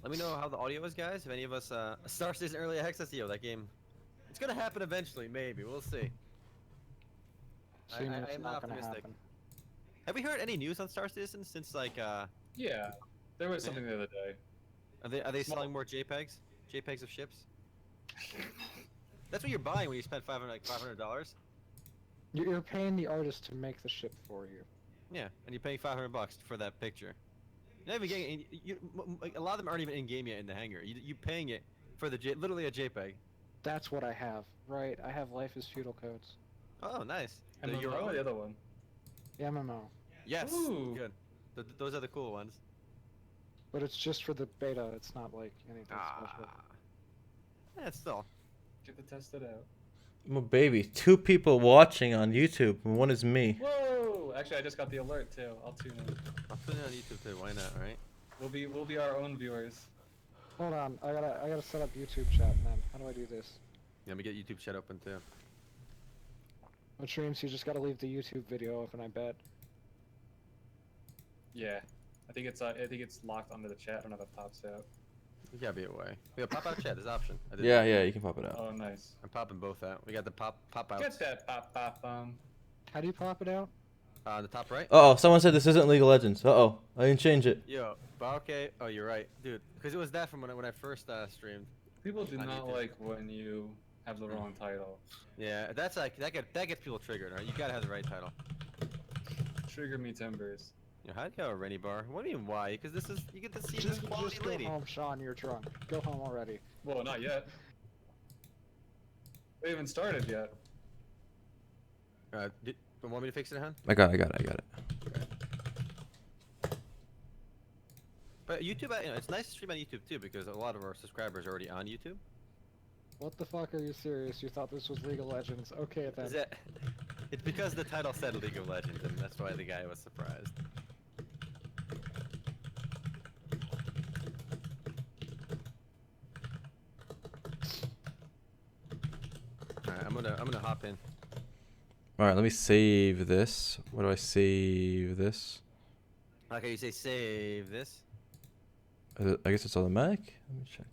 Let me know how the audio is, guys. If any of us Star Citizen early access, that game, it's gonna happen eventually. Maybe we'll see. I It's am not gonna optimistic. happen. Have we heard any news on Star Citizen since like Yeah, there was something the other day. Are they selling more JPEGs? JPEGs of ships? That's what you're buying when you spend $500. You're paying the artist to make the ship for you. Yeah, and you're paying $500 for that picture. You're not even getting a lot of them aren't even in game yet in the hangar. You paying it for literally a JPEG. That's what I have, right? I have Life is Feudal codes. Oh, nice. And the Euro? the other one. The MMO. Yes. Ooh. Good. Those are the cool ones. But it's just for the beta, it's not like anything special. Yeah, still. Get to test it out. Well, baby, 2 people watching on YouTube, and 1 is me. Whoa! Actually, I just got the alert too. I'll tune in. I'll put it on YouTube too. Why not, right? We'll be our own viewers. Hold on, I gotta set up YouTube chat, man. How do I do this? Yeah, let me get YouTube chat open too. Which means you just gotta leave the YouTube video open, I bet. Yeah, I think it's locked under the chat. I don't know if it pops out. You gotta be away. Yeah, pop out chat. There's an option. Yeah, you can pop it out. Oh, nice. I'm popping both out. We got the pop out. Get that pop. How do you pop it out? The top right. Uh-oh, someone said this isn't League of Legends. Uh-oh, I didn't change it. Yo, but okay. Oh, you're right, dude. Because it was that from when I first streamed. People do I not need to- like when you have the wrong title. Yeah, that's like that gets people triggered. Right? You gotta have the right title. Trigger me timbers. You know, how do you have a Rennie bar? What do you mean why? Because you get to see this Just quality go lady. home, Sean, you're drunk. Go home already. Well, not yet. We haven't started yet. Want me to fix it, hon? I got it. But YouTube, it's nice to stream on YouTube too because a lot of our subscribers are already on YouTube. What the fuck, are you serious? You thought this was League of Legends? Okay then. It's because the title said League of Legends, and that's why the guy was surprised. Alright, I'm gonna hop in. Alright, let me save this. Where do I save this? Okay, you say save this. I guess it's automatic. Let me check.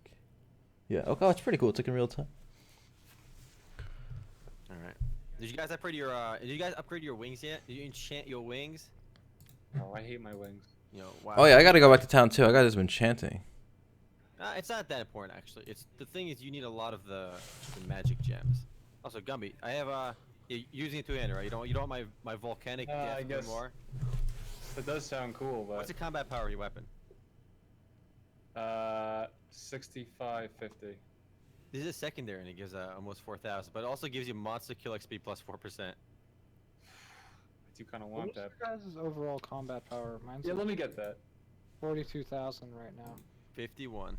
Yeah, okay, it's pretty cool. It's like in real time. Alright. Did you guys upgrade your wings yet? Did you enchant your wings? Oh, I hate my wings. Wow. Oh yeah, I gotta go back to town too. I gotta do some enchanting. It's not that important actually. The thing is you need a lot of the magic gems. Also, Gumby, I have you're using it two-handed, right? You don't want my volcanic I guess more. It does sound cool, but What's the combat power of your weapon? 6550. This is a secondary and it gives almost 4,000, but it also gives you monster kill XP plus 4%. I do kind of want What's that. your guys' overall combat power? Mine's Yeah, like let me get that. 42,000 right now. 51.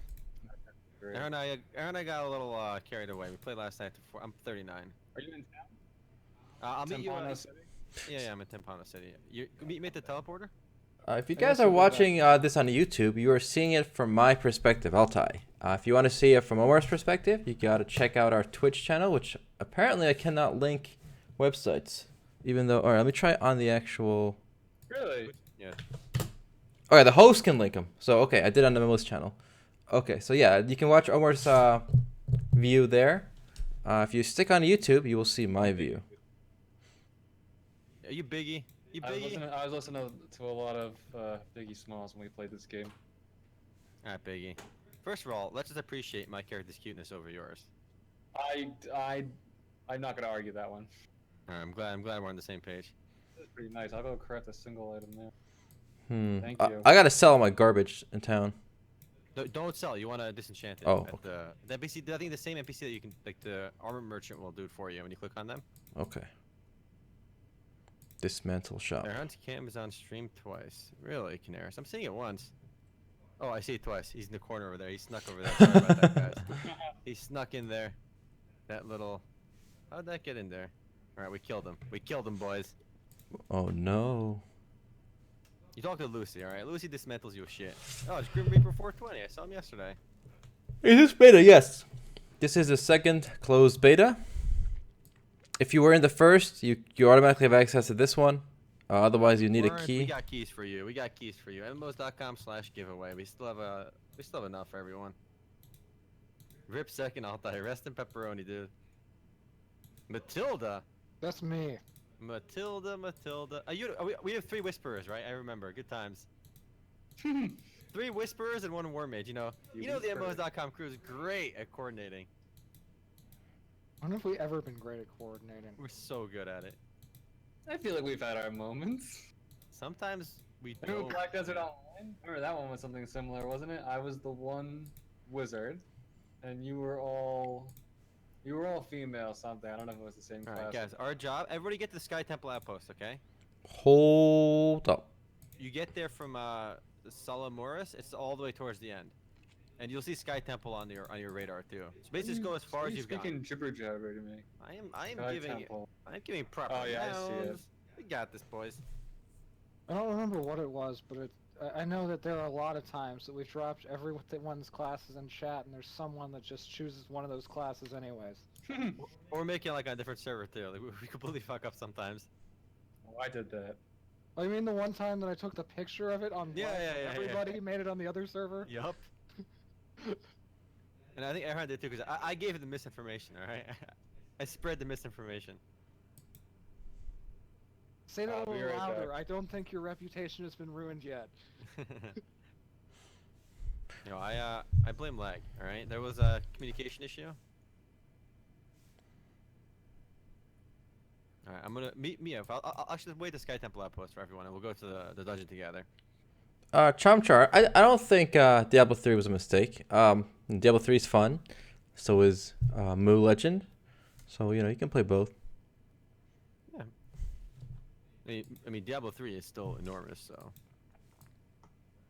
Great. Aaron and I got a little carried away. We played last night. I'm 39. Are you in town? I'll meet you. Timpano City? Yeah, I'm in Timpano City. You meet me at the teleporter? If you I guys also are do watching this on YouTube, you are seeing it from my perspective, Altay. If you want to see it from Omer's perspective, you gotta check out our Twitch channel, which apparently I cannot link websites. Even though, alright, let me try on the actual... Really? Yeah. Okay, the host can link them. So, okay, I did on the MMOs channel. Okay, so yeah, you can watch Omer's view there. If you stick on YouTube, you will see my view. Are you Biggie? You Biggie? I was listening to a lot of Biggie Smalls when we played this game. Alright, Biggie. First of all, let's just appreciate my character's cuteness over yours. I'm not gonna argue that one. Alright, I'm glad we're on the same page. That's pretty nice. I'll go craft a single item there. Thank I you. gotta sell all my garbage in town. Don't sell. You want to disenchant it. Oh, The NPC, I think the same NPC that you can, like the armor merchant will do it for you when you click on them. Okay. Dismantle shop. Hunt Cam is on stream twice. Really, Canaris? I'm seeing it once. Oh, I see it twice. He's in the corner over there. He snuck over there. Sorry about that, guys. He snuck in there. That little... How'd that get in there? Alright, we killed him. We killed him, boys. Oh no. You talk to Lucy, alright? Lucy dismantles your shit. Oh, it's Grim Reaper 420. I saw him yesterday. Is this beta? Yes. This is the second closed beta. If you were in the first, you automatically have access to this one. Otherwise, you need a Warren, key. We got keys for you. We got keys for you. MMOs.com/giveaway. We still have enough for everyone. Rip second Altay. Rest in pepperoni, dude. Matilda. That's me. Matilda. We have 3 whisperers, right? I remember. Good times. 3 whisperers and 1 war mage. You know the MMOs.com crew is great at coordinating. When have we ever been great at coordinating? We're so good at it. I feel like we've had our moments. Sometimes we Remember don't. Black Desert Online? Remember that one was something similar, wasn't it? I was the one wizard, and you were all female something. I don't know if it was the same All class. right, guys. Our job. Everybody get to the Sky Temple outpost, okay? Hold up. You get there from Salamoris. It's all the way towards the end, and you'll see Sky Temple on your radar too. So basically, just go as far as you've speaking gone. jibber jabber to me. I am Sky giving Temple. I'm giving proper Oh, yeah, I see it. rounds. We got this, boys. I don't remember what it was, but I know that there are a lot of times that we've dropped everyone's classes in chat, and there's someone that just chooses one of those classes anyways. Or make it like on a different server too. Like we completely fuck up sometimes. Oh, I did that. I mean, the one time that I took the picture of it on Yeah, live, yeah, yeah, yeah. everybody made it on the other server. Yup. And I think Erhan did too, because I gave it the misinformation. All right, I spread the misinformation. Say that a I'll be little right louder. back. I don't think your reputation has been ruined yet. I blame lag. All right, there was a communication issue. All right, I'm gonna meet me up. I'll actually wait the Sky Temple outpost for everyone, and we'll go to the dungeon together. Chomchar, I don't think Diablo 3 was a mistake. Diablo 3 is fun. So is Moo Legend. So, you can play both. Yeah. I mean, Diablo 3 is still enormous, so.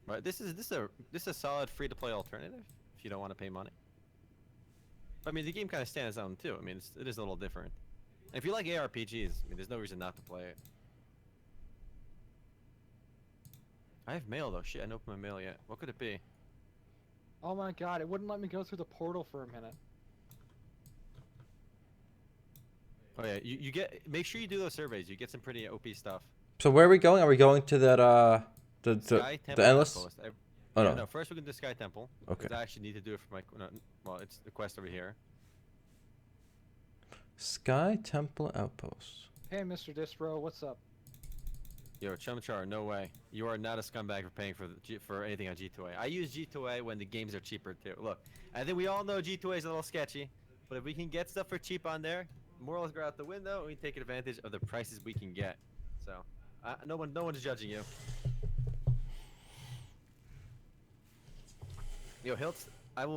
But this is a solid free-to-play alternative if you don't want to pay money. I mean, the game kind of stands out too. I mean, it is a little different. If you like ARPGs, I mean, there's no reason not to play it. I have mail though. Shit, I didn't open my mail yet. What could it be? Oh my god, it wouldn't let me go through the portal for a minute. Oh yeah, you get. Make sure you do those surveys. You get some pretty OP stuff. So where are we going? Are we going to that, Sky the Temple Endless? Outpost. Oh, Yeah, no. no, first we're gonna do Sky Temple. Okay. 'Cause I actually need to do it for my. No, well, it's the quest over here. Sky Temple Outpost. Hey, Mr. Distro, what's up? Yo, Chumchar, no way. You are not a scumbag for paying for anything on G2A. I use G2A when the games are cheaper too. Look, I think we all know G2A is a little sketchy, but if we can get stuff for cheap on there, morals go out the window, and we take advantage of the prices we can get. So, no one's judging you. Yo, Hilts, I'm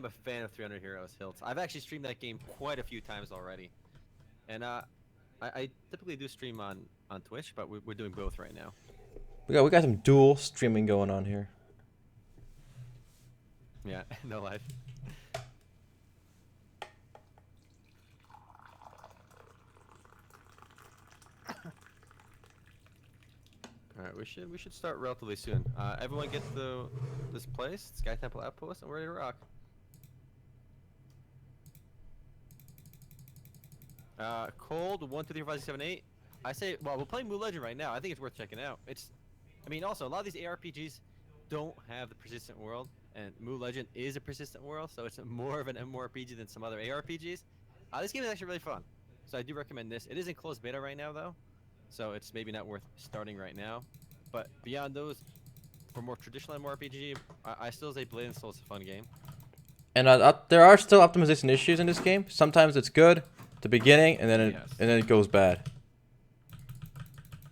a fan of 300 Heroes, Hilts. I've actually streamed that game quite a few times already, and I typically do stream on Twitch, but we're doing both right now. We got some dual streaming going on here. Yeah, no life. All right, we should start relatively soon. Everyone get to this place, Sky Temple Outpost, and we're ready to rock. Cold 1, 2, 3, 4, 5, 6, 7, 8. I say, well, we're playing Moo Legend right now. I think it's worth checking out. I mean, also a lot of these ARPGs don't have the persistent world, and Moo Legend is a persistent world, so it's more of an MMORPG than some other ARPGs. This game is actually really fun, so I do recommend this. It is in closed beta right now, though, so it's maybe not worth starting right now. But beyond those, for more traditional MMORPG, I still say Blade and Soul is a fun game. And there are still optimization issues in this game. Sometimes it's good at the beginning, and then it goes bad.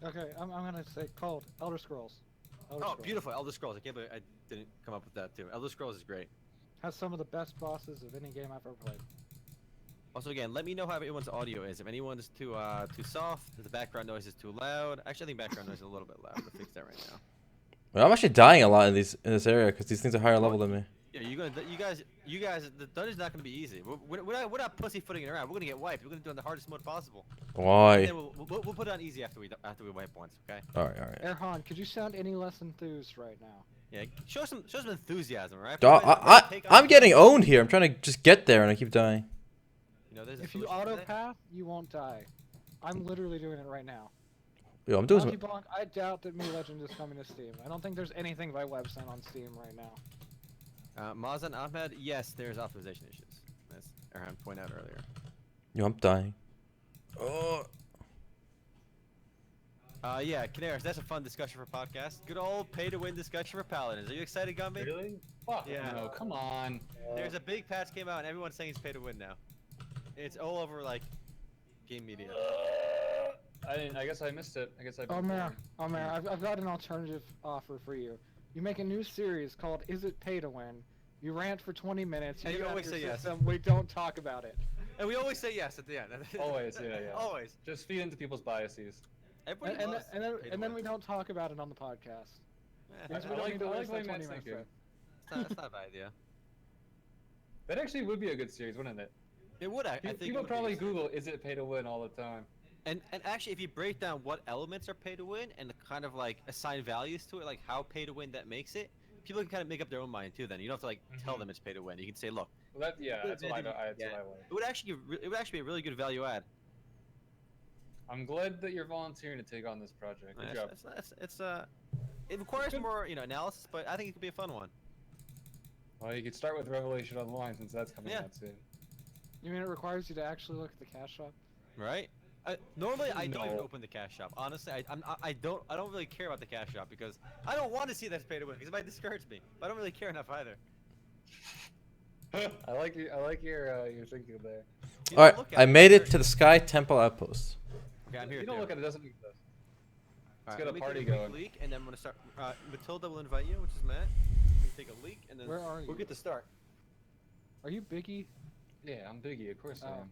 Okay, I'm gonna say called Elder Scrolls. Elder Oh, Scrolls. beautiful, Elder Scrolls. I can't believe I didn't come up with that too. Elder Scrolls is great. Has some of the best bosses of any game I've ever played. Also, again, let me know how everyone's audio is. If anyone's too soft, if the background noise is too loud. Actually, I think background noise is a little bit loud. I'm gonna fix that right now. Well, I'm actually dying a lot in this area because these things are higher level than me. Yeah, you guys, the dungeon's not gonna be easy. We're not pussyfooting around. We're gonna get wiped. We're gonna do it on the hardest mode possible. Why? And then we'll put it on easy after we wipe once, okay? All right. Erhan, could you sound any less enthused right now? Yeah, show some enthusiasm, right? I'm getting owned here. I'm trying to just get there, and I keep dying. You know, there's a If you solution for that. auto path, you won't die. I'm literally doing it right now. Yo, I'm doing Monkey some. Bonk, I doubt that Me Legend is coming to Steam. I don't think there's anything by Website on Steam right now. Mazan Ahmed, yes, there's optimization issues. As Erhan pointed out earlier. Yo, I'm dying. Oh. Yeah, Canaris, that's a fun discussion for podcast. Good old pay-to-win discussion for Paladins. Are you excited, Gumby? Really? Fuck Yeah. no, come on. There's a big patch came out, and everyone's saying it's pay-to-win now. It's all over, like, game media. I guess I missed it. I guess I. Omer, I've got an alternative offer for you. You make a new series called Is It Pay to Win? You rant for 20 minutes. And you get out always your say yes. system, We don't talk about it. And we always say yes at the end. Always, yeah. Always. Just feed into people's biases. Everybody loves And then we don't talk about it on the podcast. Because we I don't like need the to way waste that 20 Matt's minutes thinking. for it. That's not a bad idea. That actually would be a good series, wouldn't it? It would, I think. People probably Google, is it pay to win all the time? And actually, if you break down what elements are pay to win and kind of like assign values to it, like how pay to win that makes it, people can kind of make up their own mind too. Then you don't have to like tell them it's pay to win. You can say, look, Well, that's what I like. it would actually be a really good value add. I'm glad that you're volunteering to take on this project. Good job. It requires more analysis, but I think it could be a fun one. Well, you could start with Revelation Online since that's coming out soon. You mean it requires you to actually look at the cash shop? Right? Normally, I don't even No. open the cash shop. Honestly, I don't really care about the cash shop because I don't want to see that's pay to win because it might discourage me. But I don't really care enough either. I like your thinking there. If you All right, don't look at I made you're- it to the Sky Temple Outpost. Okay, I'm If here. you don't too. look at it, it doesn't exist. Alright, get a let me party take a quick going. leak, and then I'm gonna start. Matilda will invite you, which is Matt. Let me take a leak, and then Where are we'll you? get to start. Are you Biggie? Yeah, I'm Biggie. Of course I Oh. am.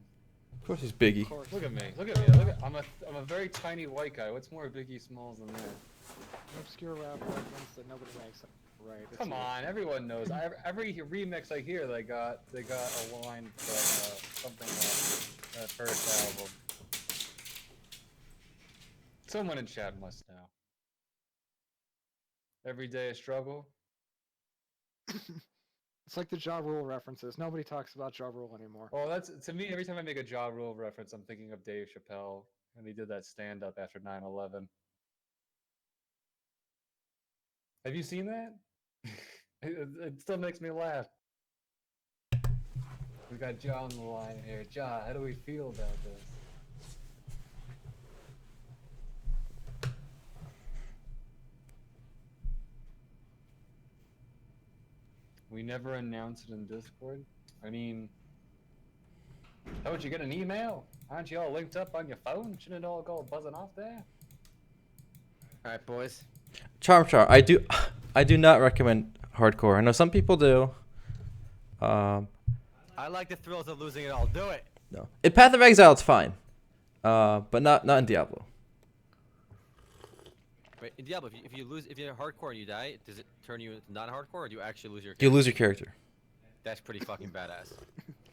Of course, he's Biggie. Of course. Look at me. I'm a very tiny white guy. What's more Biggie Smalls than that? An obscure rap reference that nobody makes. Right. it's Come you. on, everyone knows. Every remix I hear, they got a line from something like that first album. Someone in chat must know. Every day a struggle. It's like the Ja Rule references. Nobody talks about Ja Rule anymore. Well, that's to me. Every time I make a Ja Rule reference, I'm thinking of Dave Chappelle, and he did that stand-up after 9/11. Have you seen that? it still makes me laugh. We got Ja on the line here. Ja, how do we feel about this? We never announce it in Discord. I mean, don't you get an email? Aren't you all linked up on your phone? Shouldn't it all go buzzing off there? All right, boys. Charm. I do not recommend hardcore. I know some people do. I like the thrills of losing it all. Do it. No. In Path of Exile, it's fine. But not in Diablo. Wait, in Diablo, if you're hardcore and you die, does it turn you into non-hardcore, or do you actually lose your? You lose your character. That's pretty fucking badass.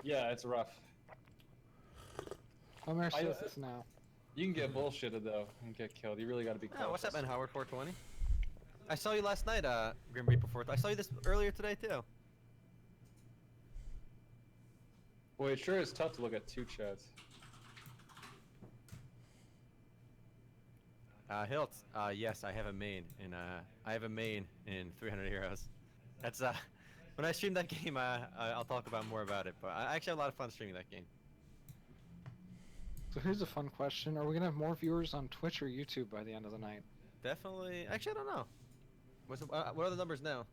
Yeah, it's rough. Omer I- says this now. You can get bullshitted though and get killed. You really got to be. Oh, what's up, cautious. man? Howard 420. I saw you last night, Grim Reaper 4. I saw you this earlier today too. Boy, it sure is tough to look at two chats. Hilt. Yes, I have a main, and I have a main in 300 Heroes. That's when I stream that game, I'll talk about more about it. But I actually have a lot of fun streaming that game. So here's a fun question: are we gonna have more viewers on Twitch or YouTube by the end of the night? Definitely. Actually, I don't know. What are the numbers now?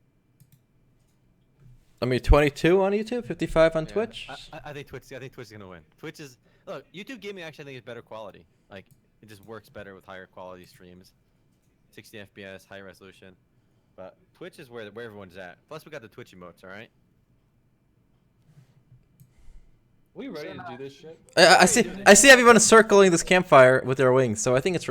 I mean, 22 on YouTube, 55 on Yeah, Twitch. I think Twitch. I think Twitch is gonna win. Twitch is look. YouTube gaming actually I think is better quality. Like it just works better with higher quality streams, 60 FPS, high resolution. But Twitch is where everyone's at. Plus we got the Twitch emotes. All right. We ready to do this shit? I see everyone circling this campfire with their wings, so I think it's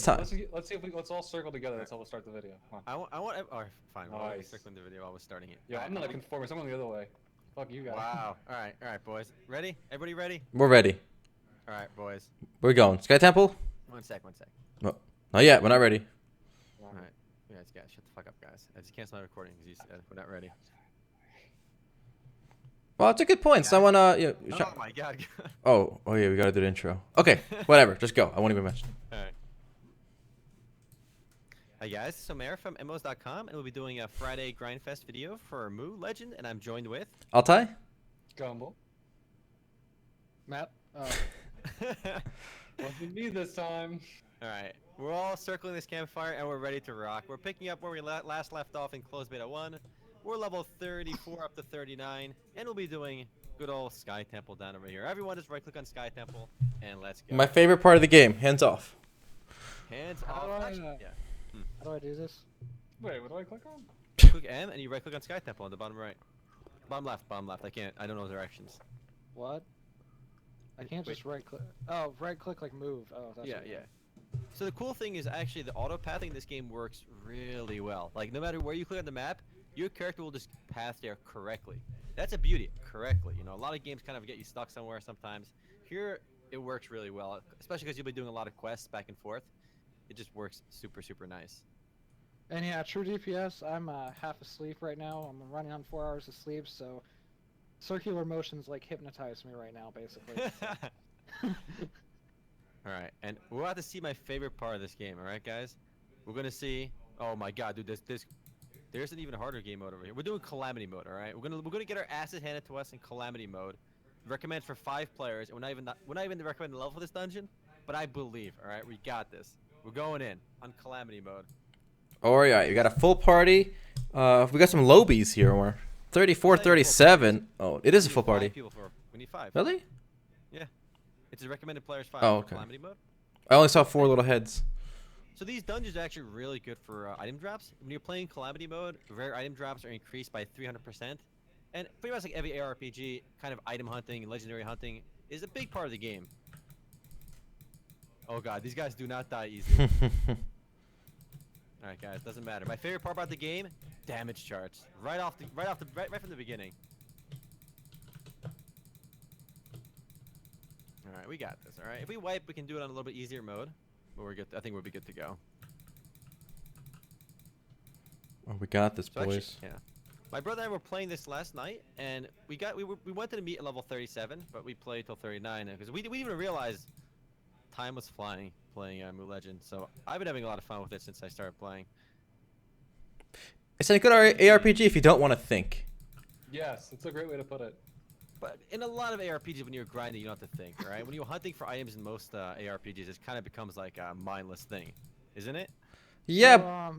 time. Let's see if let's all circle together. That's how we'll start the video. Come on. I want. Oh, fine. Well, I'll be Nice. circling the video while we're starting it. Yeah, I'm not a conformist. I'm going the other way. Fuck you guys. Wow. All right, boys. Ready? Everybody ready? We're ready. All right, boys. We're going. Sky Temple? One sec. No, not yet. We're not ready. All right. You guys, shut the fuck up, guys. I just canceled my recording because you said we're not ready. Well, it's a good point. Someone, Oh my god. Oh, yeah, we gotta do the intro. Okay, whatever. Just go. I won't even mention. All right. Hi guys, it's Omer from MMOs.com, and we'll be doing a Friday Grindfest video for Moo Legend, and I'm joined with... Altay? Gumble. Matt. Wasn't me this time. Alright, we're all circling this campfire, and we're ready to rock. We're picking up where we last left off in closed beta 1. We're level 34 up to 39, and we'll be doing good old Sky Temple down over here. Everyone just right-click on Sky Temple, and let's go. My favorite part of the game, hands off. Hands How off. do I, Actually, yeah. How do I do this? Wait, what do I click on? Click M, and you right-click on Sky Temple on the bottom right. Bottom left, bottom left. I don't know directions. What? I can't Wait. just right click. Oh, right click like move. Oh, that's Yeah, what you yeah. mean. So the cool thing is actually the auto pathing in this game works really well. Like no matter where you click on the map, your character will just path there correctly. That's a beauty, correctly. You know, a lot of games kind of get you stuck somewhere sometimes. Here, it works really well, especially because you'll be doing a lot of quests back and forth. It just works super, super nice. And yeah, true DPS. I'm half asleep right now. I'm running on 4 hours of sleep, so circular motions like hypnotize me right now, basically. All right, and we're about to see my favorite part of this game. All right, guys, we're gonna see. Oh my God, dude, there's an even harder game mode over here. We're doing Calamity mode. All right, we're gonna get our asses handed to us in Calamity mode. Recommend for 5 players, and we're not even recommending the level for this dungeon, but I believe. All right, we got this. We're going in on Calamity mode. Alright, we got a full party. We got some lobies here, Omar. 34, 37. Oh, it is a full party. We need 5. Really? It's a recommended players 5 Oh, for okay. Calamity mode. I only saw 4 little heads. So these dungeons are actually really good for item drops. When you're playing Calamity mode, rare item drops are increased by 300%. And pretty much like every ARPG, kind of item hunting and legendary hunting is a big part of the game. Oh God, these guys do not die easily. Alright guys, doesn't matter. My favorite part about the game, damage charts. Right from the beginning. Alright, we got this, alright? If we wipe, we can do it on a little bit easier mode. But we're good. I think we'll be good to go. Oh, we got this, So actually, boys. yeah. My brother and I were playing this last night, and we wanted to meet at level 37, but we played till 39 because we didn't even realize time was flying playing Moo Legend. So I've been having a lot of fun with it since I started playing. It's a good ARPG if you don't want to think. Yes, it's a great way to put it. But in a lot of ARPGs, when you're grinding, you don't have to think, right? When you're hunting for items in most ARPGs, it kind of becomes like a mindless thing, isn't it? Yeah. So,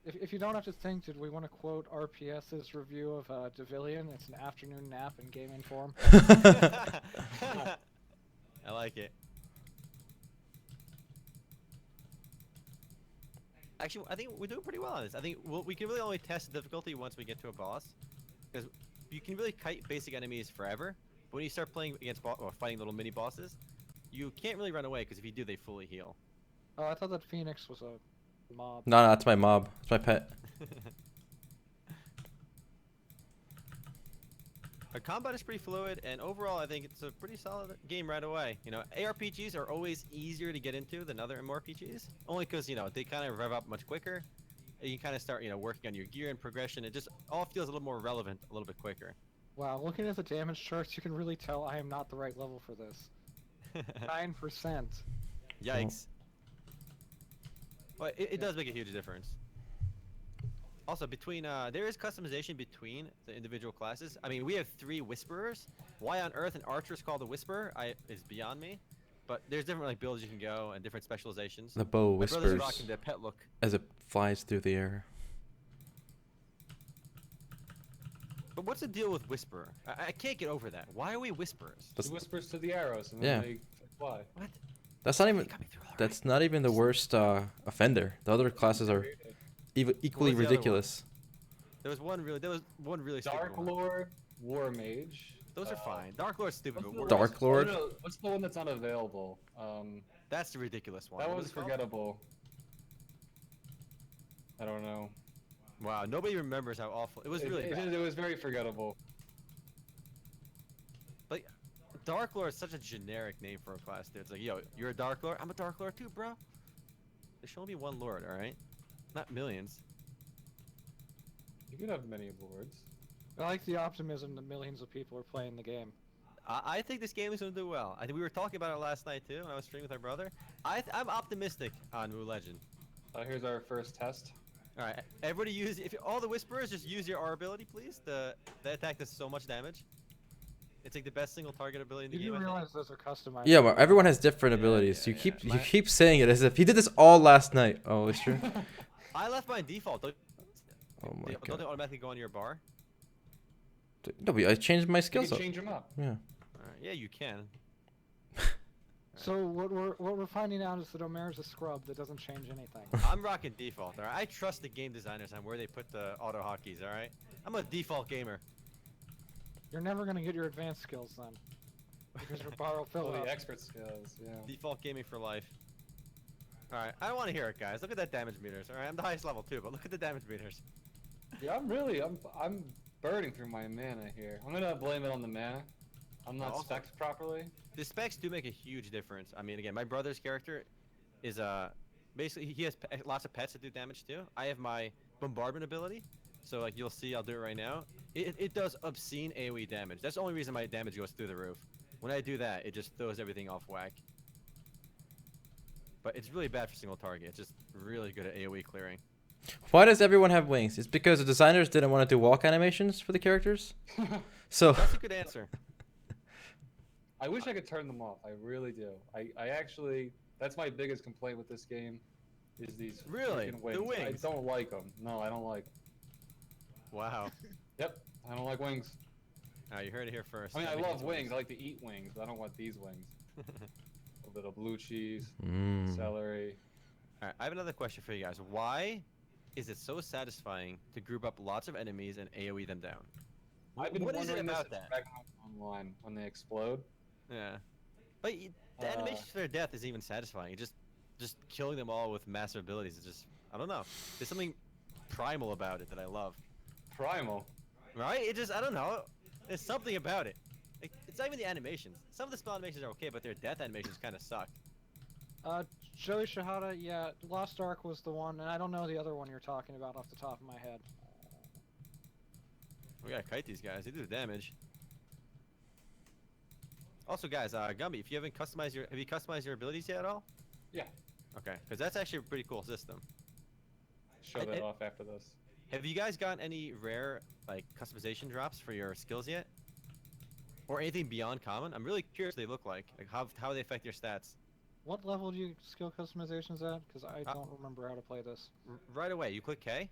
if you don't have to think, did we want to quote RPS's review of Devillion? It's an afternoon nap in gaming form. I like it. Actually, I think we're doing pretty well on this. I think we can really only test the difficulty once we get to a boss, because you can really kite basic enemies forever. But when you start playing against or fighting little mini bosses, you can't really run away because if you do, they fully heal. Oh, I thought that Phoenix was a mob. No, that's my mob. It's my pet. The combat is pretty fluid, and overall, I think it's a pretty solid game right away. You know, ARPGs are always easier to get into than other MMORPGs, only because, you know, they kind of rev up much quicker. And you kind of start, you know, working on your gear and progression. It just all feels a little more relevant, a little bit quicker. Wow, looking at the damage charts, you can really tell I am not the right level for this. 9%. Yikes. But it does make a huge difference. Also, between there is customization between the individual classes. I mean, we have 3 Whisperers. Why on earth an Archer is called a Whisperer is beyond me. But there's different like builds you can go and different specializations. The bow My brother's whispers rocking the pet look. as it flies through the air. But what's the deal with Whisperer? I can't get over that. Why are we Whisperers? He whispers to the arrows and then Yeah. they fly. What? That's not even. They got me through all That's right. not even the worst offender. The other classes are equally the other one? ridiculous. There was one really stupid Dark one. Lord, War Mage. Those are fine. Dark Lord's stupid, but What's the War Dark rest- Lord? No, what's the one that's not available? That's the ridiculous one. That What was is it called? forgettable. I don't know. Wow, nobody remembers how awful it was. Really bad. It was very forgettable. Like, Dark Lord is such a generic name for a class, dude. It's like, yo, you're a Dark Lord? I'm a Dark Lord too, bro. There should only be one Lord, alright? Not millions. You could have many lords. I like the optimism that millions of people are playing the game. I think this game is going to do well. I think we were talking about it last night, too, when I was streaming with our brother. I'm optimistic on Moo Legend. Here's our first test. All right, everybody use all the whisperers just use your R ability, please. The attack does so much damage. It's like the best single target ability in the You game. do I think. realize those are customized. Yeah, well, everyone has different Yeah, abilities. yeah, you yeah. keep you My- keep saying it as if he did this all last night. Oh, it's true. I left mine default. Don't, Oh my don't god. they automatically go on your bar? No, but I changed my You skills can up. change them up. Yeah. All right, yeah, you can. So what we're finding out is that Omer's a scrub that doesn't change anything. I'm rocking default. All right, I trust the game designers on where they put the auto hotkeys. All right, I'm a default gamer. You're never gonna get your advanced skills then, because you're borrow Oh, fill the up. expert skills. Yeah. Default gaming for life. All right, I don't want to hear it, guys. Look at that damage meters. All right, I'm the highest level too, but look at the damage meters. Yeah, I'm burning through my mana here. I'm gonna blame it on the mana. I'm not Also- spec'd properly. The specs do make a huge difference. I mean, again, my brother's character is basically he has lots of pets that do damage too. I have my bombardment ability, so like you'll see, I'll do it right now. It does obscene AOE damage. That's the only reason my damage goes through the roof. When I do that, it just throws everything off whack. But it's really bad for single target. It's just really good at AOE clearing. Why does everyone have wings? It's because the designers didn't want to do walk animations for the characters. So That's a good answer. I wish I could turn them off. I really do. I actually, that's my biggest complaint with this game, is these Really? freaking The wings. wings? I don't like them. No, I don't like. Wow. Yep, I don't like wings. You heard it here first. I mean, I Everything love is wings. I like to eat wings, but I don't want these wings. A little blue cheese, Mm. celery. All right, I have another question for you guys. Why is it so satisfying to group up lots of enemies and AOE them down? I've been What is it wondering this about since that? Ragnarok Online when they explode. Yeah, but the Uh, animation for their death is even satisfying. It just killing them all with massive abilities is just, I don't know. There's something primal about it that I love. Primal. Right? It just, I don't know. There's something about it. It's not even the animations. Some of the spell animations are okay, but their death animations kind of suck. Joey Shahada, yeah, Lost Ark was the one, and I don't know the other one you're talking about off the top of my head. We gotta kite these guys. They do the damage. Also, guys, Gumby, if you haven't customized have you customized your abilities yet at all? Yeah. Okay, because that's actually a pretty cool system. Show And that it- off after this. Have you guys gotten any rare like customization drops for your skills yet? Or anything beyond common? I'm really curious what they look like how they affect your stats. What level do you skill customizations at? Because I don't remember how to play this. Right away, you click K.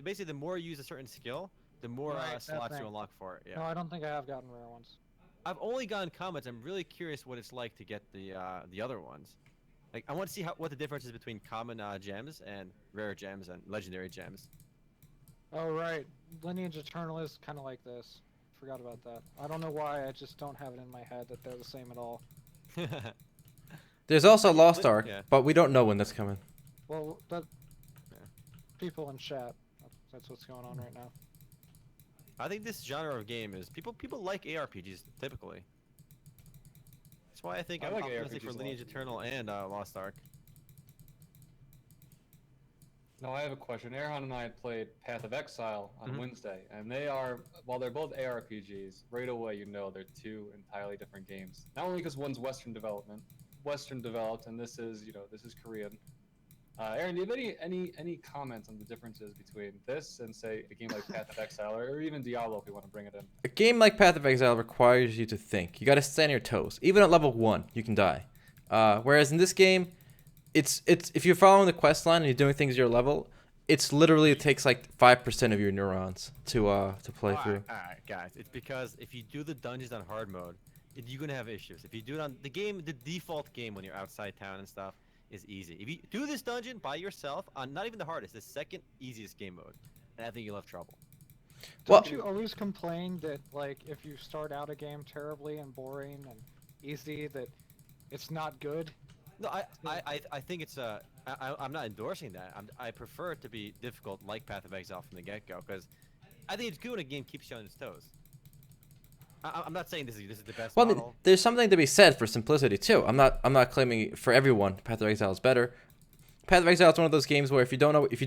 Basically, the more you use a certain skill, the more Right, that slots you thing. unlock for it. Yeah. No, I don't think I have gotten rare ones. I've only gotten comments. I'm really curious what it's like to get the other ones. Like, I want to see what the difference is between common gems and rare gems and legendary gems. Oh, right. Lineage Eternal is kind of like this. Forgot about that. I don't know why, I just don't have it in my head that they're the same at all. There's also Lost Ark, Yeah. but we don't know when that's coming. Well, that... Yeah. People in chat. That's what's going on right now. I think this genre of game is people like ARPGs typically. That's why I think I I'm like optimistic ARPGs for a lot. Lineage Eternal and Lost Ark. No, I have a question. Erhan and I had played Path of Exile on Mhm. Wednesday, and they are, while they're both ARPGs, right away you know they're two entirely different games. Not only because one's Western developed, and this is, this is Korean. Aaron, do you have any comments on the differences between this and say a game like Path of Exile, or even Diablo if you want to bring it in? A game like Path of Exile requires you to think. You got to stay on your toes. Even at level 1, you can die. Whereas in this game, it's if you're following the quest line and you're doing things at your level, it takes like 5% of your neurons to play through. Alright, guys. It's because if you do the dungeons on hard mode, you're gonna have issues. If you do it on the default game when you're outside town and stuff is easy. If you do this dungeon by yourself on not even the hardest, the second easiest game mode, and I think you'll have trouble. Well- Don't you always complain that, like, if you start out a game terribly and boring and easy, that it's not good? No, I think it's I'm not endorsing that. I prefer it to be difficult like Path of Exile from the get-go because I think it's good when a game keeps you on its toes. I'm not saying this is the best Well, model. there's something to be said for simplicity too. I'm not claiming for everyone Path of Exile is better. Path of Exile is one of those games where if you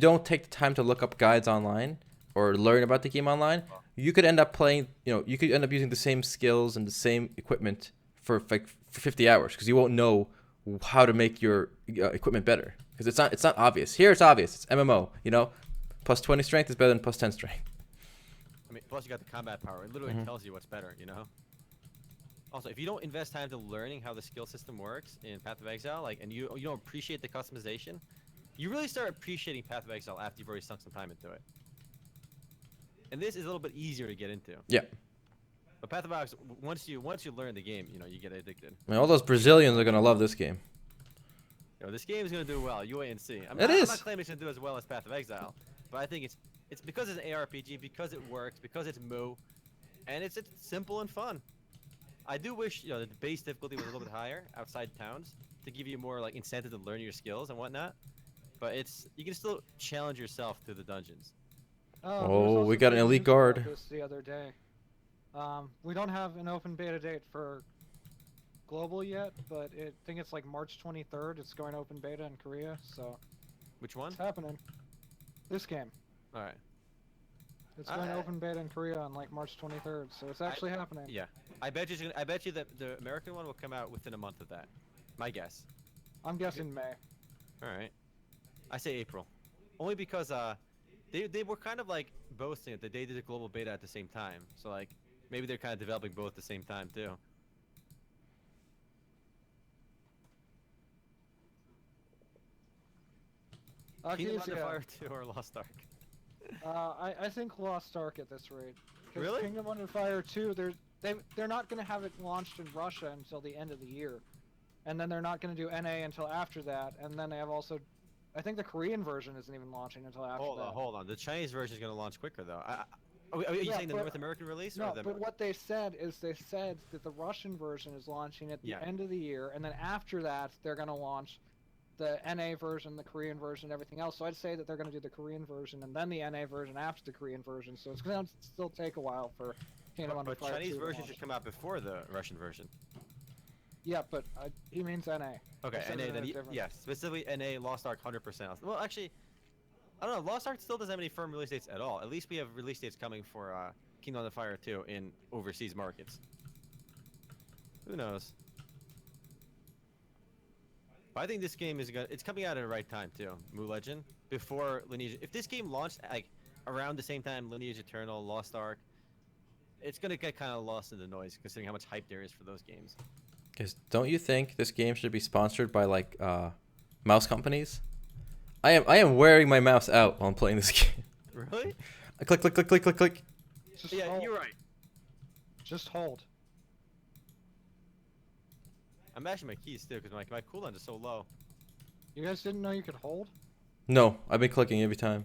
don't take the time to look up guides online or learn about the game online, you could end up playing. You could end up using the same skills and the same equipment for 50 hours because you won't know how to make your equipment better, because it's not obvious. Here it's obvious. It's MMO. You know, plus 20 strength is better than plus 10 strength. I mean, plus you got the combat power. It literally tells you what's better, you know? Also, if you don't invest time to learning how the skill system works in Path of Exile, like, and you don't appreciate the customization, you really start appreciating Path of Exile after you've already sunk some time into it. And this is a little bit easier to get into. Yeah. But Path of Exile, once you learn the game, you know, you get addicted. I mean, all those Brazilians are gonna love this game. You know, this game is gonna do well. You wait and see. I'm It not, is. I'm not claiming it's gonna do as well as Path of Exile, but I think it's because it's an ARPG, because it works, because it's Moo, and it's simple and fun. I do wish, you know, the base difficulty was a little bit higher outside towns to give you more like incentive to learn your skills and whatnot. But you can still challenge yourself through the dungeons. Oh, we got an elite guard. This the other day. We don't have an open beta date for global yet, but I think it's like March 23rd. It's going open beta in Korea, so Which one? it's happening. This game. All right. It's going open beta in Korea on like March 23rd, so it's actually happening. Yeah. I bet you that the American one will come out within a month of that. My guess. I'm guessing May. All right. I say April. Only because they were kind of like boasting that they did a global beta at the same time. So like maybe they're kind of developing both at the same time too. Kingdom Under Fire 2 or Lost Ark? I think Lost Ark at this rate. 'Cause Really? Kingdom Under Fire 2, they're not going to have it launched in Russia until the end of the year. And then they're not going to do NA until after that. And then they have also... I think the Korean version isn't even launching until after that. Hold on. The Chinese version is going to launch quicker though. Are you saying the North American release? No, or the... but what they said is they said that the Russian version is launching at the end of the year. And then after that, they're going to launch the NA version, the Korean version, everything else. So I'd say that they're going to do the Korean version and then the NA version after the Korean version. So it's going to still take a while for Kingdom Under Fire 2 Chinese to version launch. should come out before the Russian version. Yeah, but he means NA. Okay, It says NA it in then a different- yeah, specifically NA Lost Ark 100%. Well, actually, I don't know. Lost Ark still doesn't have any firm release dates at all. At least we have release dates coming for Kingdom Under Fire 2 in overseas markets. Who knows? But I think this game it's coming out at the right time too. Moo Legend before Lineage. If this game launched like around the same time Lineage Eternal, Lost Ark, it's gonna get kind of lost in the noise considering how much hype there is for those games. Because don't you think this game should be sponsored by like mouse companies? I am wearing my mouse out while I'm playing this game. Really? I click, click, click, click, click, click. Just Yeah, hold. you're right. Just hold. I'm mashing my keys too because my cooldown is so low. You guys didn't know you could hold? No, I've been clicking every time.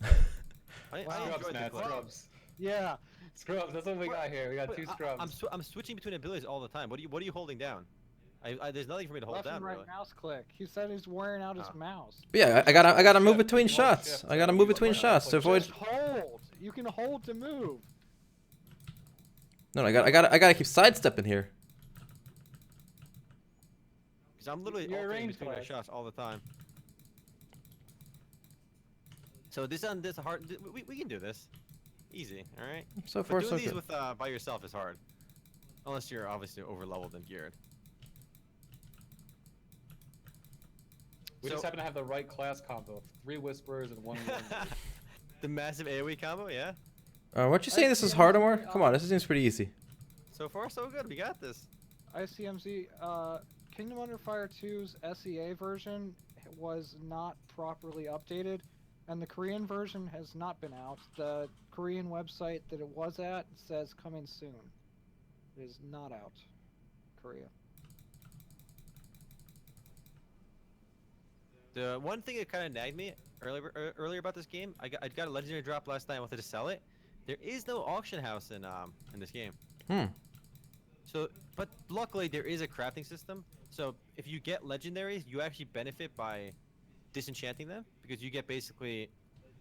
I Wow. Scrubs, enjoyed the Matt, clip. scrubs. Yeah. Scrubs, that's what we got here. We got two scrubs. I'm switching between abilities all the time. What are you holding down? There's nothing for me to hold Left down and right really. mouse click. He said he's wearing out his Ah. mouse. But yeah, I gotta move between Hold shots. shift I gotta to move move between around. shots to avoid. Just hold. You can hold to move. No, I gotta keep sidestepping here. Because I'm literally You're a alternating range between my player. shots all the time. So this hard. We can do this. Easy, all right. So But far, doing so these good. with by yourself is hard, unless you're obviously over leveled and geared. We just So- happen to have the right class combo. 3 Whisperers and 1 Wind. The massive AoE combo, yeah. Weren't you saying this is hard, Omer? Come on, this seems pretty easy. So far, so good. We got this. ICMZ, Kingdom Under Fire 2's SEA version was not properly updated, and the Korean version has not been out. The Korean website that it was at says coming soon. It is not out. Korea. The one thing that kind of nagged me earlier about this game, I got a legendary drop last night. I wanted to sell it. There is no auction house in this game. So, but luckily there is a crafting system. So if you get legendaries, you actually benefit by disenchanting them because you get basically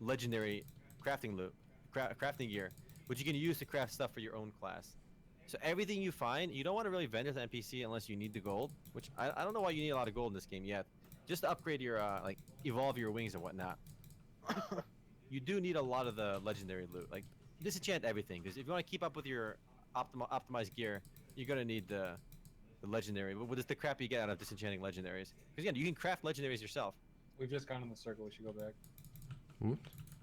legendary crafting loot, crafting gear, which you can use to craft stuff for your own class. So everything you find, you don't want to really vendor to NPC unless you need the gold, which I don't know why you need a lot of gold in this game yet. Just to upgrade your like evolve your wings and whatnot. You do need a lot of the legendary loot, like disenchant everything, because if you want to keep up with your optimized gear, you're gonna need the the legendary. What is the crap you get out of disenchanting legendaries? Because again, you can craft legendaries yourself. We've just gone in the circle. We should go back.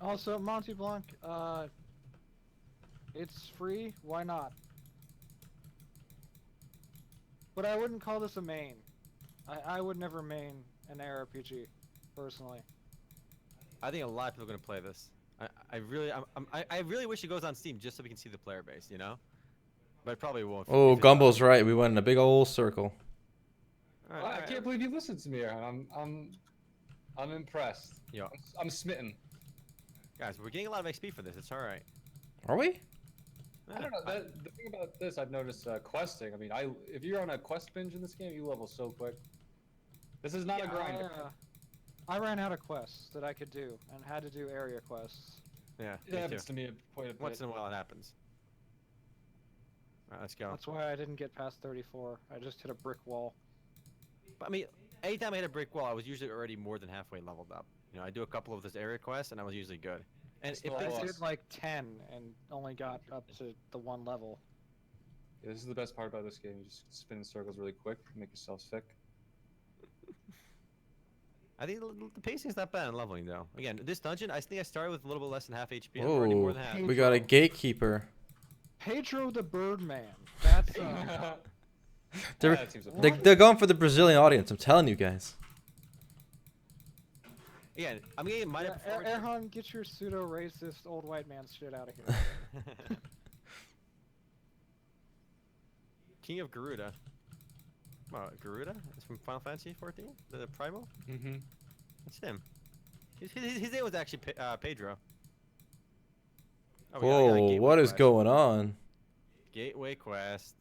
Also, Monty Blanc, it's free. Why not? But I wouldn't call this a main. I would never main an ARPG, personally. I think a lot of people are gonna play this. I really wish it goes on Steam just so we can see the player base, you know. But it probably won't. Oh, if it Gumble's does. right. We went in a big old circle. All right, I all right. can't believe you listened to me, Aaron. I'm impressed. Yo, I'm smitten. guys, we're getting a lot of XP for this. It's all right. Are we? I don't know. The thing about this, I've noticed questing. I mean, if you're on a quest binge in this game, you level so quick. This is not a grind. I ran out of quests that I could do and had to do area quests. Yeah, It me too. happens to me quite a bit. Once in a while it happens. All right, let's go. That's why I didn't get past 34. I just hit a brick wall. But I mean, anytime I hit a brick wall, I was usually already more than halfway leveled up. You know, I do a couple of this area quests, and I was usually good. And Still if lost. I did like 10 and only got up to the 1 level. Yeah, this is the best part about this game. You just spin in circles really quick, make yourself sick. I think the pacing's not bad in leveling though. Again, this dungeon, I think I started with a little bit less than half HP. I'm already more than half. We got a gatekeeper. Pedro the Birdman. That's They're, that seems they're going for the Brazilian audience. I'm telling you guys. Again, I'm getting minor performance. Erhan, get your pseudo-racist old white man shit out of here. King of Garuda. Oh, Garuda? It's from Final Fantasy 14? The Primal? Mm-hmm. That's him. His name was actually Pedro. Oh, we got a Whoa, gateway what is quest. going on? Gateway quest.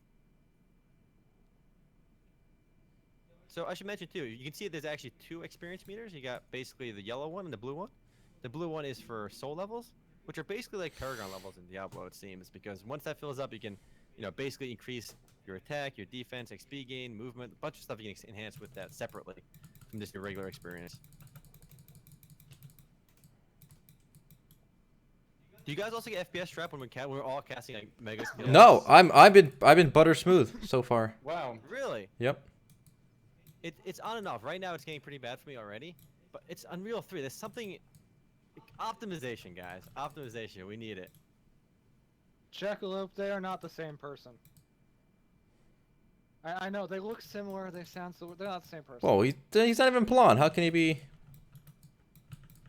So I should mention too, you can see there's actually 2 experience meters. You got basically the yellow one and the blue one. The blue one is for soul levels, which are basically like Paragon levels in Diablo, it seems, because once that fills up, you can, you know, basically increase your attack, your defense, XP gain, movement, a bunch of stuff you can enhance with that separately from just your regular experience. Do you guys also get FPS trap when we're all casting like mega skills? No, I've been butter smooth so far. Wow. Really? Yep. It's on and off. Right now it's getting pretty bad for me already, but it's Unreal 3. There's something optimization, guys. Optimization. We need it. Jackalope, they are not the same person. I know, they look similar, they sound so... They're not the same person. Whoa, he's not even blonde. How can he be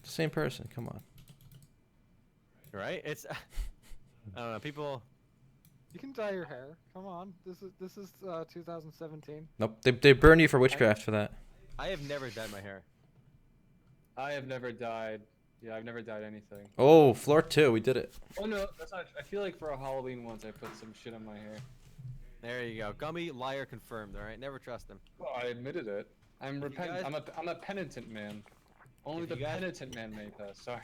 the same person? Come on. Right? It's I don't know. People. You can dye your hair. Come on. This is 2017. Nope, they burn you for witchcraft for that. I have never dyed my hair. I have never died. Yeah, I've never died anything. Oh, floor 2, we did it. Oh no, that's not. I feel like for a Halloween once I put some shit on my hair. There you go. Gummy liar confirmed. All right. Never trust him. Well, I admitted it. I'm repentant. guys- I'm a penitent man. Only If the you guys- penitent man may pass. Sorry.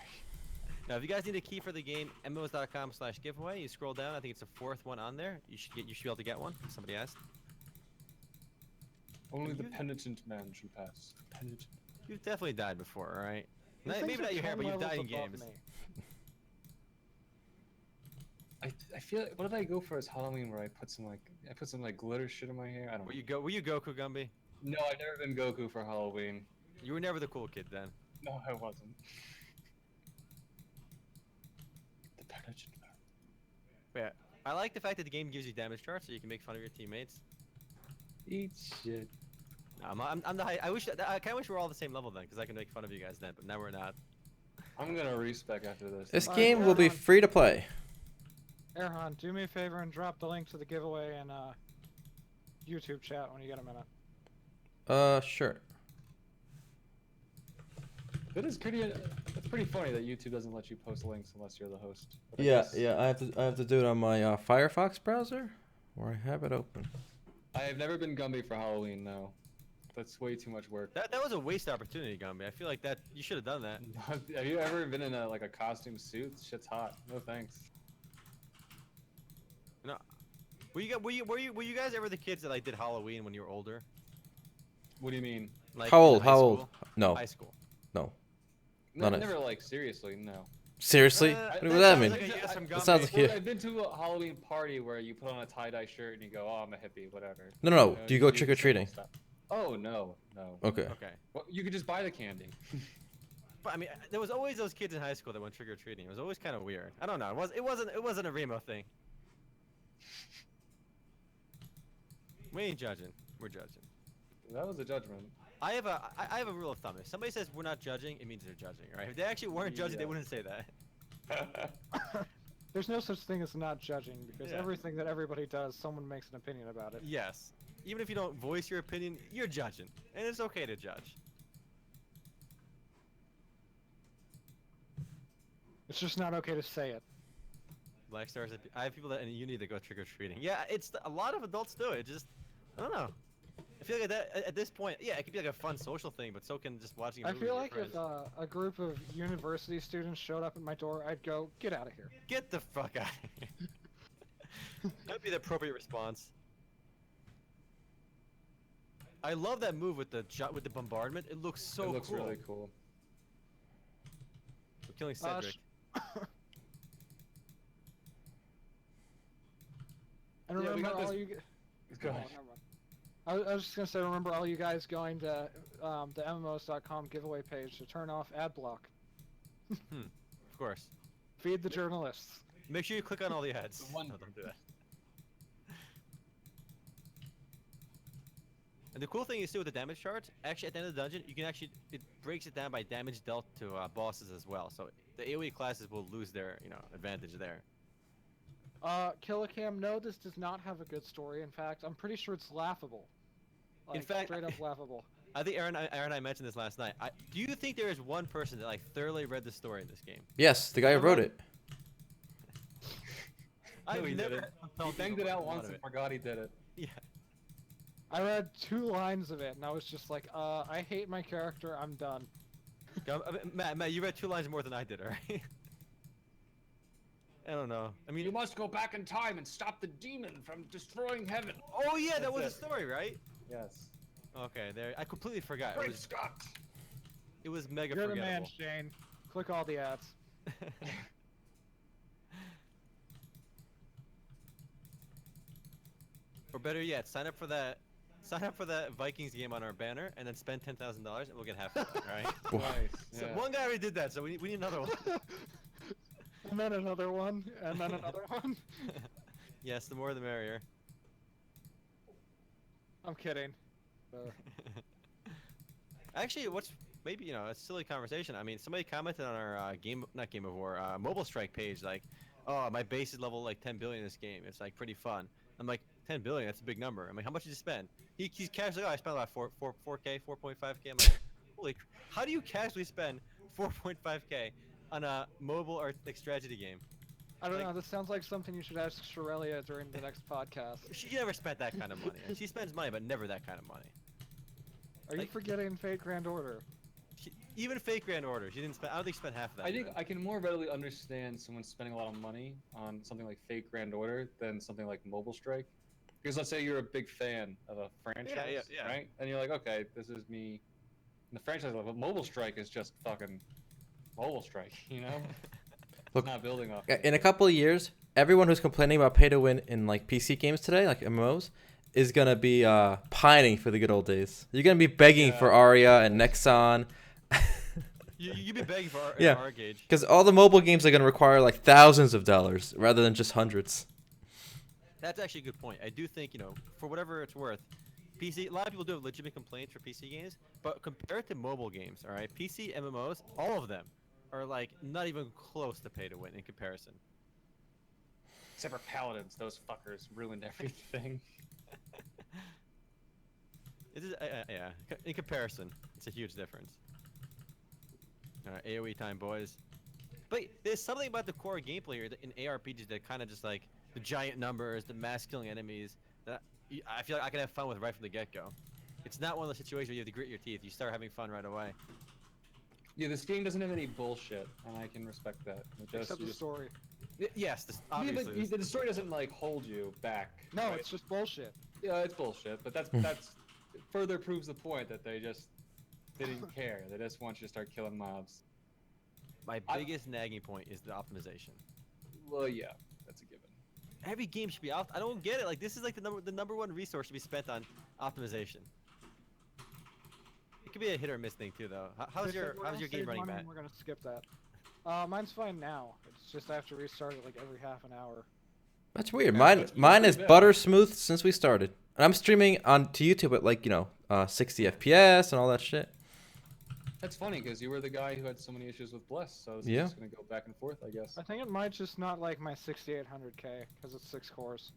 Now, if you guys need a key for the game, MMOs.com/giveaway. You scroll down. I think it's the 4th one on there. You should be able to get one. Somebody asked. Only the You- penitent man should pass. Penitent. You've definitely died before, all right? These Maybe things not are your hair, 10 but you've levels died in above games. me. I feel like, what did I go for as Halloween where I put some like glitter shit in my hair? I don't know. Were you Goku, Gumby? No, I've never been Goku for Halloween. You were never the cool kid then. No, I wasn't. The penitent man. But yeah, I like the fact that the game gives you damage charts so you can make fun of your teammates. Eat shit. No, I'm the high. I kind of wish we were all the same level then, because I can make fun of you guys then. But now we're not. I'm gonna respec after this. This Alright, game will be Erhan. free to play. Erhan, do me a favor and drop the link to the giveaway in YouTube chat when you get a minute. Sure. It is pretty. It's pretty funny that YouTube doesn't let you post links unless you're the host. But I Yeah, guess I have to do it on my Firefox browser, where I have it open. I have never been Gumby for Halloween. No, that's way too much work. That was a waste opportunity, Gumby. I feel like that you should have done that. Have you ever been in a costume suit? Shit's hot. No thanks. No. Were you guys ever the kids that like did Halloween when you were older? What do you mean? Like How in old? high How old? school? No, High school. no. No, Not never like seriously. No. Seriously? What does that mean? Like a yes from That sounds like Well, you. I've been to a Halloween party where you put on a tie-dye shirt and you go, "Oh, I'm a hippie," whatever. No, no, no. You know, Do you go do trick or simple treating? stuff. Oh no, no. Okay. Okay. Well, you could just buy the candy. But I mean, there was always those kids in high school that went trick or treating. It was always kind of weird. I don't know. It wasn't a Remo thing. We ain't judging. We're judging. That was a judgment. I have a rule of thumb. If somebody says we're not judging, it means they're judging, right? If they actually weren't judging, they Yeah. wouldn't say that. There's no such thing as not judging because Yeah. everything that everybody does, someone makes an opinion about it. Yes. Even if you don't voice your opinion, you're judging, and it's okay to judge. It's just not okay to say it. Black stars. I have people that in uni that go trick or treating. Yeah, a lot of adults do it. Just I don't know. I feel like at this point, yeah, it could be like a fun social thing, but so can just watching. A I movie feel with like your if friends. a group of university students showed up at my door, I'd go, "Get out of here." Get the fuck out of here. That'd be the appropriate response. I love that move with the bombardment. It looks so it looks cool. really cool. We're killing Uh, Cedric. And Yeah, we remember got all this- you. Go Oh, ahead. never mind. I was just gonna say, remember all you guys going to the MMOs.com giveaway page to turn off ad block. Of course. Feed the journalists. Make sure you click on all the ads. The one- No, don't do that. And the cool thing is too with the damage charts, actually at the end of the dungeon, you can actually it breaks it down by damage dealt to bosses as well. So the AoE classes will lose their advantage there. Killicam, no, this does not have a good story. In fact, I'm pretty sure it's laughable. Like, fact, straight up laughable. I think Aaron and I mentioned this last night. Do you think there is one person that like thoroughly read the story in this game? Yes, the guy who wrote it. I've he never. did it. He felt banged it a out lot once of and it. forgot he did it. Yeah. I read 2 lines of it, and I was just like, I hate my character, I'm done. Matt, you read 2 lines more than I did, alright? I don't know. I mean, You must go back in time and stop the demon from destroying heaven. oh yeah, that That's was it. the story, right? Yes. Okay, there. I completely forgot. Great Scott! It was mega You're the man, forgettable. Shane. Click all the ads. Or better yet, sign up for that. Sign up for that Vikings game on our banner, and then spend $10,000, and we'll get half of it. All right. Nice. So yeah. one guy already did that, so we need another one. And then another one, and then another one. Yes, the more the merrier. I'm kidding. Actually, what's maybe a silly conversation. I mean, somebody commented on our not Game of War, Mobile Strike page, like, "Oh, my base is level like 10 billion in this game. It's like pretty fun." I'm like, 10 billion? That's a big number. I'm like, how much did you spend? He's casually, I spent about 4K, 4.5K. I'm like, holy, how do you casually spend 4.5K on a mobile or like strategy game? I don't Like- know, this sounds like something you should ask Shorelia during the next podcast. She never spent that kind of money. She spends money, but never that kind of money. Are you Like- forgetting Fate Grand Order? Even Fake Grand Order, she didn't spend. I don't think she spent half of that. I think even. I can more readily understand someone spending a lot of money on something like Fake Grand Order than something like Mobile Strike. Because let's say you're a big fan of a franchise, yeah. right? And you're like, okay, this is me in the franchise level. But Mobile Strike is just fucking Mobile Strike, you know? Look, It's not building off. In a couple of years, everyone who's complaining about pay to win in like PC games today, like MMOs, is gonna be pining for the good old days. You're gonna be begging Yeah. for Arya and Nexon. You'd be begging for Yeah. our gauge. Because all the mobile games are going to require like thousands of dollars rather than just hundreds. That's actually a good point. I do think, for whatever it's worth, PC. A lot of people do have legitimate complaints for PC games, but compared to mobile games, all right, PC MMOs, all of them are like not even close to pay to win in comparison. Except for Paladins, those fuckers ruined everything. It is, yeah. In comparison, it's a huge difference. All right, AOE time, boys. But there's something about the core gameplay here in ARPGs that kind of just like the giant numbers, the mass killing enemies. That I feel like I can have fun with right from the get-go. It's not one of those situations where you have to grit your teeth. You start having fun right away. Yeah, this game doesn't have any bullshit, and I can respect that. It just, Except you the just- story. Yes, Yeah, obviously. but this- the story doesn't like hold you back. No, right? it's just bullshit. Yeah, it's bullshit, but that's it further proves the point that they didn't care. They just want you to start killing mobs. My biggest nagging point is the optimization. Well, yeah, that's a given. Every game should be I don't get it. Like this is like the number one resource should be spent on optimization. It could be a hit or miss thing too, though. How's If your we're how's gonna your game save running, money, Matt? We're gonna skip that. Mine's fine now. It's just I have to restart it like every half an hour. That's weird. Yeah, Mine that's mine is pretty bad. butter smooth since we started. And I'm streaming on to YouTube at like 60 FPS and all that shit. That's funny because you were the guy who had so many issues with Bless, so it's Yeah. just gonna go back and forth, I guess. I think it might just not like my 6800K because it's 6 cores.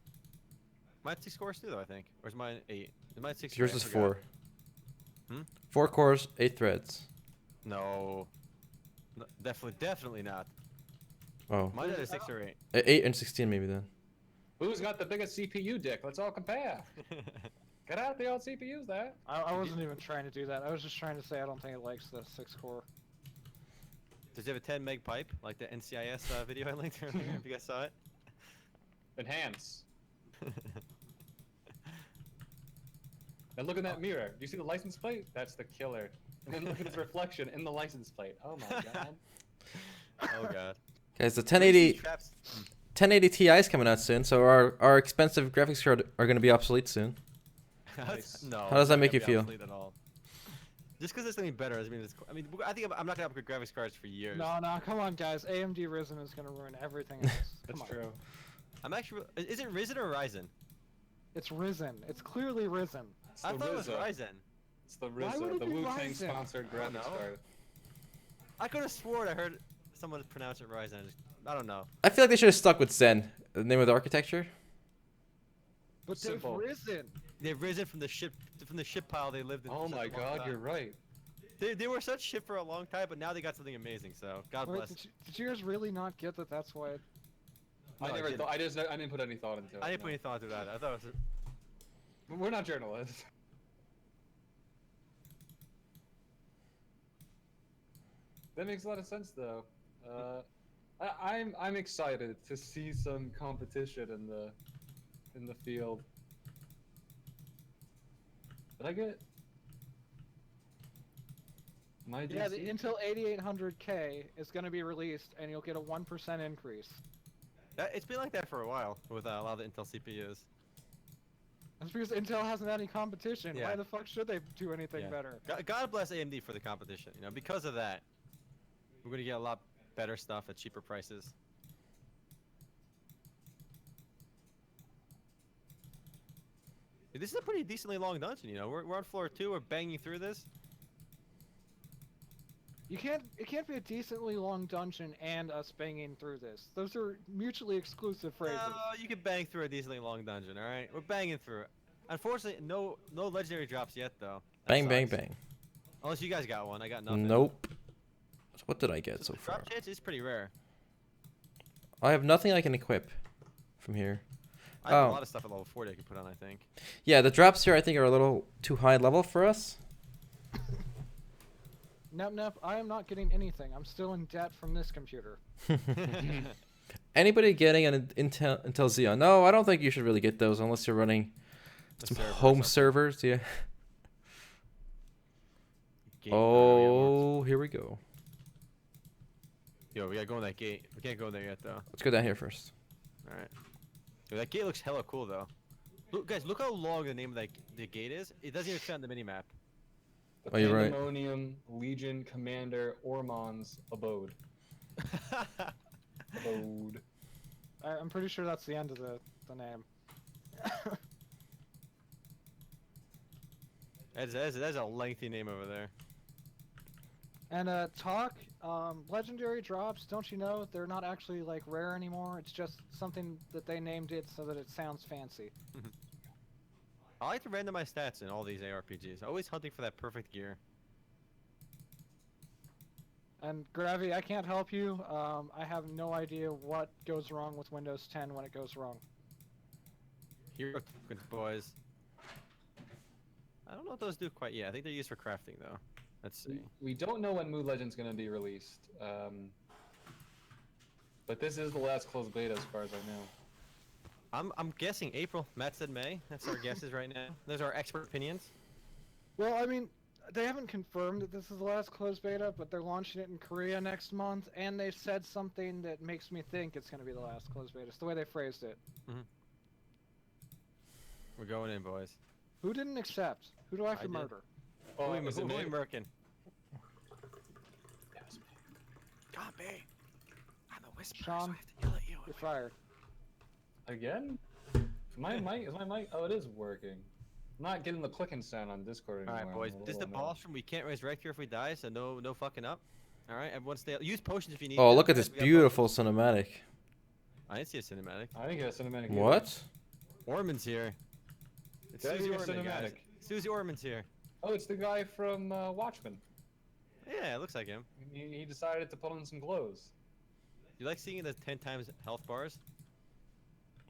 Mine's 6 cores too, though. I think. Or is mine 8? Is mine 6? Yours I is forgot. 4. Hmm? 4 cores, 8 threads. No. Definitely not. Oh, Mine is 6 or 8. 8 and 16 maybe then. Who's got the biggest CPU dick? Let's all compare. Get out the old CPUs there. I wasn't even trying to do that. I was just trying to say I don't think it likes the 6 core. Does it have a 10 meg pipe like the NCIS video I linked earlier? If you guys saw it. Enhance. And look in that mirror. Do you see the license plate? That's the killer. And then look at its reflection in the license plate. Oh my god. Oh god. Guys, the 1080 Traps. 1080 Ti is coming out soon, so our expensive graphics card are going to be obsolete soon. Nice. No. How does that it's not make gonna you be feel? obsolete At all. Just because it's something better doesn't mean it's. I think I'm not gonna upgrade graphics cards for years. No, come on, guys. AMD Risen is gonna ruin everything else. That's Come on. true. I'm actually. Is it Ryzen or Ryzen? It's Risen. It's clearly Risen. It's I the thought it was RZA. Ryzen. It's the Why would RZA, it the be Wu-Tang Ryzen? sponsored I don't graphics know. card. I could have sworn I heard someone pronounce it Ryzen. I don't know. I feel like they should have stuck with Zen, the name of the architecture. But Simple. they've risen. They've risen from the ship pile they lived in. Oh for my such a long god, time. you're right. They were such shit for a long time, but now they got something amazing. So God Wait, bless. did you guys really not get that? That's why. No, I I never didn't. thought. I didn't put any thought into it. I didn't put no. any thought to that. I thought it was. We're not journalists. That makes a lot of sense, though. I'm excited to see some competition in the field. Did I get my Yeah, the DC? Intel 8800K is going to be released, and you'll get a 1% increase. It's been like that for a while with a lot of the Intel CPUs. That's because Intel hasn't had any competition. Yeah. Why the fuck should they do anything Yeah. better? God bless AMD for the competition. Because of that, we're gonna get a lot better stuff at cheaper prices. This is a pretty decently long dungeon. We're on floor 2. We're banging through this. It can't be a decently long dungeon and us banging through this. Those are mutually exclusive phrases. No, you can bang through a decently long dungeon. All right, we're banging through it. Unfortunately, no legendary drops yet though. That Bang, bang, sucks. bang. Unless you guys got one, I got nothing. Nope. So what did I get so The far? drop chance is pretty rare. I have nothing I can equip from here. I have Oh. a lot of stuff at level 40 I can put on. I think. Yeah, the drops here I think are a little too high level for us. Nep, I am not getting anything. I'm still in debt from this computer. Anybody getting an Intel Xeon? No, I don't think you should really get those unless you're running The some server or home something. servers. Yeah. Gate Oh, here we go. Yo, we gotta go in that gate. We can't go in there yet though. Let's go down here first. All right. Yo, that gate looks hella cool though. Look, guys, look how long the name of the gate is. It doesn't even fit on the mini map. The Oh, you're right. Pandemonium Legion Commander Ormon's abode. Abode. I'm pretty sure that's the end of the name. That's a lengthy name over there. And legendary drops, don't you know, they're not actually like rare anymore. It's just something that they named it so that it sounds fancy. I like to randomize stats in all these ARPGs. Always hunting for that perfect gear. And Gravy, I can't help you. I have no idea what goes wrong with Windows 10 when it goes wrong. Hero tokens, boys. I don't know what those do quite yet. I think they're used for crafting though. Let's see. We don't know when Mood Legend's gonna be released. But this is the last closed beta as far as I know. I'm guessing April. Matt said May. That's our guesses right now. Those are our expert opinions. Well, I mean, they haven't confirmed that this is the last closed beta, but they're launching it in Korea next month, and they said something that makes me think it's going to be the last closed beta. It's the way they phrased it. We're going in, boys. Who didn't accept? Who do I have to I did. murder? Who Oh, we is it me? murking? Yes, me. God, me. I'm a whisperer, Sean, so I have to yell at you. You're fired. Again? My mic is my mic. Oh, it is working. I'm not getting the clicking sound on Discord All anymore. right, boys. I'm a This is the little annoyed. boss room. We can't resurrect here if we die, so no fucking up. All right, everyone stay. Use potions if you need. Oh, them, look at guys. this We got beautiful potions. cinematic. I didn't see a cinematic. I think it's cinematic. either. What? Orman's here. It's Gotta Susie be a Orman, guys. cinematic. Susie Orman's here. Oh, it's the guy from Watchmen. Yeah, it looks like him. He decided to put on some clothes. You like seeing the 10 times health bars?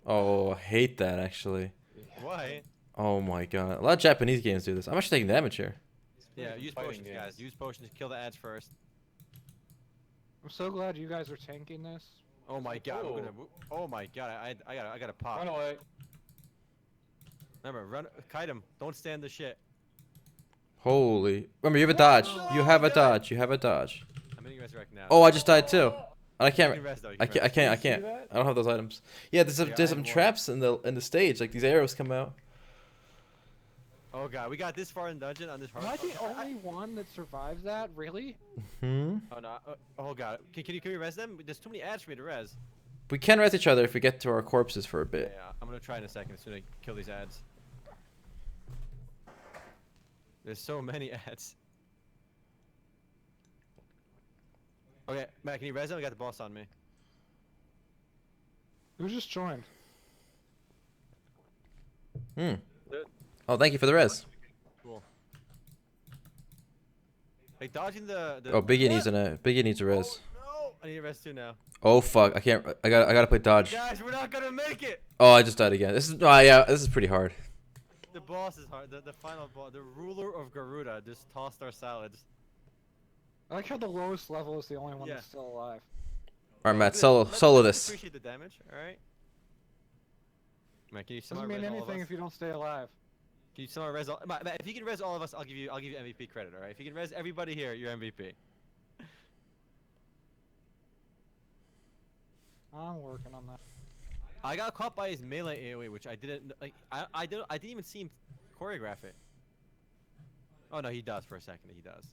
Oh, I hate that actually. Why? Oh my god. A lot of Japanese games do this. I'm actually taking damage here. Yeah, use Fighting potions, guys. games. Use potions. Kill the ads first. I'm so glad you guys are tanking this. Oh my god, we're Oh. gonna. Oh my god, I gotta pop. Run away. Remember, run, kite him. Don't stand the shit. Holy. Remember, you have a dodge. You have a dodge. You have a dodge. I'm gonna resurrect now. Oh, I just died too. And I You can't. can rest, though, you I can can't. I rest. can't. I You see can't. that? I don't have those items. Yeah, there's some, Yeah, there's I some have one. traps in the stage. Like these arrows come out. Oh god, we got this far in dungeon on this hard. Am I the oh, only one that survived that? Really? Hmm. Oh no. Oh god. Can you res them? There's too many ads for me to res. We can rest each other if we get to our corpses for a Yeah, bit. I'm gonna try in a second as soon as I kill these ads. There's so many ads. Okay, Matt, can you res them? I got the boss on me. Who just joined? Hmm. Oh, thank you for the res. Cool. Hey, dodging the. Oh, Biggie needs a res. Oh, no! I need a res too now. Oh fuck! I can't. I gotta play dodge. Guys, we're not gonna make it. Oh, I just died again. This is. Oh yeah, this is pretty hard. The boss is hard. The final boss, the ruler of Garuda, just tossed our salads. I like how the lowest level is the only one Yeah. that's still alive. All right, Matt. Good. Solo Let's this. Appreciate the damage. All right. Matt, can you Doesn't somehow mean res all of anything us? if you don't stay alive. Can you somehow res all? Matt, if you can res all of us, I'll give you MVP credit. All right. If you can res everybody here, you're MVP. I'm working on that. I got caught by his melee AoE, which I didn't like. I didn't even see him choreograph it. Oh no, he does for a second. He does.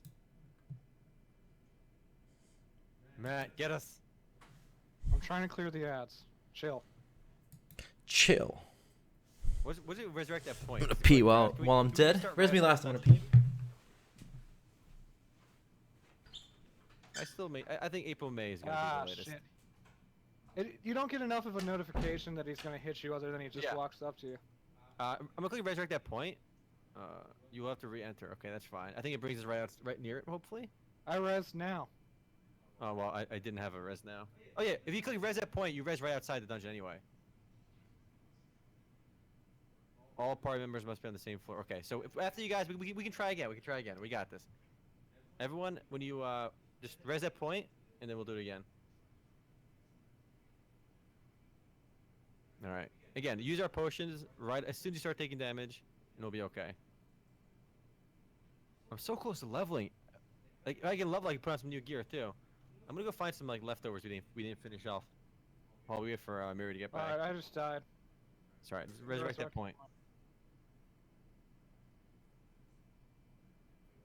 Matt, get us. I'm trying to clear the ads. Chill. Chill. What's it resurrect that point? I'm gonna Is it pee like, while can we- while I'm can we dead. start Res me resing last. I'm that gonna pee. I still may. I think April May is gonna Ah, be the latest. shit. You don't get enough of a notification that he's gonna hit you other than he just Yeah. walks up to you. I'm gonna click resurrect that point. You will have to re-enter. Okay, that's fine. I think it brings us right near it. Hopefully. I res now. Oh well, I didn't have a res now. Oh yeah, if you click res that point, you res right outside the dungeon anyway. All party members must be on the same floor. Okay, so if, after you guys, we can try again. We can try again. We got this. Everyone, when you just res that point, and then we'll do it again. All right. Again, use our potions right as soon as you start taking damage, and it'll be okay. I'm so close to leveling. Like if I can level, I can put on some new gear too. I'm gonna go find some like leftovers we didn't finish off while we wait for Miri to get back. Alright, I just died. It's alright. Just resurrect that point.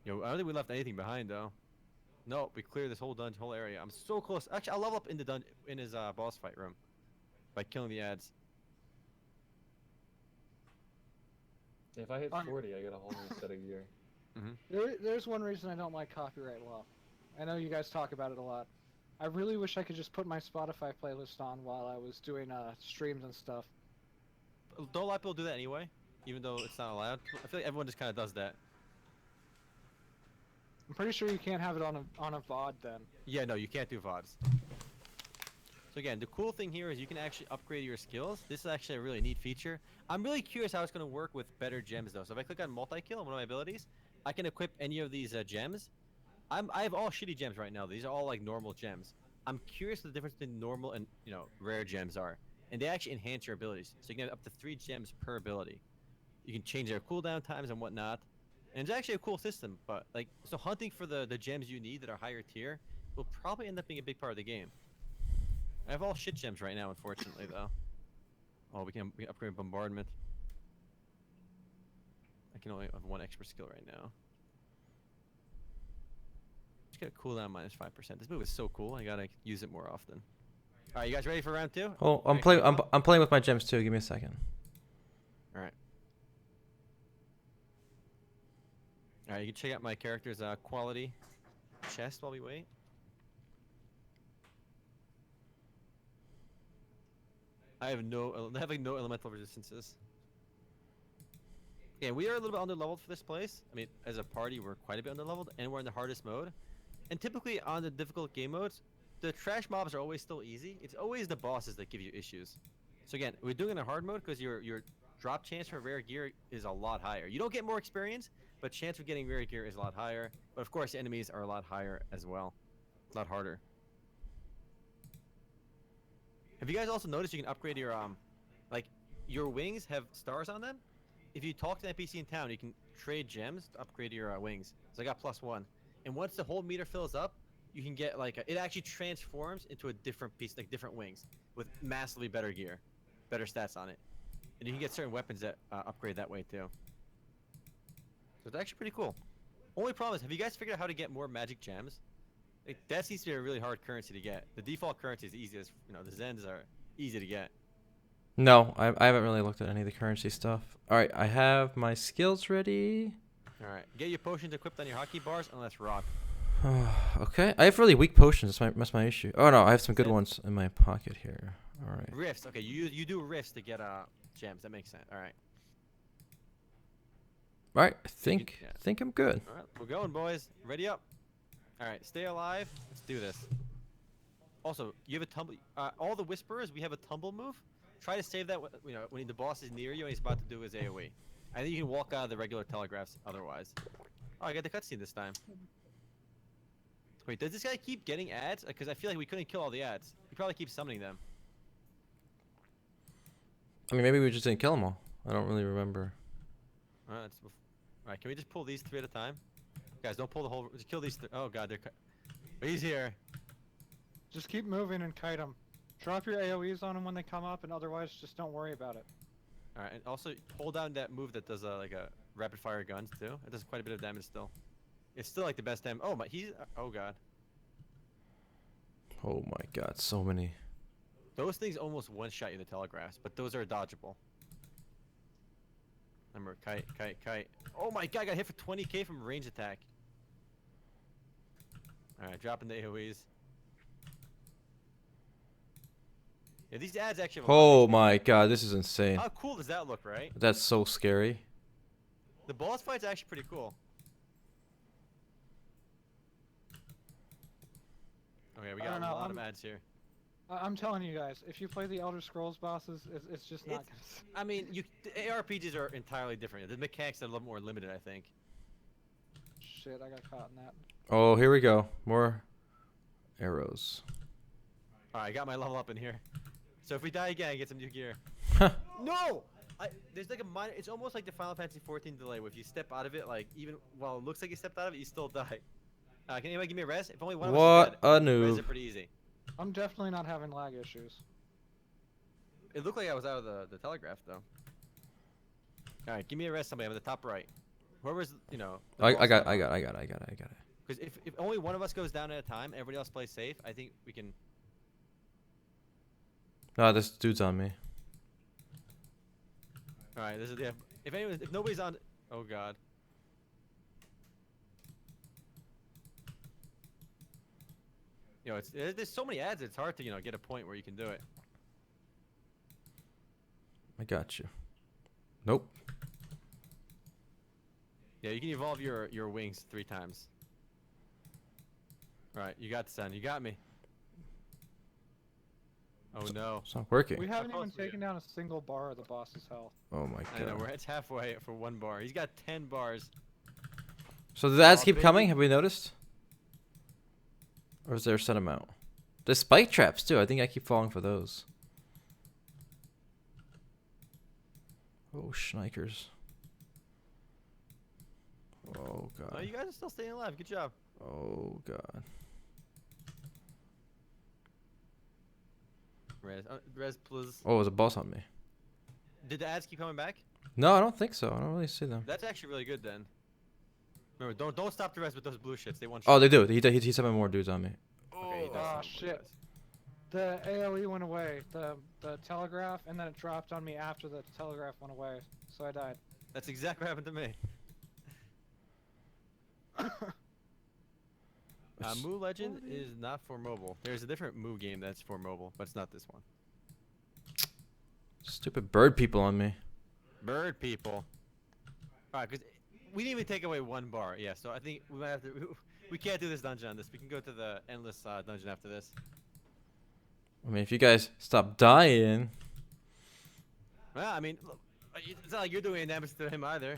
Yo, I don't think we left anything behind though. No, we cleared this whole dungeon, whole area. I'm so close. Actually, I'll level up in the in his boss fight room by killing the ads. If I hit On- 40, I get a whole new set of gear. There's one reason I don't like copyright law. I know you guys talk about it a lot. I really wish I could just put my Spotify playlist on while I was doing streams and stuff. Don't a lot of people do that anyway, even though it's not allowed. I feel like everyone just kind of does that. I'm pretty sure you can't have it on a VOD then. Yeah, no, you can't do VODs. So again, the cool thing here is you can actually upgrade your skills. This is actually a really neat feature. I'm really curious how it's going to work with better gems though. So if I click on multi-kill on one of my abilities, I can equip any of these gems. I have all shitty gems right now. These are all like normal gems. I'm curious what the difference between normal and rare gems are. And they actually enhance your abilities. So you can have up to 3 gems per ability. You can change their cooldown times and whatnot. And it's actually a cool system, but like, so hunting for the gems you need that are higher tier will probably end up being a big part of the game. I have all shit gems right now, unfortunately, though. Oh, we can upgrade bombardment. I can only have one expert skill right now. Just get a cooldown -5%. This move is so cool. I gotta use it more often. All right, you guys ready for round 2? Oh, I'm playing. I'm playing with my gems too. Give me a second. All right. All right, you can check out my character's quality chest while we wait. I have no elemental resistances. Yeah, we are a little bit underleveled for this place. I mean, as a party, we're quite a bit underleveled, and we're in the hardest mode. And typically on the difficult game modes, the trash mobs are always still easy. It's always the bosses that give you issues. So again, we're doing it in a hard mode because your drop chance for rare gear is a lot higher. You don't get more experience, but chance of getting rare gear is a lot higher. But of course, enemies are a lot higher as well. A lot harder. Have you guys also noticed you can upgrade your like your wings have stars on them? If you talk to an NPC in town, you can trade gems to upgrade your wings. So I got +1, and once the whole meter fills up, you can get like it actually transforms into a different piece, like different wings with massively better gear, better stats on it, and you can get certain weapons that upgrade that way too. So it's actually pretty cool. Only problem is, have you guys figured out how to get more magic gems? Like, that seems to be a really hard currency to get. The default currency is the easiest. You know, the Zens are easy to get. No, I haven't really looked at any of the currency stuff. All right, I have my skills ready. All right, get your potions equipped on your hotkey bars, and let's rock. Okay, I have really weak potions. That's my issue. Oh no, I have some good ones in my pocket here. All right. Rifts. Okay, you do rifts to get gems. That makes sense. All right. All right, I Yeah. think I'm good. All right, we're going, boys. Ready up. All right, stay alive. Let's do this. Also, you have a tumble. All the whisperers, we have a tumble move. Try to save that. You know, when the boss is near you and he's about to do his AOE. I think you can walk out of the regular telegraphs otherwise. Oh, I got the cutscene this time. Wait, does this guy keep getting ads? Because I feel like we couldn't kill all the ads. He probably keeps summoning them. I mean, maybe we just didn't kill them all. I don't really remember. All right, can we just pull these 3 at a time? Guys, don't pull the whole. Just kill these. Oh god, he's here. Just keep moving and kite them. Drop your AoEs on them when they come up, and otherwise just don't worry about it. All right, and also hold down that move that does like a rapid fire guns too. It does quite a bit of damage still. It's still like the best damage. Oh my, oh god. Oh my god, so many. Those things almost one-shot you the telegraphs, but those are dodgeable. Remember, kite. Oh my god, I got hit for 20k from range attack. Alright, dropping the AoEs. Yeah, these ads actually have a lot Oh of my god, this is insane. How cool does that look, right? That's so scary. The boss fight's actually pretty cool. Okay, we I got don't a know, lot of ads here. I'm telling you guys, if you play the Elder Scrolls bosses, it's just not I mean, the ARPGs are entirely different. The mechanics are a little more limited, I think. Shit, I got caught in that. Oh, here we go. More arrows. Alright, I got my level up in here. So if we die again, I get some new gear. No! There's like a minor. It's almost like the Final Fantasy 14 delay, where if you step out of it, like even while it looks like you stepped out of it, you still die. Can anybody give me a res? If only one of us is dead, What a res noob. it pretty easy. I'm definitely not having lag issues. It looked like I was out of the telegraph though. All right, give me a res, somebody. I'm at the top right. Whoever's, you know. I got it. Because if only one of us goes down at a time, everybody else plays safe. I think we can. No, this dude's on me. All right, this is the. If nobody's on. Oh god. You know, there's so many ads. It's hard to get a point where you can do it. I got you. Nope. Yeah, you can evolve your wings 3 times. All right, you got the sun. You got me. Oh no. It's not working. We haven't How even close are you? taken down a single bar of the boss's health. Oh my I know, god. it's halfway for 1 bar. He's got 10 bars. So the ads Oh, keep baby. coming? Have we noticed? Or is there a set amount? The spike traps too. I think I keep falling for those. Oh, schnikers. Oh Oh, god. you guys are still staying alive. Good job. Oh god. Res, please. Oh, there's a boss on me. Did the ads keep coming back? No, I don't think so. I don't really see them. That's actually really good then. Remember, don't stop the res with those blue shits. They want. Oh, they do. He's having more dudes on me. Okay, he does Oh, sound blue shit. guys. The AOE went away, the telegraph, and then it dropped on me after the telegraph went away, so I died. That's exactly what happened to me. Moo Legend is not for mobile. There's a different Moo game that's for mobile, but it's not this one. Stupid bird people on me. Bird people. Alright, because we didn't even take away one bar. Yeah, so I think we might have to. We can't do this dungeon on this. We can go to the endless dungeon after this. I mean, if you guys stop dying. Well, I mean, look, it's not like you're doing any damage to him either.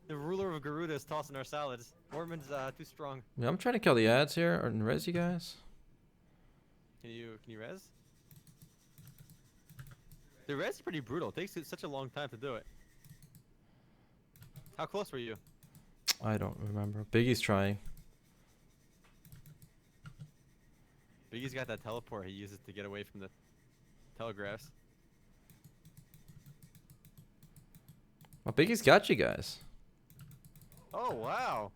The ruler of Garuda is tossing our salads. Mormon's too strong. Yeah, I'm trying to kill the ads here or res you guys. Can you res? The res is pretty brutal. It takes such a long time to do it. How close were you? I don't remember. Biggie's trying. Biggie's got that teleport he uses to get away from the telegraphs. Well, Biggie's got you guys. Oh, wow.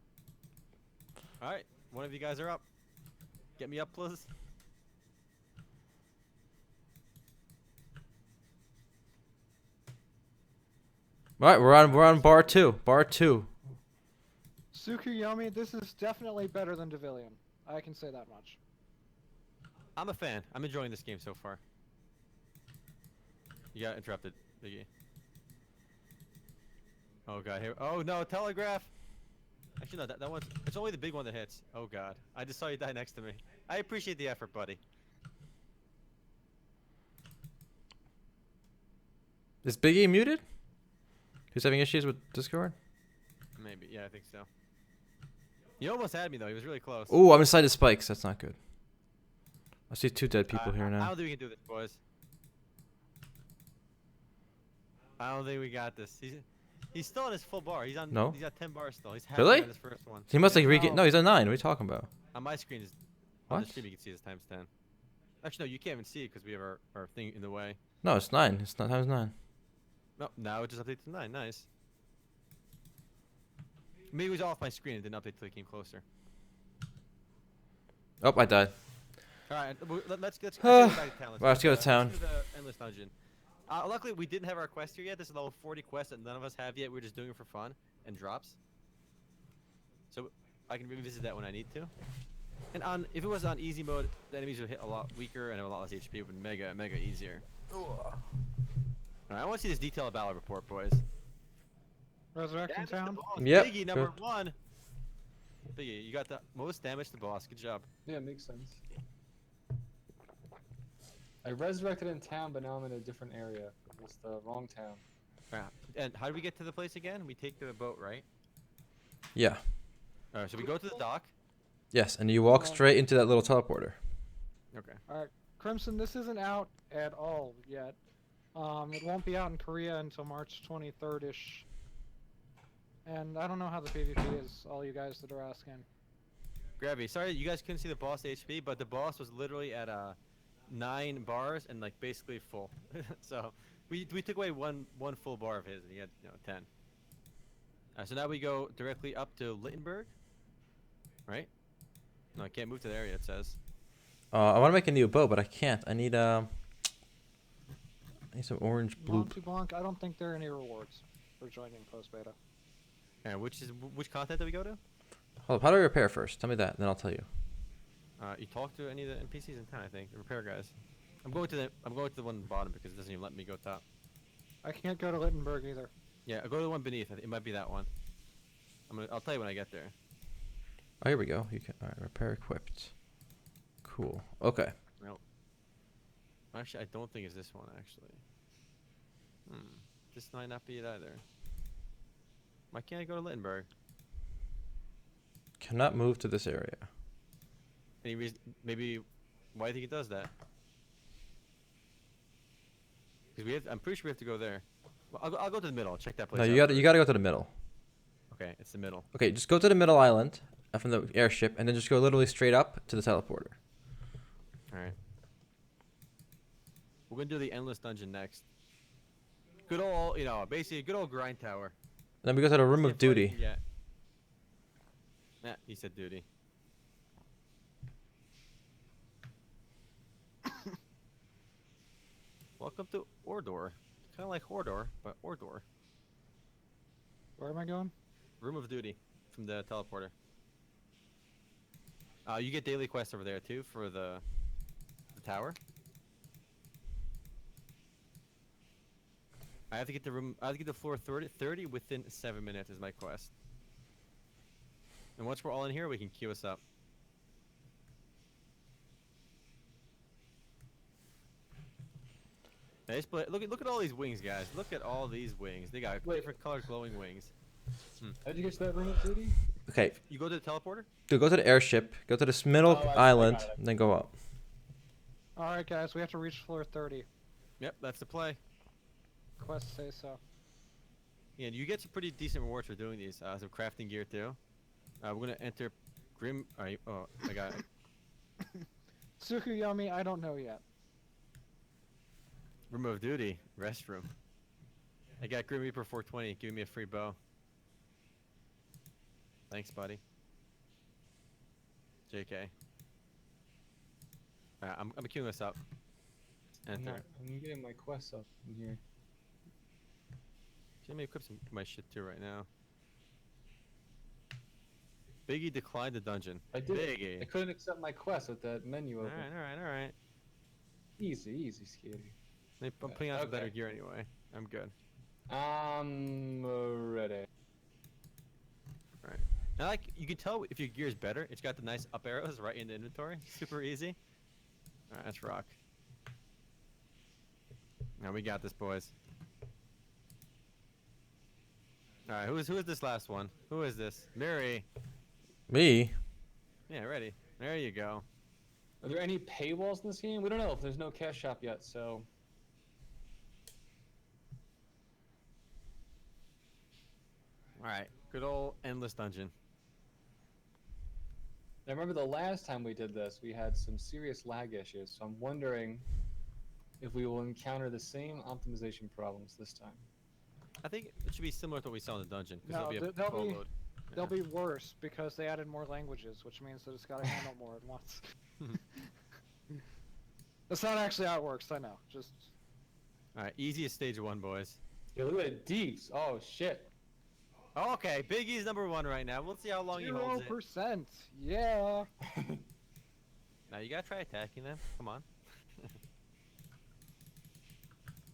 Alright, one of you guys are up. Get me up, please. All right, we're on bar 2. Bar 2. Tsukuyomi, this is definitely better than Devilian. I can say that much. I'm a fan. I'm enjoying this game so far. You got interrupted, Biggie. Oh god, here. Oh no, telegraph! Actually, no, that one's. It's only the big one that hits. Oh god. I just saw you die next to me. I appreciate the effort, buddy. Is Biggie muted? He's having issues with Discord? Maybe. Yeah, I think so. You almost had me, though. He was really close. Ooh, I'm inside the spikes. That's not good. I see 2 dead people here I now. don't think we can do this, boys. I don't think we got this. He's still on his full bar. He's on. No. He's got 10 bars still. He's Really? halfway on his first one. He must Yeah. like regain. No, he's on 9. What are you talking about? On my screen is. On What? the stream, you can see his times 10. Actually, no, you can't even see it because we have our thing in the way. No, it's 9. It's not times 9. No, now it just updated to 9. Nice. Maybe it was off my screen. It didn't update till it came closer. Oh, I died. All right, let's go back to town. Let's go to town. Let's do the endless dungeon. Luckily, we didn't have our quest here yet. This is level 40 quest that none of us have yet. We're just doing it for fun and drops. So I can revisit that when I need to. And if it was on easy mode, the enemies would hit a lot weaker and have a lot less HP. It would be mega easier. All right, I want to see this detailed battle report, boys. Resurrection Damage to Town? boss. Yep, Biggie, number good. 1. Biggie, you got the most damage to boss. Good job. Yeah, makes sense. I resurrected in town, but now I'm in a different area. It was the wrong town. And how do we get to the place again? We take the boat, right? Yeah. All right, so we go to the dock. Yes, and you walk straight into that little teleporter. Okay. Alright, Crimson, this isn't out at all yet. It won't be out in Korea until March 23rd-ish. And I don't know how the PvP is, all you guys that are asking. Gravity, sorry you guys couldn't see the boss HP, but the boss was literally at 9 bars and like basically full. So we took away one full bar of his, and he had 10. So now we go directly up to Littenberg, right? No, I can't move to the area. It says. I want to make a new bow, but I can't. I need some orange blue. Monty Blanc, I don't think there are any rewards for joining post-beta. And which content do we go to? Hold up, how do I repair first? Tell me that, and then I'll tell you. You talk to any of the NPCs in town, I think, the repair guys. I'm going to the one at the bottom because it doesn't even let me go top. I can't go to Littenberg either. Yeah, I'll go to the one beneath. I think it might be that one. I'll tell you when I get there. Oh, here we go. You can. All right, repair equipped. Cool. Okay. Actually, I don't think it's this one, actually. This might not be it either. Why can't I go to Littenberg? Cannot move to this area. Any reason? Maybe. Why do you think it does that? Because I'm pretty sure we have to go there. Well, I'll go to the middle. I'll check that place. No, out you got first. to go to the middle. Okay, it's the middle. Okay, just go to the middle island from the airship, and then just go literally straight up to the teleporter. All right. We're gonna do the endless dungeon next. Good old, basically good old grind tower. And then we go to the room of duty. Yeah. Yeah, he said duty. Welcome to Ordor. Kind of like Hordor, but Ordor. Where am I going? Room of duty from the teleporter. You get daily quests over there too for the tower. I have to get the room. I have to get the floor 30 within 7 minutes is my quest. And once we're all in here, we can queue us up. Look at all these wings, guys. Look at all these wings. They got different colored glowing wings. How'd you get to that room of duty? Okay, You go to the teleporter? dude, go to the airship, go to this middle Oh, I island, got it. and then go up. All right, guys, we have to reach floor 30. Yep, that's the play. Quest say so. Yeah, and you get some pretty decent rewards for doing these. Some crafting gear too. We're gonna enter Grim. Alright, oh, I got it. Tsukuyomi, I don't know yet. Room of duty, restroom. I got Grim Reaper 420. Giving me a free bow. Thanks, buddy. JK. Alright, I'm queuing this up. Enter. I'm getting my quests up in here. Let me equip my shit too right now. Biggie declined the dungeon. I did. Biggie. I couldn't accept my quest with that menu open. Alright. Easy, Skitty. I'm putting on some better Okay. gear anyway. I'm good. I'm ready. Alright. Now, you can tell if your gear is better. It's got the nice up arrows right in the inventory. Super easy. Alright, let's rock. Now we got this, boys. Alright, who is this last one? Who is this? Mary. Me? Yeah, ready. There you go. Are there any paywalls in this game? We don't know if there's no cash shop yet, so. Alright, good old endless dungeon. I remember the last time we did this, we had some serious lag issues, so I'm wondering if we will encounter the same optimization problems this time. I think it should be similar to what we saw in the dungeon. 'Cause No, there'll be a they'll full be- load. They'll be worse because they added more languages, which means that it's got to handle more at once. That's not actually how it works, I know. Just Alright, easiest stage 1, boys. Yeah, look at Deeks. Oh, shit. Okay, Biggie's number 1 right now. We'll see how long he holds it. 0%. Yeah. Now you gotta try attacking them. Come on.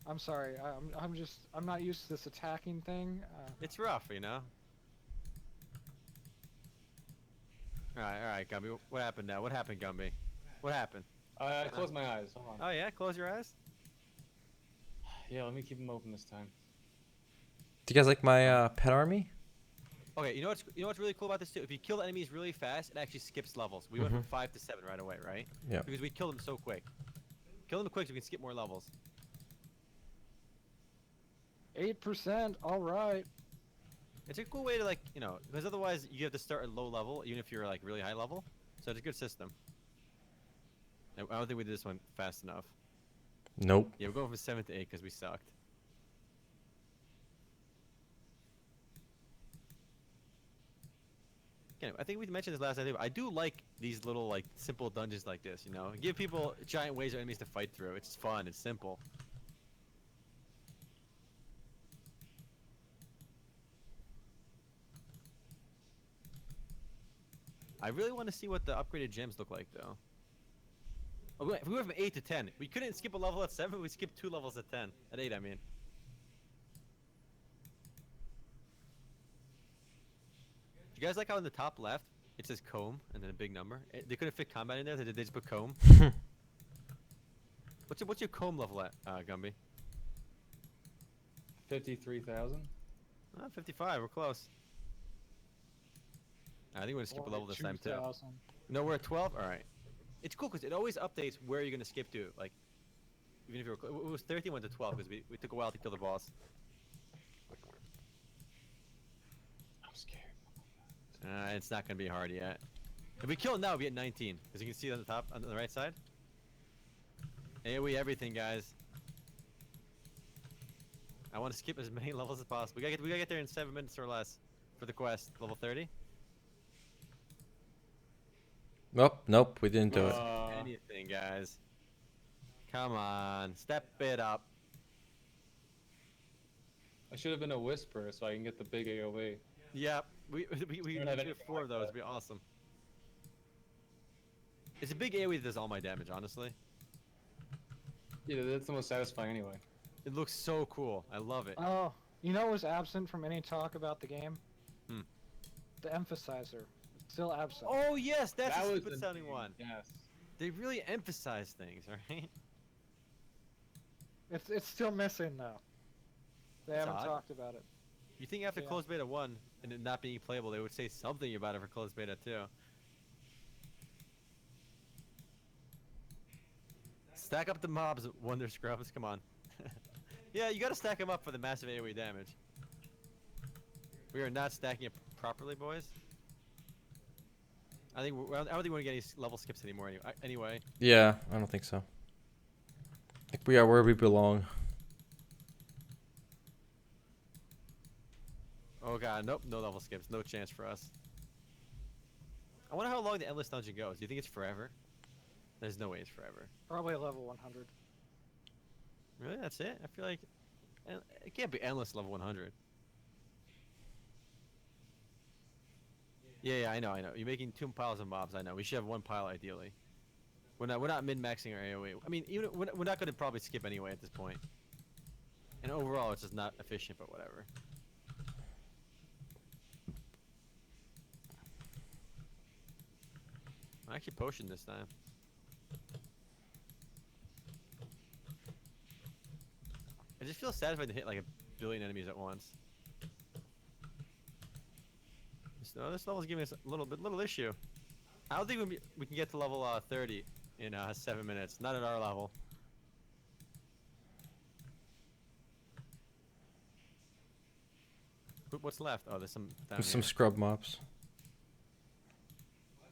I'm sorry. I'm not used to this attacking thing. It's rough, you know. Alright, Gumby. What happened now? What happened, Gumby? What happened? I closed my eyes. Hold on. Oh yeah, close your eyes. Yeah, let me keep them open this time. Do you guys like my pet army? Okay, you know what's really cool about this too? If you kill the enemies really fast, it actually skips levels. We went from 5 to 7 right away, right? Yeah. Because we killed them so quick. Kill them quick so we can skip more levels. 8%. All right. It's a cool way to because otherwise you have to start at low level, even if you're like really high level. So it's a good system. I don't think we did this one fast enough. Nope. Yeah, we're going from 7 to 8 because we sucked. Anyway, I think we mentioned this last time. But I do like these little like simple dungeons like this. Give people giant waves of enemies to fight through. It's fun. It's simple. I really want to see what the upgraded gems look like, though. Oh, if we went from 8 to 10, we couldn't skip a level at 7. We skipped 2 levels at 10. At 8, I mean. Do you guys like how in the top left it says comb and then a big number? They couldn't fit combat in there. They just put comb. What's your comb level at, Gumby? 53,000. 55. We're close. I think we're gonna skip a level this time too. 2,000. No, we're at 12. All right. It's cool because it always updates where you're gonna skip to. Like, even if it was 13, went to 12 because we took a while to kill the boss. I'm scared. It's not gonna be hard yet. If we kill it now, we'll be at 19. As you can see on the top, on the right side. AoE everything, guys. I want to skip as many levels as possible. We gotta get there in 7 minutes or less for the quest. Level 30. Nope, we didn't do it. Anything, guys. Come on, step it up. I should have been a whisper so I can get the big AoE. Yep, we don't have should anything have 4 of like those. that. It'd be awesome. It's a big AoE that does all my damage, honestly. Yeah, that's the most satisfying anyway. It looks so cool. I love it. Oh, you know what was absent from any talk about the game? Hmm. The emphasizer. It's still absent. Oh yes, that's That a was stupid sounding one. Yes. They really emphasize things, right? It's still missing though. They That's haven't odd. talked about it. You think after Yeah. closed beta 1 and it not being playable, they would say something about it for closed beta 2. Stack up the mobs, Wonder Scrubs. Come on. Yeah, you gotta stack them up for the massive AoE damage. We are not stacking it properly, boys. I don't think we want to get any level skips anymore. Anyway. Yeah, I don't think so. I think we are where we belong. Oh god, nope, no level skips, no chance for us. I wonder how long the endless dungeon goes. Do you think it's forever? There's no way it's forever. Probably level 100. Really? That's it? I feel like it can't be endless level 100. Yeah, I know. You're making 2 piles of mobs. I know. We should have 1 pile ideally. We're not min-maxing our AoE. I mean, even we're not going to probably skip anyway at this point. And overall, it's just not efficient, but whatever. I actually potioned this time. I just feel satisfied to hit like 1 billion enemies at once. This level's giving us a little issue. I don't think we can get to level 30 in 7 minutes. Not at our level. What's left? Oh, there's some down There's some here. scrub mobs.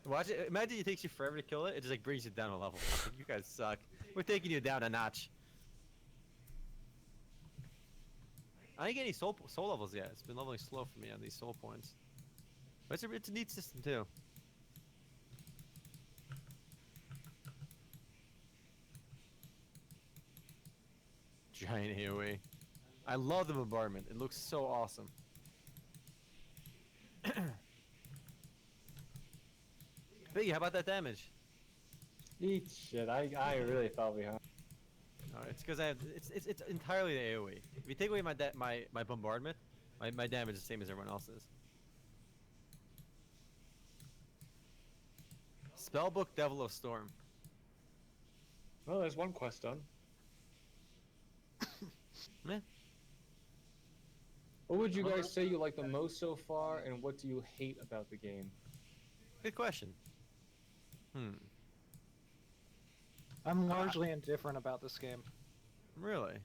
Watch it. Imagine it takes you forever to kill it. It just like brings you down a level. Like, you guys suck. We're taking you down a notch. I didn't get any soul levels yet. It's been leveling slow for me on these soul points. But it's a neat system too. Giant AoE. I love the bombardment. It looks so awesome. Biggie, how about that damage? Eat shit. I really fell behind. No, it's because I have it's entirely the AoE. If you take away my bombardment, my damage is the same as everyone else's. Spellbook Devil of Storm. Well, there's 1 quest done. Meh. What would you guys say you like the most so far, and what do you hate about the game? Good question. I'm largely indifferent about this game. Really? I'm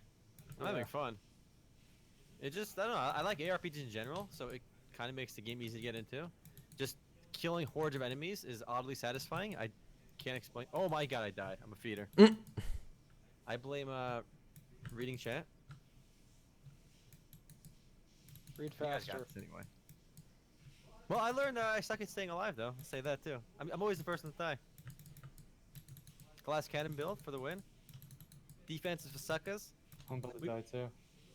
Yeah. having fun. It just, I don't know, I like ARPGs in general, so it kind of makes the game easy to get into. Just killing hordes of enemies is oddly satisfying. I can't explain. Oh my god, I died. I'm a feeder. I blame reading chat. Read You guys got faster. this anyway. Well, I learned I suck at staying alive, though. I'll say that, too. I'm always the first one to die. Glass cannon build for the win. Defense is for suckers. I'm about to die too.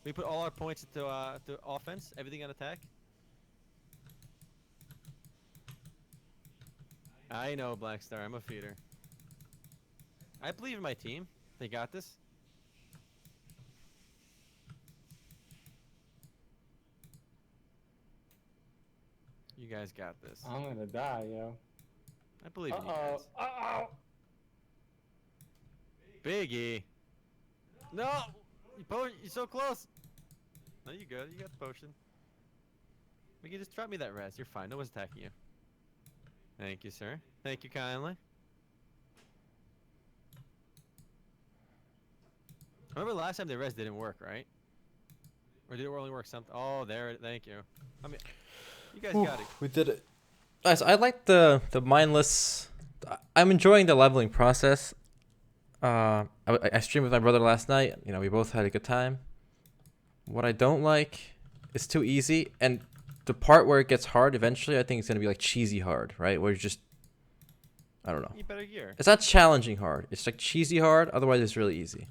We put all our points into to offense, everything on attack. I know, Black Star. I'm a feeder. I believe in my team. They got this. You guys got this. I'm gonna die, yo. I believe in you Uh-oh. guys. Uh-oh. Biggie. No! You're so close. No, you good. You got the potion. We can just drop me that res. You're fine. No one's attacking you. Thank you, sir. Thank you kindly. Remember last time the res didn't work, right? Or did it only work something? Oh, there. Thank you. I mean, you guys got it. We did it. Guys, I like the mindless. I'm enjoying the leveling process. I streamed with my brother last night. You know, we both had a good time. What I don't like is too easy, and the part where it gets hard eventually, I think it's gonna be like cheesy hard, right? Where you just, I don't know. You better gear. It's not challenging hard. It's like cheesy hard. Otherwise, it's really easy.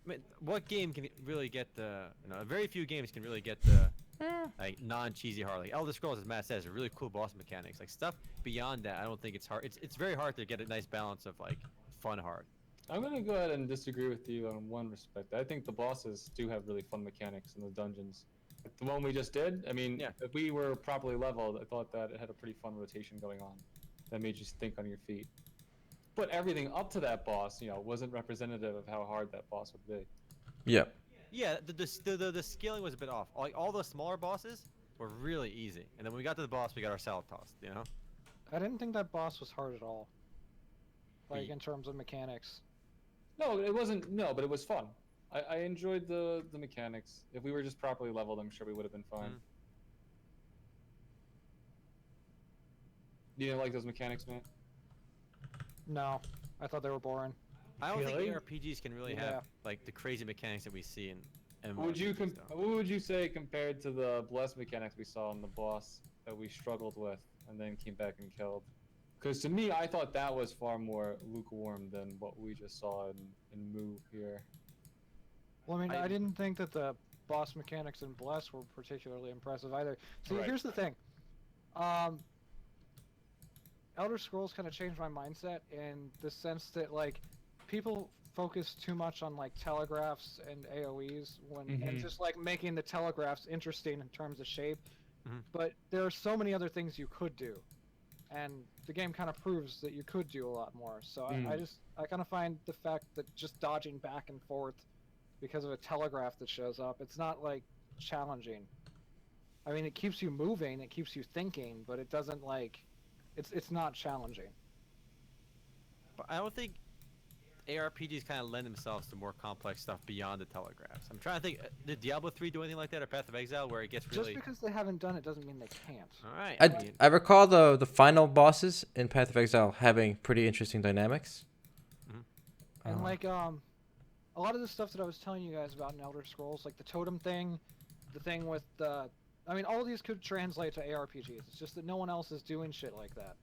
I mean, what game can really get the? Very few games can really get the like non-cheesy hard. Like Elder Scrolls, as Matt says, are really cool boss mechanics. Like stuff beyond that, I don't think it's hard. It's very hard to get a nice balance of like fun hard. I'm gonna go ahead and disagree with you on one respect. I think the bosses do have really fun mechanics in the dungeons. Like the one we just did, I mean, Yeah. if we were properly leveled, I thought that it had a pretty fun rotation going on. That made you think on your feet. But everything up to that boss, wasn't representative of how hard that boss would be. Yeah. Yeah, the scaling was a bit off. Like all the smaller bosses were really easy, and then when we got to the boss, we got our salad tossed. I didn't think that boss was hard at all. Like Ye- in terms of mechanics. No, it wasn't. No, but it was fun. I enjoyed the mechanics. If we were just properly leveled, I'm sure we would have been fine. Mhm. You didn't like those mechanics, man? No, I thought they were boring. I don't think Really? ARPGs can really Yeah. have like the crazy mechanics that we see in What MMOs. would you say compared to the blessed mechanics we saw in the boss that we struggled with and then came back and killed? Because to me, I thought that was far more lukewarm than what we just saw in Move here. Well, I mean, I- I didn't think that the boss mechanics in Bless were particularly impressive either. See, Right. here's the thing. Elder Scrolls kind of changed my mindset in the sense that, like, people focus too much on, like, telegraphs and AoEs and Mhm. just, like, making the telegraphs interesting in terms of shape. Mhm. But there are so many other things you could do. And the game kind of proves that you could do a lot more. So I kind of find the fact that just dodging back and forth because of a telegraph that shows up, it's not like challenging. I mean, it keeps you moving, it keeps you thinking, but it doesn't like, it's not challenging. But I don't think ARPGs kind of lend themselves to more complex stuff beyond the telegraphs. I'm trying to think. Did Diablo 3 do anything like that, or Path of Exile, where it gets really? Just because they haven't done it doesn't mean they can't. All right. I recall the final bosses in Path of Exile having pretty interesting dynamics. And Uh, like a lot of the stuff that I was telling you guys about in Elder Scrolls, like the totem thing, the thing with the, I mean, all of these could translate to ARPGs. It's just that no one else is doing shit like that.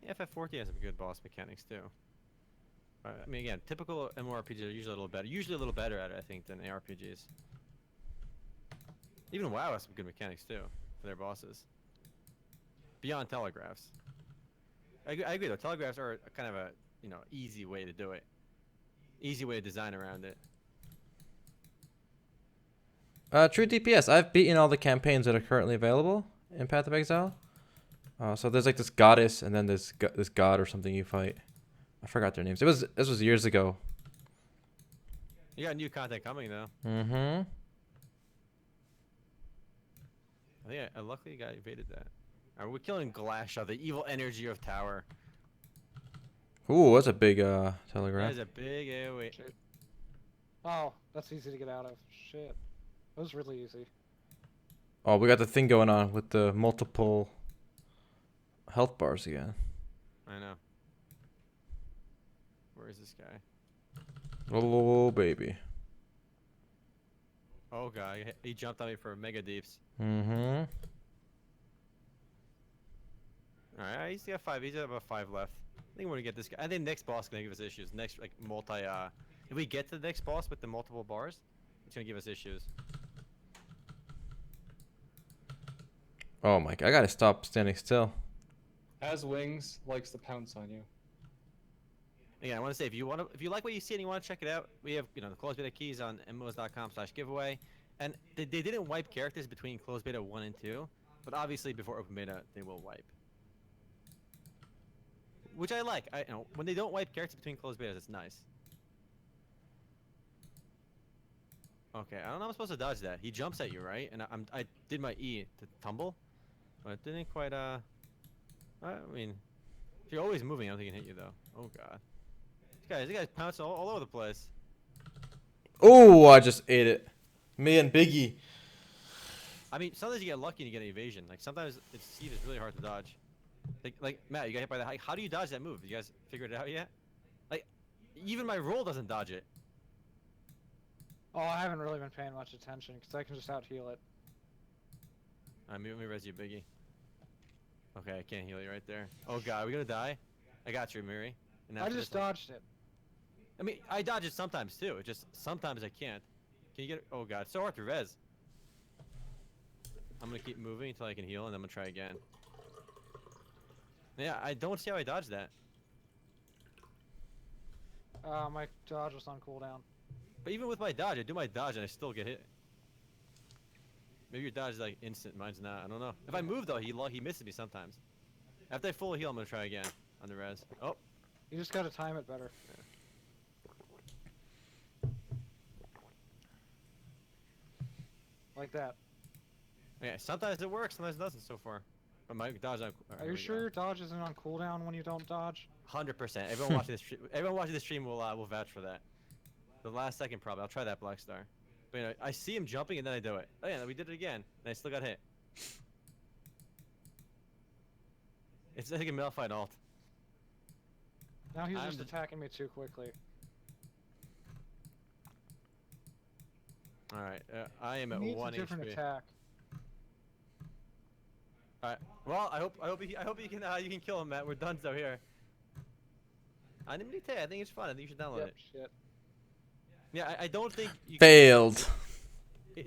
FF14 has some good boss mechanics too. I mean, again, typical MMORPGs are usually a little better. Usually a little better at it, I think, than ARPGs. Even WoW has some good mechanics too for their bosses. Beyond telegraphs. I agree though. Telegraphs are kind of a easy way to do it. Easy way to design around it. True DPS. I've beaten all the campaigns that are currently available in Path of Exile. So there's like this goddess, and then this god or something you fight. I forgot their names. This was years ago. You got new content coming though. Mm-hmm. I think I luckily got evaded that. Alright, we're killing Glasha, the evil energy of Tower. Ooh, that's a big That telegraph. is a big AoE. Oh, that's easy to get out of. Shit. That was really easy. Oh, we got the thing going on with the multiple health bars again. I know. Where is this guy? Oh, baby. Oh god, he jumped on me for mega deeps. Mm-hmm. Alright, he's got 5. He's got about 5 left. I think we're gonna get this guy. I think next boss is gonna give us issues. Next, like if we get to the next boss with the multiple bars, it's gonna give us issues. Oh my god, I gotta stop standing still. Has wings, likes to pounce on you. Again, I want to say if you like what you see and you want to check it out, we have the closed beta keys on MMOs.com/giveaway, and they didn't wipe characters between closed beta 1 and 2, but obviously before open beta they will wipe. Which I like. When they don't wipe characters between closed betas, it's nice. Okay, I don't know how I'm supposed to dodge that. He jumps at you, right? And I did my E to tumble, but it didn't quite. I mean, if you're always moving, I don't think he can hit you though. Oh god, this guy's pouncing all over the place. Oh, I just ate it. Me and Biggie. I mean, sometimes you get lucky and you get an evasion. Like sometimes it's seed is really hard to dodge. Like Matt, you got hit by that. Like, how do you dodge that move? You guys figured it out yet? Like, even my roll doesn't dodge it. Oh, I haven't really been paying much attention because I can just out heal it. Alright, let me res you, Biggie. Okay, I can't heal you right there. Oh god, are we gonna die? I got you, Miri. And I after just this one- dodged it. I mean, I dodge it sometimes too. It just sometimes I can't. Can you get it? Oh god, it's so hard to res. I'm gonna keep moving until I can heal, and I'm gonna try again. Yeah, I don't see how I dodged that. My dodge was on cooldown. But even with my dodge, I do my dodge and I still get hit. Maybe your dodge is like instant, mine's not. I don't know. If I move though, he misses me sometimes. After I full heal, I'm gonna try again on the res. Oh, You just gotta time it better. Like that. yeah. Sometimes it works, sometimes it doesn't so far. But my dodge. Are you sure your dodge isn't on cooldown when you don't dodge? 100%. Everyone watching this, everyone watching this stream will vouch for that. The last second probably. I'll try that black star. But you know, I see him jumping and then I do it. Oh yeah, we did it again, and I still got hit. It's like a malefied alt. Now he's I'm just the- attacking me too quickly. All right, I am He at needs 1 a different HP. attack. All right. Well, I hope you can kill him, Matt. We're done so here. Anonymity, I think it's fun. I think you should download Yep, it. shit. Yeah, I don't think you Failed.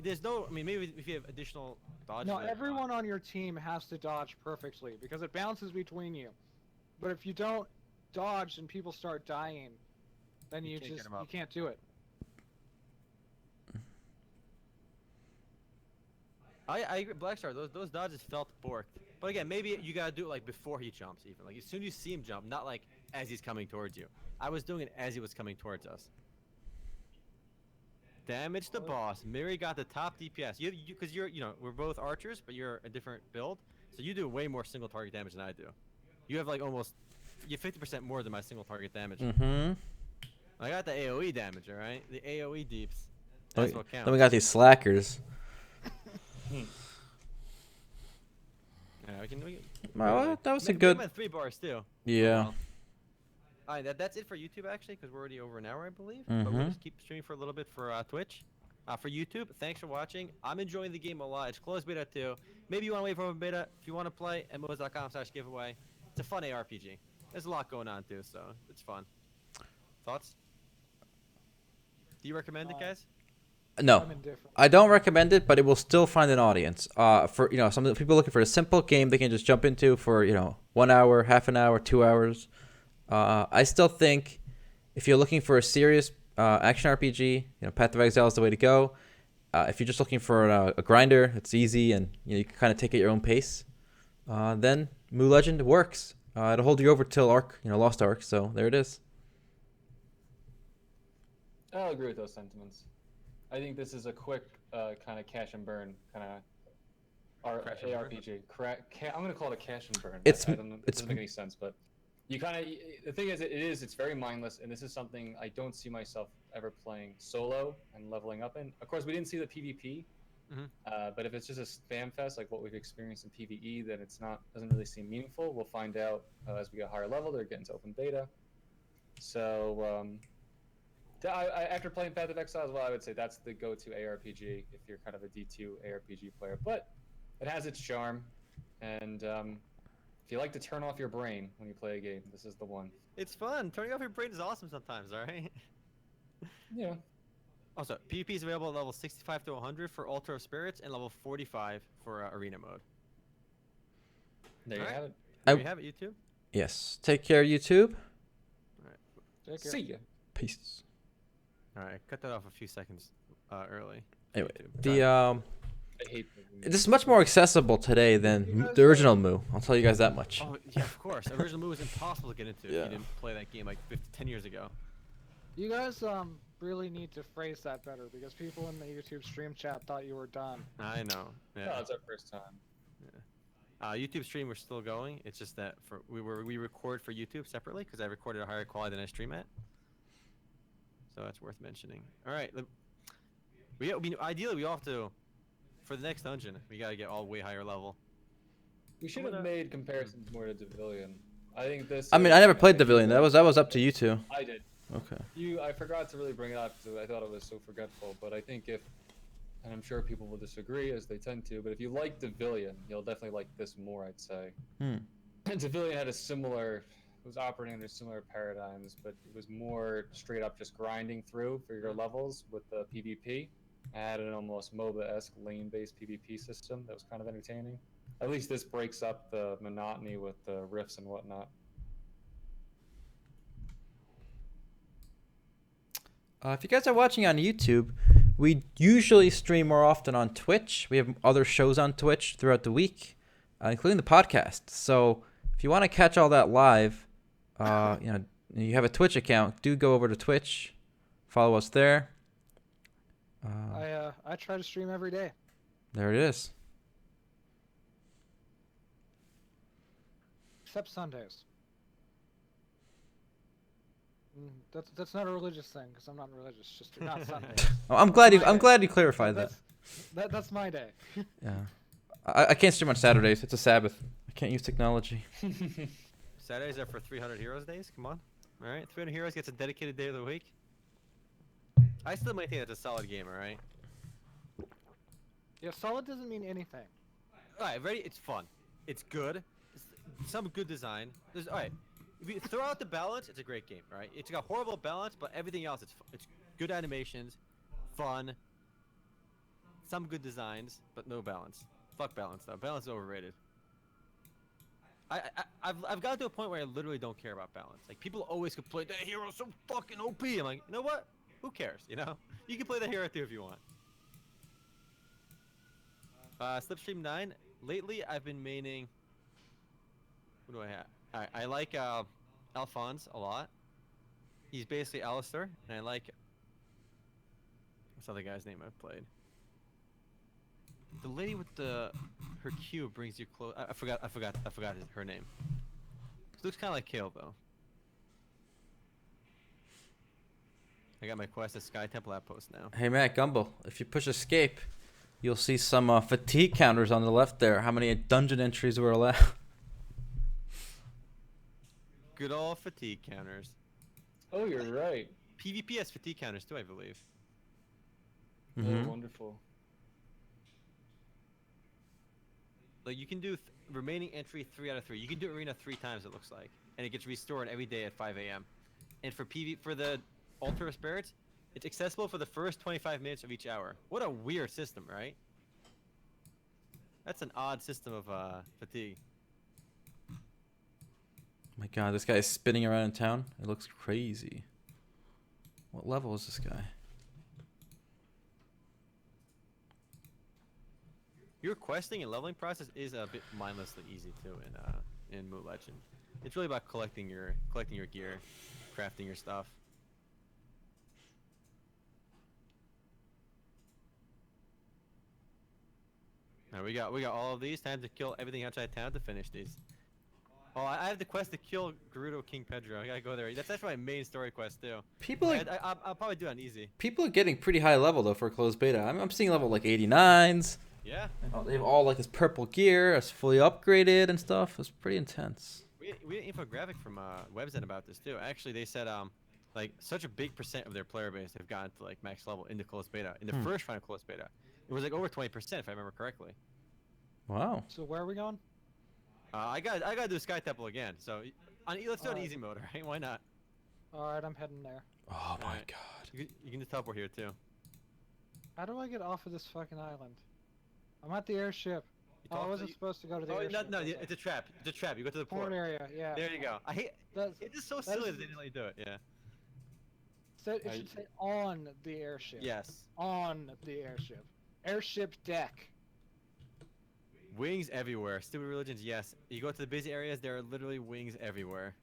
there's no. I mean, maybe if you have additional dodge. No, everyone on your team has to dodge perfectly because it bounces between you. But if you don't dodge and people start dying, then You you can't get just 'em up. you can't do it. I agree. Black Star, those dodges felt borked. But again, maybe you gotta do it like before he jumps, even like as soon as you see him jump, not like as he's coming towards you. I was doing it as he was coming towards us. Damage the boss. Miri got the top DPS. Because you're we're both archers, but you're a different build, so you do way more single target damage than I do. You have like almost, you have 50% more than my single target damage. Mm-hmm. I got the AOE damage, all right. The AOE deeps. That's what counts. Then we got these slackers. Yeah, we can. Well, that was a Make good. them at 3 bars too. Yeah. Well. All right, that's it for YouTube actually, because we're already over an hour, I believe. But we'll Mhm. just keep streaming for a little bit for Twitch. For YouTube, thanks for watching. I'm enjoying the game a lot. It's closed beta too. Maybe you want to wait for open beta. If you want to play, MMOs.com/giveaway. It's a fun ARPG. There's a lot going on too, so it's fun. Thoughts? Do you recommend it, guys? No, I'm indifferent. I don't recommend it, but it will still find an audience. For some of the people looking for a simple game they can just jump into for 1 hour, half an hour, 2 hours. I still think if you're looking for a serious action RPG, Path of Exile is the way to go. If you're just looking for a grinder, it's easy and you can kind of take it at your own pace. Then Moo Legend works. It'll hold you over till Arc, Lost Arc. So there it is. I'll agree with those sentiments. I think this is a quick kind of cash and burn kind of Crash and burn? ARPG. I'm gonna call it a cash and burn. It's- I don't know. It it's- doesn't make any sense, but you kind of the thing is it's very mindless, and this is something I don't see myself ever playing solo and leveling up in. Of course, we didn't see the PvP, but if it's just a spam fest like what we've experienced in PvE, then doesn't really seem meaningful. We'll find out as we get higher level. They're getting to open beta, so. After playing Path of Exile as well, I would say that's the go-to ARPG if you're kind of a D2 ARPG player. But it has its charm, and if you like to turn off your brain when you play a game, this is the one. It's fun. Turning off your brain is awesome sometimes, all right? Yeah. Also, PvP is available at level 65 to 100 for Altar of Spirits and level 45 for Arena mode. There you Alright. have it. There you have it, YouTube. Yes. Take care, YouTube. Take care. See ya. Peace. All right, cut that off a few seconds early. Anyway, YouTube. I hate this is much more accessible today than the original Moo. I'll tell you guys that much. Oh, yeah, of course. Original Moo was impossible to get into if Yeah. you didn't play that game like 10 years ago. You guys really need to phrase that better because people in the YouTube stream chat thought you were done. I know. Oh, Yeah. it's our first time. YouTube stream we're still going. It's just that we record for YouTube separately because I recorded a higher quality than I stream at. So that's worth mentioning. All right, Ideally we all have to, for the next dungeon, we gotta get all way higher level. We should gonna- have made comparisons more to Devilian. I think this. I mean, I never played Devilian. That was up to you two. I did. Okay. I forgot to really bring it up because I thought it was so forgetful. But I think and I'm sure people will disagree as they tend to, but if you like Devilian, you'll definitely like this more, I'd say. Devilian had was operating under similar paradigms, but it was more straight up just grinding through for your levels with the PvP. I had an almost MOBA-esque lane-based PvP system that was kind of entertaining. At least this breaks up the monotony with the rifts and whatnot. If you guys are watching on YouTube, we usually stream more often on Twitch. We have other shows on Twitch throughout the week, including the podcast. So if you want to catch all that live, you have a Twitch account, do go over to Twitch, follow us there. I try to stream every day. There it is. Except Sundays. That's not a religious thing because I'm not religious. Just not Sundays. Oh, I'm glad you clarified that. That's my day. Yeah, I can't stream on Saturdays. It's a Sabbath. I can't use technology. Saturdays are for 300 Heroes days. Come on. All right, 300 Heroes gets a dedicated day of the week. I still maintain it's a solid game. All right. Yeah, solid doesn't mean anything. All right, ready? It's fun. It's good. Some good design. All right. If you throw out the balance, it's a great game, right? It's got horrible balance, but everything else, it's good animations, fun, some good designs, but no balance. Fuck balance, though. Balance is overrated. I've gotten to a point where I literally don't care about balance. Like, people always complain, that hero's so fucking OP. I'm like, you know what? Who cares, you know? You can play the hero too if you want. Slipstream 9. Lately, I've been maining... What do I have? I like Alphonse a lot. He's basically Alistair, and I like... What's the other guy's name I've played? The lady with her cube brings you close. I forgot her name. She looks kind of like Kale though. I got my quest at Sky Temple Outpost now. Hey Matt Gumble, if you push escape, you'll see some fatigue counters on the left there. How many dungeon entries were allowed? Good old fatigue counters. Oh, you're right. PvP has fatigue counters too, I believe. Oh, wonderful. Like you can do remaining entry 3 out of 3. You can do arena 3 times it looks like, and it gets restored every day at 5 a.m. And for the Altar of Spirits, it's accessible for the first 25 minutes of each hour. What a weird system, right? That's an odd system of fatigue. Oh my god, this guy is spinning around in town. It looks crazy. What level is this guy? Your questing and leveling process is a bit mindlessly easy too in Mu Legend. It's really about collecting your gear, crafting your stuff. Now we got all of these. Time to kill everything outside town to finish these. Oh, I have the quest to kill Gerudo King Pedro. I gotta go there. That's actually my main story quest too. I'll probably do it on easy. People are getting pretty high level though for a closed beta. I'm seeing level like 89s. Yeah. They have all like this purple gear. It's fully upgraded and stuff. It's pretty intense. We had an infographic from Webzen about this too. Actually, they said like such a big percent of their player base have gotten to like max level in the closed beta. In the first round of closed beta, it was like over 20% if I remember correctly. Wow. So where are we going? I gotta do Sky Temple again. So let's do an easy mode, right? Why not? All right, I'm heading there. Oh my Alright. god. You can just teleport here too. How do I get off of this fucking island? I'm at the airship. Oh, I wasn't supposed to go to the Oh airship. no, it's a trap. It's a trap. You go to the Port port. area, yeah. There you go. I hate. That's, It's just so that silly is- that they didn't let you do it. Yeah. it should say on the airship. Yes. On the airship. Airship deck. Wings everywhere. Stupid religions. Yes. You go to the busy areas. There are literally wings everywhere.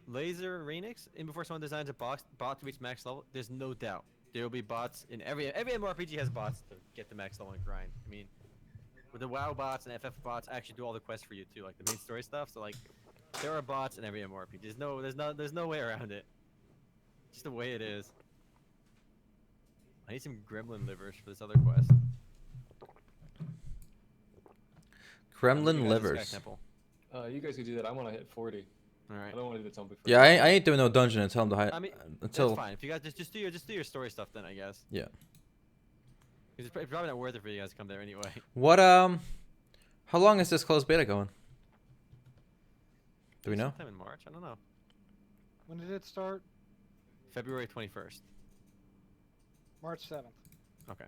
Laser Renix in before someone designs a bot to reach max level. There's no doubt there will be bots in every MMORPG has bots to get the max level and grind. I mean, with the WoW bots and FF bots, I actually do all the quests for you too, like the main story stuff. So like, There are bots in every MMORPG. There's no way around it. Just the way it is. I need some gremlin livers for this other quest. Gremlin You guys at livers. Sky Temple. You guys can do that. I want to hit 40. All right. I don't want to do the temple before. Yeah, I ain't doing no dungeon until I'm the high. I mean, until that's fine. If you guys just do your story stuff, then I guess. Yeah. Because it's probably not worth it for you guys to come there anyway. What how long is this closed beta going? Do we know? Sometime in March. I don't know. When did it start? February 21st. March 7th. Okay.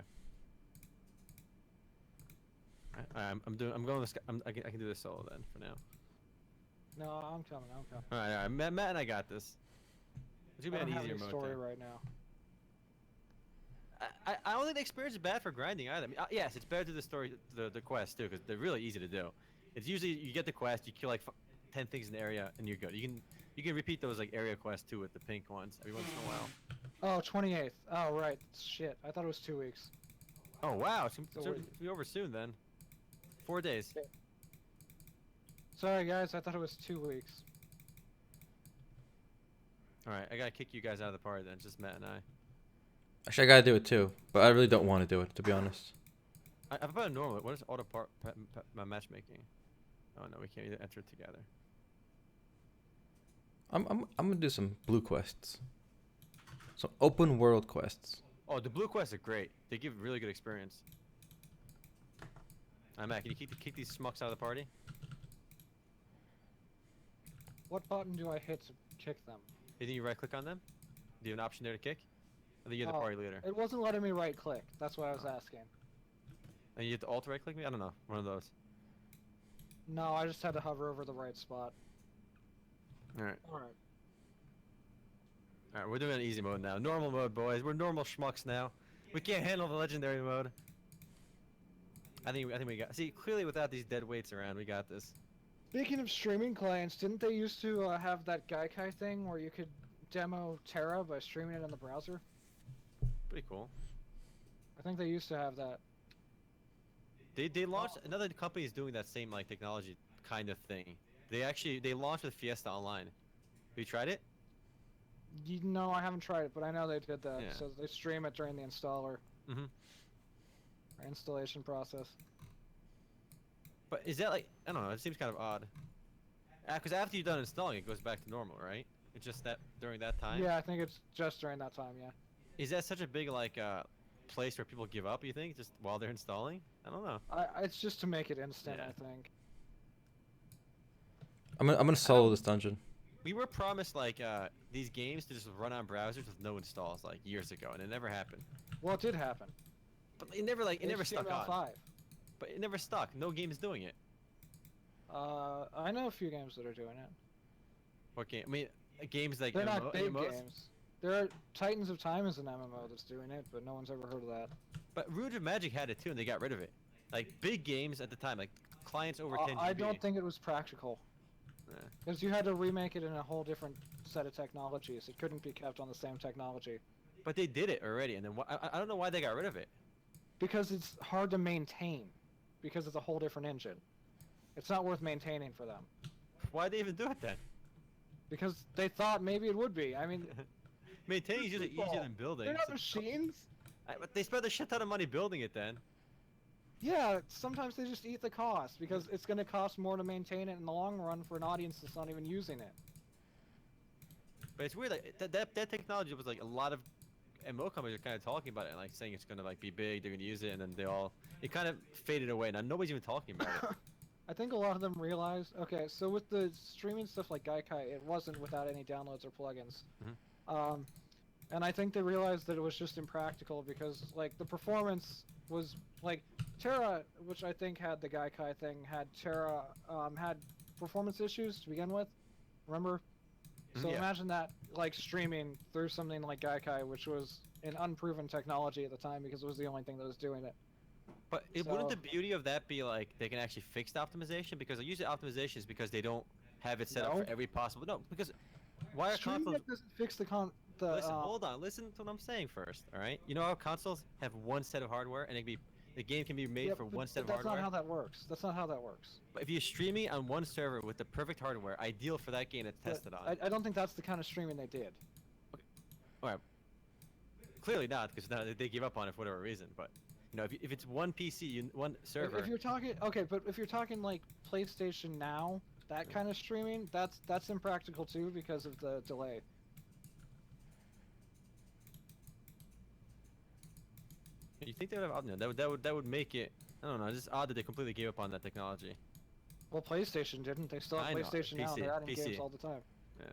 I'm going. I can do this solo then for now. No, I'm coming. All right. Matt and I got this. It's I gonna don't be an have easier any mode. story too. right now. I don't think the experience is bad for grinding either. I mean, yes, it's better to the story, the quest too, because they're really easy to do. It's usually you get the quest, you kill like 10 things in the area, and you're good. You can repeat those like area quests too with the pink ones every once in a while. Oh, 28th. Oh, right. Shit. I thought it was 2 weeks. Oh wow, it's So gonna be over soon then. 4 days. Sorry, guys. I thought it was 2 weeks. All right, I gotta kick you guys out of the party then. It's just Matt and I. Actually, I gotta do it too, but I really don't want to do it, to be honest. I've got a normal. What is auto matchmaking? Oh no, we can't either enter together. I'm gonna do some blue quests. Some open world quests. Oh, the blue quests are great. They give really good experience. Matt, can you kick these schmucks out of the party? What button do I hit to kick them? Didn't you right click on them? Do you have an option there to kick? I think you're the Oh, party leader. It wasn't letting me right click. That's what I was asking. And you hit the alt right click me? I don't know. One of those. No, I just had to hover over the right spot. Alright. Alright. Alright, we're doing an easy mode now. Normal mode, boys. We're normal schmucks now. We can't handle the legendary mode. I think we got. See, clearly without these dead weights around, we got this. Speaking of streaming clients, didn't they used to have that Gaikai thing where you could demo Terra by streaming it in the browser? Pretty cool. I think they used to have that. They launched another company is doing that same like technology kind of thing. They launched with Fiesta Online. Have you tried it? No, I haven't tried it, but I know they did that. Yeah. So they stream it during the installer Mm-hmm. or installation process. But is that like I don't know? It seems kind of odd. Because after you're done installing, it goes back to normal, right? It's just that during that time. Yeah, I think it's just during that time. Yeah. Is that such a big like place where people give up? You think just while they're installing? I don't know. It's just to make it instant. Yeah. I think. I'm gonna solo this dungeon. We were promised like these games to just run on browsers with no installs like years ago, and it never happened. Well, it did happen. But it never stuck on. HTML5. But it never stuck. No game is doing it. I know a few games that are doing it. What game? I mean, games like They're not big MMOs? games. There are Titans of Time is an MMO that's doing it, but no one's ever heard of that. But Runes of Magic had it too, and they got rid of it. Like big games at the time, like clients over 10 GB. I don't think it was practical. Because you had to remake it in a whole different set of technologies. It couldn't be kept on the same technology. But they did it already, and then I don't know why they got rid of it. Because it's hard to maintain. Because it's a whole different engine. It's not worth maintaining for them. Why'd they even do it then? Because they thought maybe it would be. I mean, Maintaining is usually easier than building. they're not so- machines. But they spent a shit ton of money building it then. Yeah, sometimes they just eat the cost because it's going to cost more to maintain it in the long run for an audience that's not even using it. But it's weird, like that technology was like a lot of MMO companies are kind of talking about it and like saying it's gonna like be big, they're gonna use it, and then it kind of faded away. Now nobody's even talking about it. I think a lot of them realized, okay, so with the streaming stuff like Gaikai, it wasn't without any downloads or plugins. And I think they realized that it was just impractical because, like, the performance was, like, Terra, which I think had the Gaikai thing, had performance issues to begin with, remember? So Yeah. imagine that, like, streaming through something like Gaikai, which was an unproven technology at the time because it was the only thing that was doing it. But wouldn't the So- beauty of that be like they can actually fix the optimization? Because usually optimization is because they don't have it set up No. for every possible. No, because why are Streaming consoles? doesn't fix the Listen, hold on. Listen to what I'm saying first. All right. You know how consoles have one set of hardware and the game can be made Yeah, for but one set of that's hardware. not how that works. That's not how that works. But if you're streaming on one server with the perfect hardware, ideal for that game to But test it on. I don't think that's the kind of streaming they did. Alright. Clearly not, because they gave up on it for whatever reason. But you know, if it's one PC, one server. If you're talking, okay, but if you're talking like PlayStation Now, that kind of streaming, that's impractical too because of the delay. You think they would have? No, that would make it. I don't know. It's just odd that they completely gave up on that technology. Well, PlayStation didn't. They still have I know, PlayStation Now, and they're adding PC. games all the time. Yeah.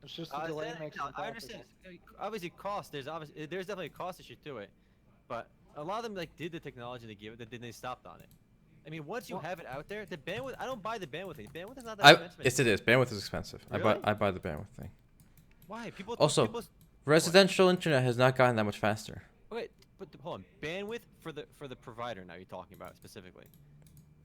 It's just the delay makes it I understand. impractical. Obviously, cost. There's definitely a cost issue to it, but a lot of them like did the technology they gave it, then they stopped on it. I mean, once you have it out there, the bandwidth. I don't buy the bandwidth thing. Bandwidth is not that expensive. Yes, it is. Bandwidth is expensive. Really? I buy the bandwidth thing. Why? People. Also, people, residential internet has not gotten that much faster. okay, but hold on. Bandwidth for the provider. Now you're talking about specifically.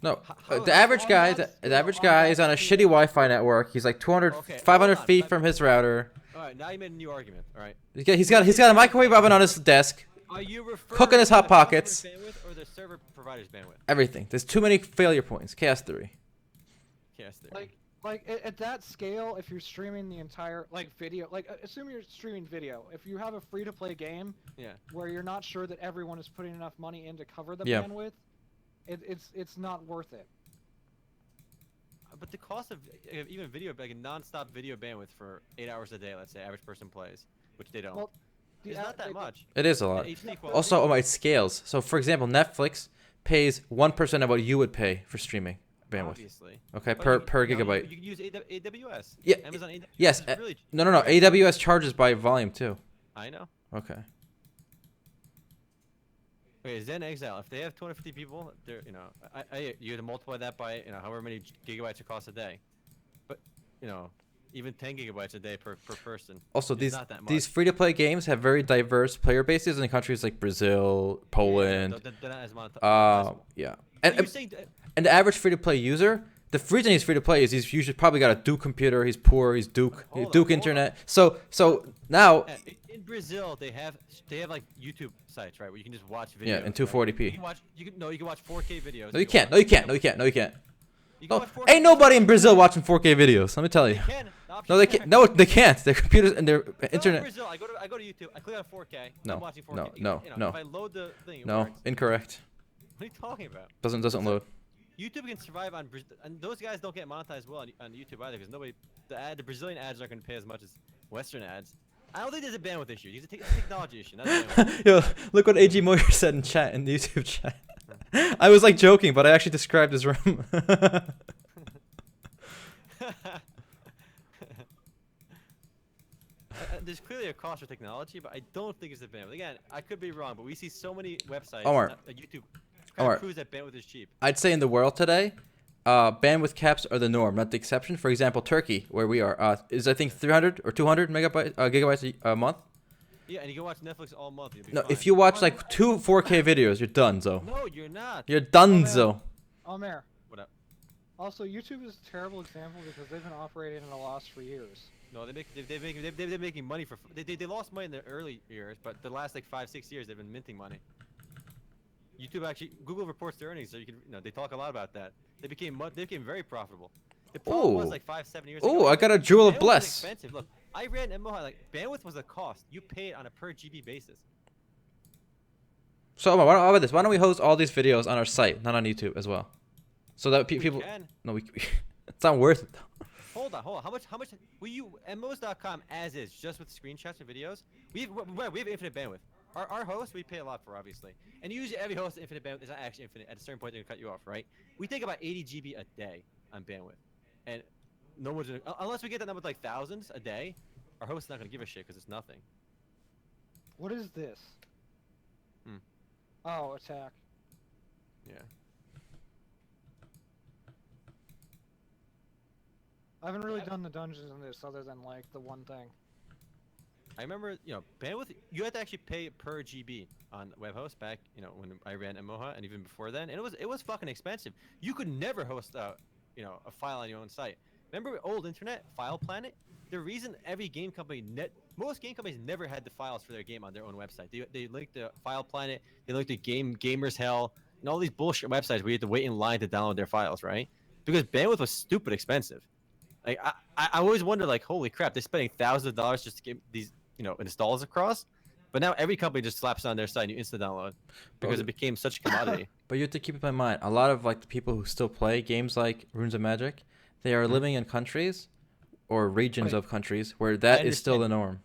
No, How- the average on guy, that the scale, average on guy that is on a scale- shitty Wi-Fi network. He's like 200, Okay, 500 hold on, feet let- from his router. All right, now you made a new argument. All right. He's got a microwave oven on his desk. Are you referring Cooking his to Hot the customer's Pockets. bandwidth or the server provider's bandwidth? Everything. There's too many failure points. Chaos theory. Yes, there. Like at that scale, if you're streaming the entire like video, like assume you're streaming video. If you have a free-to-play game Yeah. where you're not sure that everyone is putting enough money in to cover the Yeah. bandwidth, it's not worth it. But the cost of even video, like a non-stop video bandwidth for 8 hours a day, let's say, average person plays, which they don't. Well, it's not that much. It is a lot. And HD quality- Also, it scales. So, for example, Netflix pays 1% of what you would pay for streaming bandwidth. Obviously. Okay, But per you know, gigabyte. You can use AWS. Yeah, Amazon AWS. yes, is really cheap. No. AWS charges by volume too. I know. Okay. Okay, Zen Exile. If they have 250 people, they're you have to multiply that by however many gigabytes it costs a day. But even 10 gigabytes a day per person. Also, is these not that these much. free-to-play games have very diverse player bases in countries like Brazil, Poland. They're not as monetized. Yeah. You're And saying and the average free-to-play user, the reason he's free-to-play is he's usually probably got a Duke computer. He's poor. He's Duke Hold Duke on. internet. So now. in Brazil they have like YouTube sites, right, where you can just watch videos. Yeah, in right? 240p. You can watch 4K videos. No, you can't. No, you can't. No, you can't. No, you can't. You can No, watch 4K ain't nobody in Brazil watching 4K videos. Let me tell you. They can. The option's No, they there. can't. No, they can't. Their computers and their No, in internet. Brazil, I go to YouTube. I click on 4K. No, I'm watching 4K. no, no. If I load the thing, it No, works. incorrect. What are you talking about? Doesn't load. YouTube can survive on and those guys don't get monetized well on YouTube either because the Brazilian ads aren't going to pay as much as Western ads. I don't think there's a bandwidth issue. It's a technology issue. Not a bandwidth. Yo, look what AG Moyer said in chat in the YouTube chat. I was like joking, but I actually described his room. There's clearly a cost for technology, but I don't think it's the bandwidth. Again, I could be wrong, but we see so many websites, Omar. YouTube, Omar. proves that bandwidth is cheap. I'd say in the world today, bandwidth caps are the norm, not the exception. For example, Turkey, where we are, is I think 300 or 200 gigabytes a month. Yeah, and you can watch Netflix all month. You'll be No, fine. if you watch like 2 4K videos, you're done, Zo. No, you're not. You're done, Zo. Omer. What up? Also, YouTube is a terrible example because they've been operating at a loss for years. No, they're making money for. They lost money in the early years, but the last like 5-6 years they've been minting money. YouTube actually, Google reports their earnings, so you can, they talk a lot about that. They became very profitable. The problem was Ooh. like 5-7 years ago. Oh, I got a jewel of bandwidth was bless. expensive. Look, I ran MMOs, like bandwidth was a cost. You pay it on a per GB basis. So, Omar, how about this? Why don't we host all these videos on our site, not on YouTube as well? So that people. We can. No, it's not worth it, though. Hold on. How much will you MMOs.com as is, just with screenshots and videos? We have infinite bandwidth. Our host we pay a lot for, obviously, and usually every host infinite bandwidth is not actually infinite. At a certain point they're gonna cut you off, right? We take about 80 GB a day on bandwidth, and no one's gonna, unless we get that number to like thousands a day. Our host's not gonna give a shit because it's nothing. What is this? Hmm. Oh, attack. Yeah. I haven't really done the dungeons in this other than like the one thing. I remember, bandwidth. You had to actually pay per GB on WebHost back, when I ran MMOha, and even before then, and it was fucking expensive. You could never host a file on your own site. Remember old internet, File Planet? the reason every game company, most game companies never had the files for their game on their own website. They linked the File Planet, they linked the Gamers Hell, and all these bullshit websites where you had to wait in line to download their files, right? Because bandwidth was stupid expensive. Like I always wonder, like, holy crap, they're spending thousands of dollars just to get these, installs across. But now every company just slaps it on their site and you instant download because it became such a commodity. But you have to keep in mind, a lot of like the people who still play games like Runes of Magic, they are living in countries or regions of countries where that is still the norm.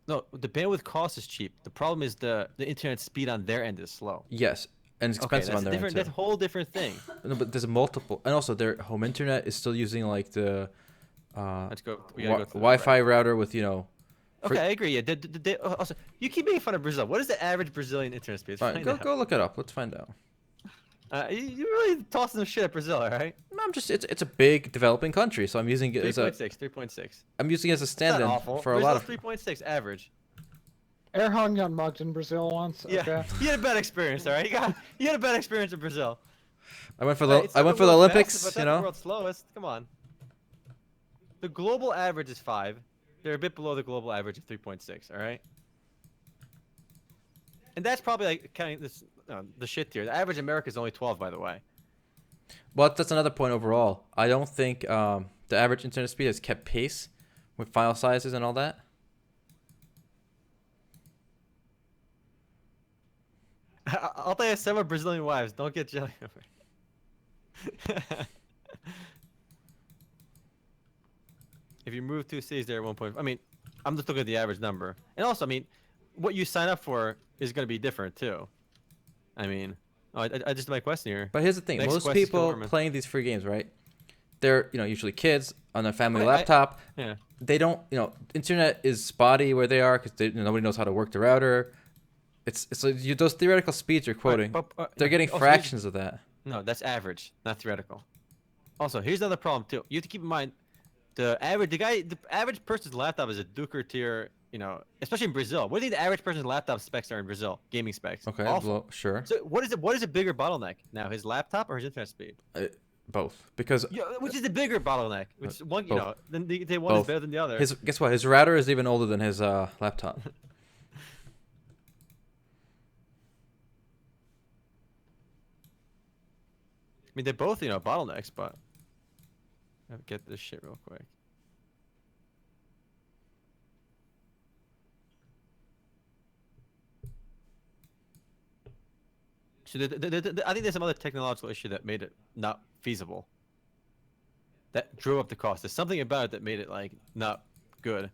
No, the bandwidth cost is cheap. The problem is the internet speed on their end is slow. Yes, and it's expensive on their end too. That's a whole different thing. No, but there's multiple, and also their home internet is still using like the Let's go. We gotta go to the Wi-Fi router with Okay, I agree. Yeah. Also, you keep making fun of Brazil. What is the average Brazilian internet speed? All right, go look it up. Let's find out. You really tossing some shit at Brazil, all right? No, it's a big developing country, so I'm using it as a 3.6. I'm using it as a stand-in for a lot of 3.6 average. Erhan got mugged in Brazil once. Yeah, Okay. you had a bad experience, all right? You had a bad experience in Brazil. I went for Right, the world's Olympics, fastest, but not the world's slowest. Come on. The global average is 5. They're a bit below the global average of 3.6. All right. And that's probably like counting this the shit tier. The average in America is only 12, by the way. Well, that's another point overall. I don't think the average internet speed has kept pace with file sizes and all that. Altay has 7 Brazilian wives. Don't get jelly over. If you move 2 cities there at 1 point, I mean, I'm just looking at the average number. And also, I mean, what you sign up for is going to be different too. I mean, I just my question here. But here's the thing: Next most question, people Omer. playing these free games, right? They're usually kids on a family laptop. Yeah. They don't internet is spotty where they are because nobody knows how to work the router. It's like those theoretical speeds you're quoting. They're getting also, fractions of that. No, that's average, not theoretical. Also, here's another problem too. You have to keep in mind the average person's laptop is a Duker tier. Especially in Brazil. What do you think the average person's laptop specs are in Brazil? Gaming specs. Okay, Awful. well, sure. So what is a bigger bottleneck now? His laptop or his internet speed? Both, because Which is the bigger bottleneck? Which one? Then they one Both. is better than the other. guess what? His router is even older than his laptop. I mean, they're both bottlenecks, but I'll get this shit real quick. So I think there's some other technological issue that made it not feasible. That drove up the cost. There's something about it that made it like not good.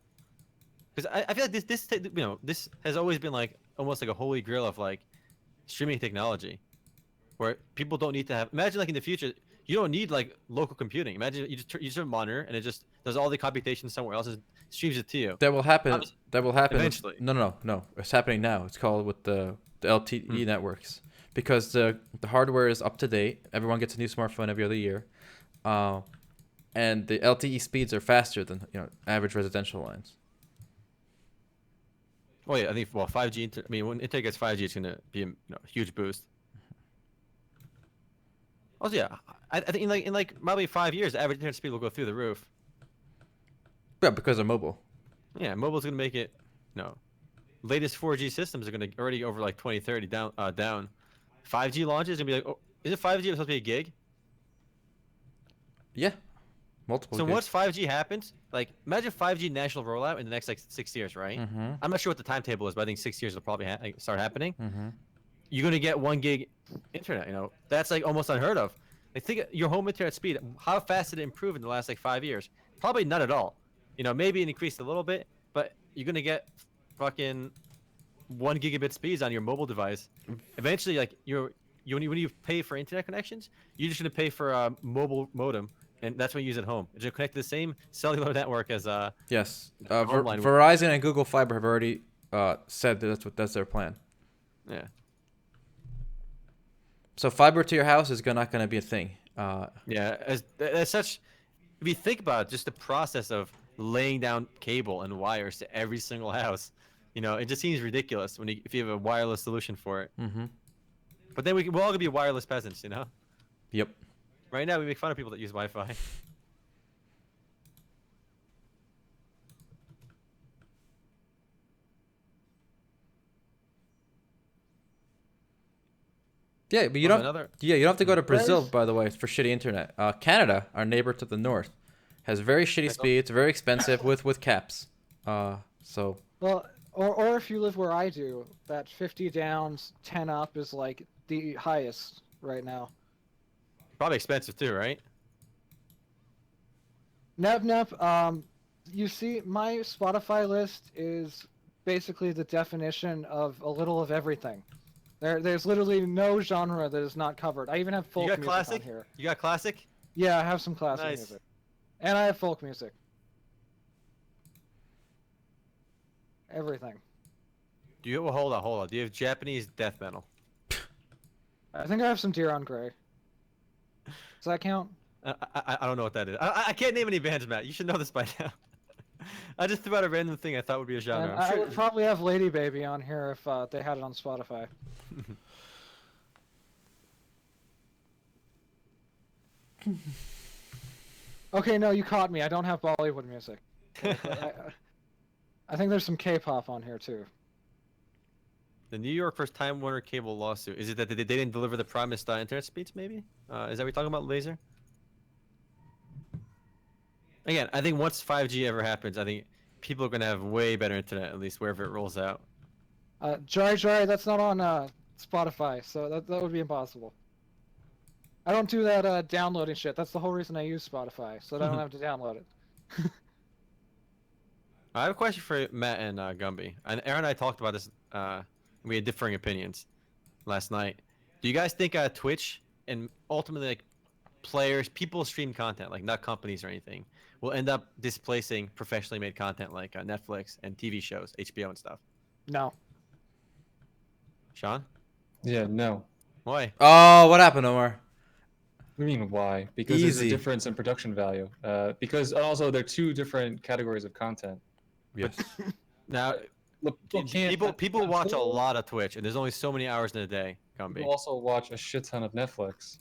Because I feel like this has always been like almost like a holy grail of like streaming technology, where people don't need to have. Imagine like in the future, you don't need like local computing. Imagine you just have a monitor and it just does all the computation somewhere else and streams it to you. That will happen. That will happen eventually. No. It's happening now. It's called with the LTE networks. Because the hardware is up to date. Everyone gets a new smartphone every other year. And the LTE speeds are faster than average residential lines. Oh yeah, I think 5G. When Intel gets 5G, it's gonna be a huge boost. Also, yeah, I think in like probably 5 years, the average internet speed will go through the roof. Yeah, because of mobile. Yeah, mobile's gonna make it. Latest 4G systems are gonna already over like 2030 down. 5G launches gonna be like, is it 5G supposed to be a gig? Yeah, multiple. So gigs. once 5G happens, like imagine 5G national rollout in the next like 6 years, right? Mm-hmm. I'm not sure what the timetable is, but I think 6 years will probably start happening. Mm-hmm. You're gonna get 1 gig internet. That's like almost unheard of. Like think your home internet speed. How fast did it improve in the last like 5 years? Probably not at all. Maybe it increased a little bit, but you're gonna get fucking 1 gigabit speeds on your mobile device. Eventually, like when you pay for internet connections, you're just gonna pay for a mobile modem, and that's what you use at home. It's gonna connect to the same cellular network as Yes, online. Verizon and Google Fiber have already said that that's their plan. Yeah. So fiber to your house is not going to be a thing. Yeah, as such, if you think about it, just the process of laying down cable and wires to every single house, it just seems ridiculous if you have a wireless solution for it. Mm-hmm. But then we're all gonna be wireless peasants, Yep. Right now we make fun of people that use Wi-Fi. Yeah, but you Oh, don't. another. Yeah, you don't have to go to Brazil, There's- by the way, for shitty internet. Canada, our neighbor to the north, has very shitty Like, speeds, very expensive with caps. So Well, or if you live where I do, that 50 downs, 10 up is like the highest right now. Probably expensive too, right? Nep. You see, my Spotify list is basically the definition of a little of everything. There's literally no genre that is not covered. I even have folk You got music classic? on here. You got classic? Yeah, I have some classic Nice. music, and I have folk music. Everything. Do you hold on? Do you have Japanese death metal? I think I have some Deer on Grey. Does that count? I don't know what that is. I can't name any bands, Matt. You should know this by now. I just threw out a random thing I thought would be a genre. And I'm I sure. would probably have Lady Baby on here if they had it on Spotify. Okay, no, you caught me. I don't have Bollywood music. I think there's some K-pop on here too. The New York first Time Warner Cable lawsuit. Is it that they didn't deliver the promised internet speeds? Maybe. Is that what we're talking about, Laser? Again, I think once 5G ever happens, I think people are gonna have way better internet, at least wherever it rolls out. Jari, that's not on Spotify, so that would be impossible. I don't do that downloading shit. That's the whole reason I use Spotify, so that I don't have to download it. I have a question for Matt and Gumby. And Aaron and I talked about this. We had differing opinions last night. Do you guys think Twitch and ultimately like players, people stream content, like not companies or anything, will end up displacing professionally made content like Netflix and TV shows, HBO and stuff? No. Sean? Yeah, no. Why? oh, what happened, Omar? What do you mean why? Because there's a Easy. difference in production value. Because also they're two different categories of content. Yes. Now, Look, people watch a lot of Twitch, and there's only so many hours in a day. Gumby. People also watch a shit ton of Netflix.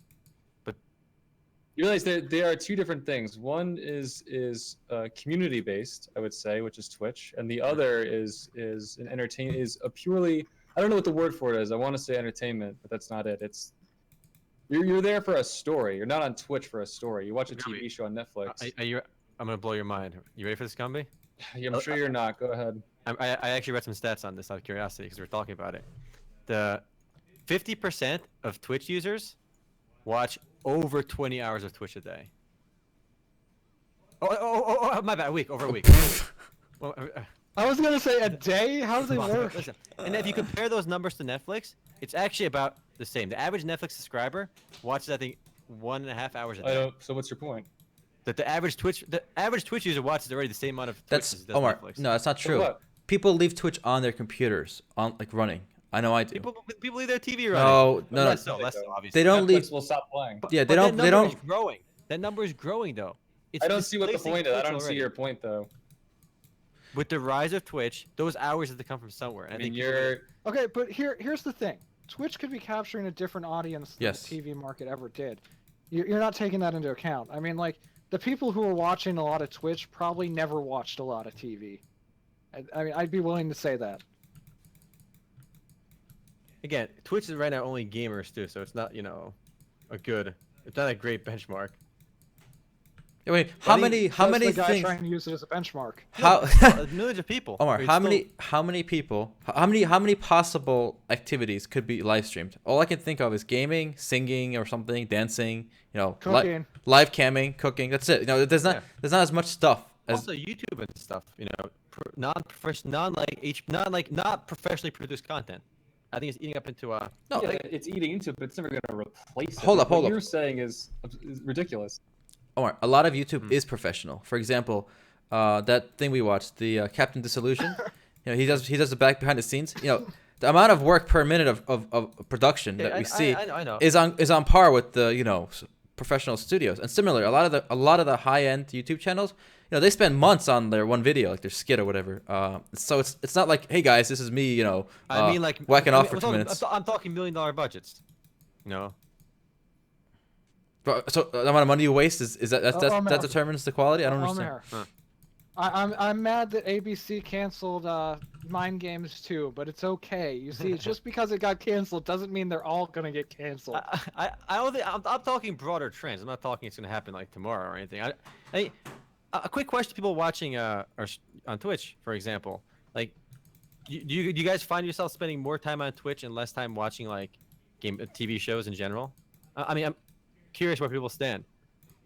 But you realize that there are two different things. One is community based, I would say, which is Twitch, and the other is an is a purely, I don't know what the word for it is. I want to say entertainment, but that's not it. It's you're there for a story. You're not on Twitch for a story. You watch a TV show on Netflix. I'm gonna blow your mind. You ready for this, Gumby? I'm sure you're not. Go ahead. I actually read some stats on this out of curiosity because we're talking about it. The 50% of Twitch users watch over 20 hours of Twitch a day. Oh, my bad. Over a week. Well, I was gonna say a day. How does it work? listen. And if you compare those numbers to Netflix, it's actually about the same. The average Netflix subscriber watches, I think, 1.5 hours a day. So what's your point? That the average Twitch user watches already the same amount of Twitch That's as does Omar. Netflix. No, that's not true. what? People leave Twitch on their computers, on like running. I know I do. People leave their TV running. No, no, Less no. so, obviously. They don't Netflix leave. will stop playing. Yeah, they But don't. That They number don't. is growing. That number is growing, though. It's I don't see what the displacing point is. I Twitch don't see already. your point though. With the rise of Twitch, those hours have to come from somewhere. And I I mean, think you're Okay, but here's the thing. Twitch could be capturing a different audience than Yes. the TV market ever did. You're not taking that into account. I mean, like, the people who are watching a lot of Twitch probably never watched a lot of TV. I mean, I'd be willing to say that. Again, Twitch is right now only gamers too, so it's not it's not a great benchmark. Wait, how Buddy, many? How Says many the guy things? trying to use it as a benchmark. How? Millions of people. Omar, It's how still- many? How many people? How many possible activities could be live streamed? All I can think of is gaming, singing, or something, dancing. Cooking. Live camming, cooking. That's it. There's not. Yeah. There's not as much stuff as. Also YouTube and stuff. Not professionally produced content. I think it's eating up into No, yeah, it's eating into it, but it's never going to replace it. Hold up, What hold up. you're saying is ridiculous. Omar, a lot of YouTube is professional. For example, that thing we watched, the Captain Disillusion. He does the back behind the scenes. The amount of work per minute of production that we see I know. is on par with the professional studios. And similarly, a lot of the high end YouTube channels, they spend months on their one video, like their skit or whatever. So it's not like, hey guys, this is me, I mean, like whacking off for I'm 2 talking- minutes. I'm talking $1 million budgets. So the amount of money you waste is that Omer. that determines the quality. I don't Omer, understand. I'm mad that ABC canceled Mind Games too, but it's okay. You see, just because it got canceled doesn't mean they're all gonna get canceled. I don't think I'm talking broader trends. I'm not talking it's gonna happen like tomorrow or anything. I a quick question to people watching on Twitch, for example. Like, do you guys find yourself spending more time on Twitch and less time watching like TV shows in general? I mean, I'm curious where people stand.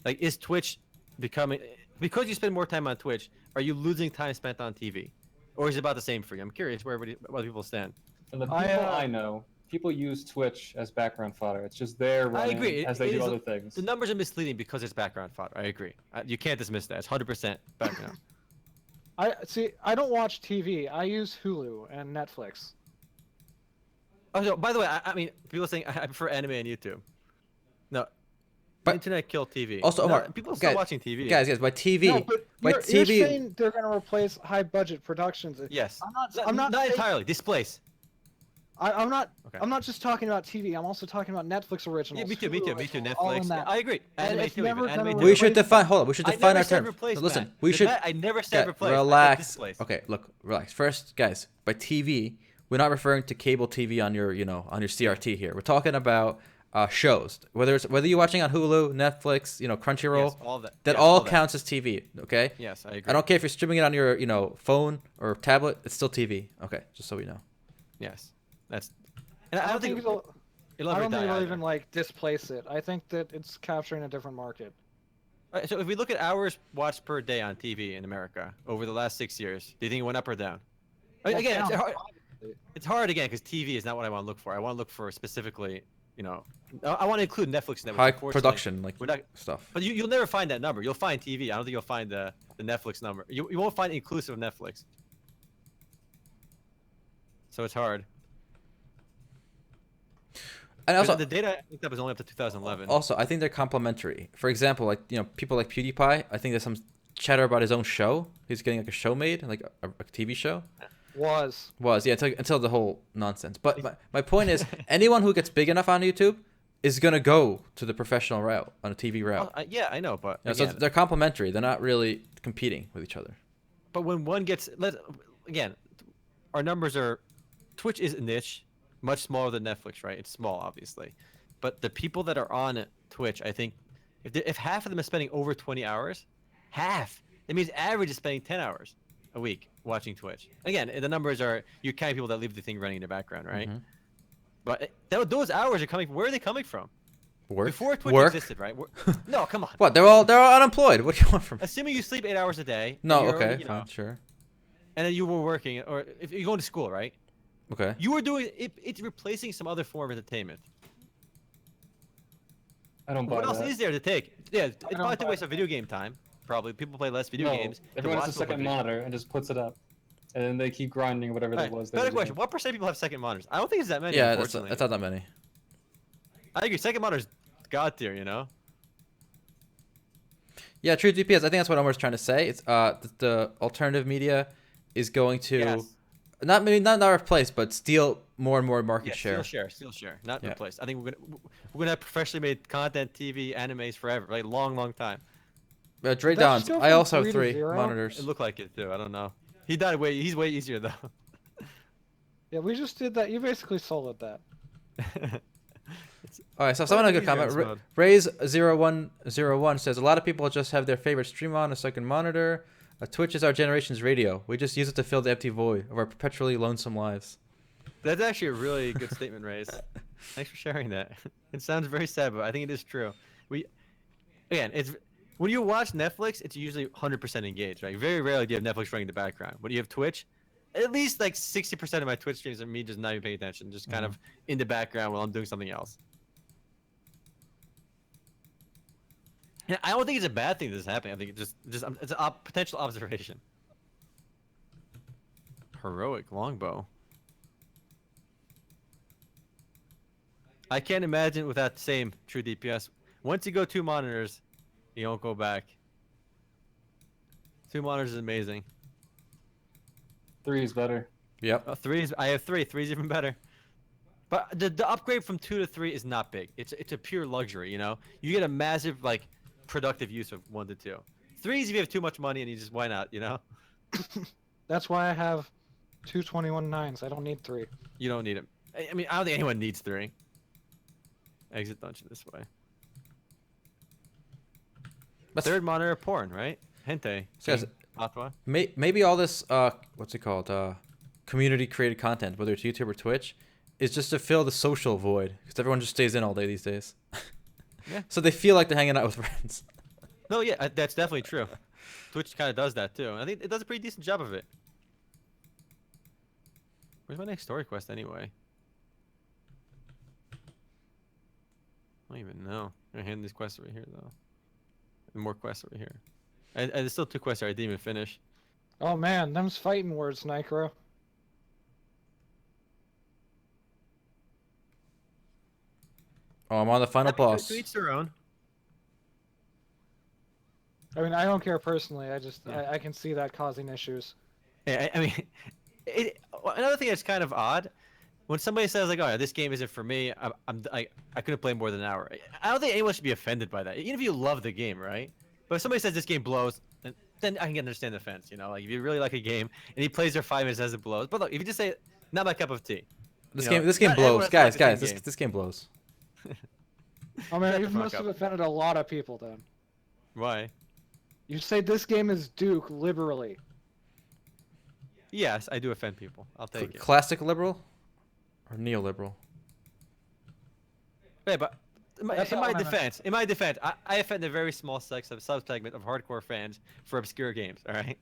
Like, is Twitch becoming because you spend more time on Twitch? Are you losing time spent on TV, or is it about the same for you? I'm curious where people stand. From the people I know, people use Twitch as background fodder. It's just there I running agree. as they do other things. The numbers are misleading because it's background fodder. I agree. You can't dismiss that. It's 100% background. I don't watch TV. I use Hulu and Netflix. Oh, so, by the way, I mean, people are saying I prefer anime and YouTube. No, But- internet killed TV. Also, No, Omar, people are still guys- watching TV. Guys, by TV, No, but by you're TV. saying they're gonna replace high-budget productions. Yes. I'm not saying- entirely. Displace. I'm not. Okay. I'm not just talking about TV. I'm also talking about Netflix originals. Yeah, me too. Hulu Netflix. all in that. I agree. And Anime it's too. never Even. gonna Anime replace We should that. define. Hold on. We should I define never our said terms. replace, Listen, Matt. we should. I never said replace. I said Relax. displace. Okay, look, relax. First, guys, by TV, we're not referring to cable TV on your, on your CRT here. We're talking about shows. Whether you're watching on Hulu, Netflix, Crunchyroll, Yes, all that. that Yes, all that. counts as TV. Okay. Yes, I agree. I don't care if you're streaming it on your, phone or tablet. It's still TV. Okay, just so we know. Yes, that's. And I don't think it'll either. even like displace it. I think that it's capturing a different market. Alright, so if we look at hours watched per day on TV in America over the last 6 years, do you think it went up or down? Well, Again, down, it's hard again because TV is not what I want to look for. I want to look for specifically, I want to include Netflix. High Unfortunately, production, like we're not, stuff. but you'll never find that number. You'll find TV. I don't think you'll find the Netflix number. You won't find inclusive of Netflix. So it's hard. And also, The data I looked up is only up to 2011. Also, I think they're complementary. For example, like people like PewDiePie. I think there's some chatter about his own show. He's getting like a show made, like a TV show. Was Yeah, until the whole nonsense. But my point is, anyone who gets big enough on YouTube is gonna go to the professional route on a TV route. Yeah, I know, but So again, they're complementary. They're not really competing with each other. but when one gets again, our numbers are Twitch is a niche, much smaller than Netflix, right? It's small, obviously, but the people that are on Twitch, I think, if half of them are spending over 20 hours, it means average is spending 10 hours a week watching Twitch. Again, the numbers are you count people that leave the thing running in the background, right? Mhm. But those hours are coming. Where are they coming from? Work. Before Twitch Work. existed, right? No, come on. What? They're all unemployed. What do you want from me? Assuming you sleep 8 hours a day. No. and you're Okay. already, Fine. Sure. And then you were working, or if you're going to school, right? Okay. You were doing it. It's replacing some other form of entertainment. I don't buy What else that. is there to take? Yeah, it don't probably buy took away some video game time. Probably people play less video No, games. to everyone has a watch second more video- monitor and just puts it up, and then they keep grinding or whatever Alright, that was. they better were question: doing. what percent of people have second monitors? I don't think it's that many. Yeah, that's Unfortunately, not that many. I agree. Second monitors, god tier. Yeah, true DPS. I think that's what Omer's trying to say. It's the alternative media is going to Yes. not replace, but steal more and more market Yeah, share. Still share, not Yeah. replace. I think we're gonna have professionally made content, TV, animes forever, like long time. Dre That Downs. just go I from also have 3 to 3 0? monitors. It looked like it too. I don't know. He's way easier though. yeah, we just did that. You basically soloed that. All right, so someone had a good easier in comment. this mode. Raise0101 says a lot of people just have their favorite stream on a second monitor. Twitch is our generation's radio. We just use it to fill the empty void of our perpetually lonesome lives. That's actually a really good statement, Ray's. Thanks for sharing that. It sounds very sad, but I think it is true. It's when you watch Netflix, it's usually 100% engaged, right? Very rarely do you have Netflix running in the background. When you have Twitch, at least like 60% of my Twitch streams are me just not even paying attention, just kind of in the background while I'm doing something else. And I don't think it's a bad thing that's happening. I think it's a potential observation. Heroic longbow. I can't imagine without the same true DPS. Once you go 2 monitors, you don't go back. 2 monitors is amazing. 3 is better. Yep. 3 I have 3. 3 is even better. But the upgrade from 2 to 3 is not big. It's a pure luxury, You get a massive productive use of 1 to 2. Threes if you have too much money and you just why not, you know? That's why I have 221 nines. I don't need 3. You don't need them. I mean, I don't think anyone needs 3. Exit dungeon this way. That's- Third monitor porn, right? Hentai. So guys, Atwa. maybe all this what's it called, community created content, whether it's YouTube or Twitch, is just to fill the social void because everyone just stays in all day these days. Yeah. So they feel like they're hanging out with friends. No, yeah, that's definitely true. Twitch kind of does that too. I think it does a pretty decent job of it. Where's my next story quest anyway? I don't even know. I'm gonna hand these quests over here though. And more quests over here. And there's still 2 quests there I didn't even finish. Oh man, them's fighting words, Nicro. Oh, I'm on the final boss. To each their own. I mean, I don't care personally. I just Yeah. I can see that causing issues. Yeah, I mean, another thing that's kind of odd, when somebody says like, "Oh, yeah, this game isn't for me," I couldn't play more than an hour. I don't think anyone should be offended by that, even if you love the game, right? But if somebody says this game blows, then I can understand the offense. You know, like if you really like a game and he plays there 5 minutes as it blows. But look, if you just say, "Not my cup of tea," This you game know, this game not everyone blows. has to like Guys, the same guys, game. this game blows. Oh man, Shut you the fuck must have up. offended a lot of people then. Why? You say this game is Duke liberally. Yes, I do offend people. I'll take it. Classic liberal or neoliberal? Yeah, but in That's all I meant. in my defense, I offend a very small subsegment of hardcore fans for obscure games. All right.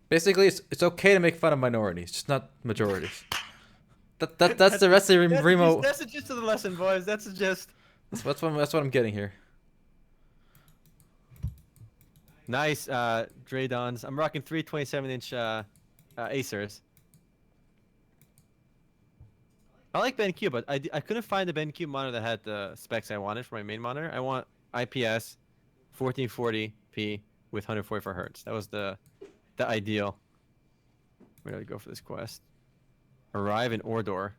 Basically, it's okay to make fun of minorities, just not majorities. That's the rest of the Remo. That's the gist of the lesson, boys. That's the gist. That's what I'm getting here. Nice, Draydons. I'm rocking 3 27-inch Acers. I like BenQ, but I couldn't find the BenQ monitor that had the specs I wanted for my main monitor. I want IPS 1440p with 144 hertz. That was the ideal. Where do I go for this quest? Arrive in Ordor.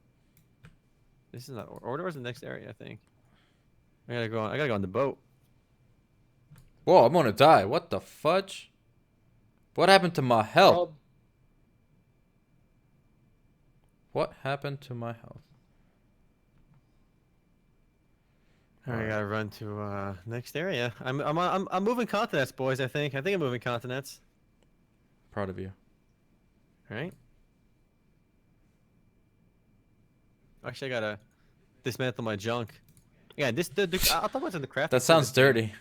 This is not Ordor. Is the next area, I think. I gotta go on the boat. Whoa, I'm gonna die. What the fudge? What happened to my health? Well, What happened to my health? I gotta run to next area. I'm moving continents, boys. I think I'm moving continents. Proud of you. All right. Actually, I gotta dismantle my junk. Yeah, I'll talk what's in the craft. That sounds dirty.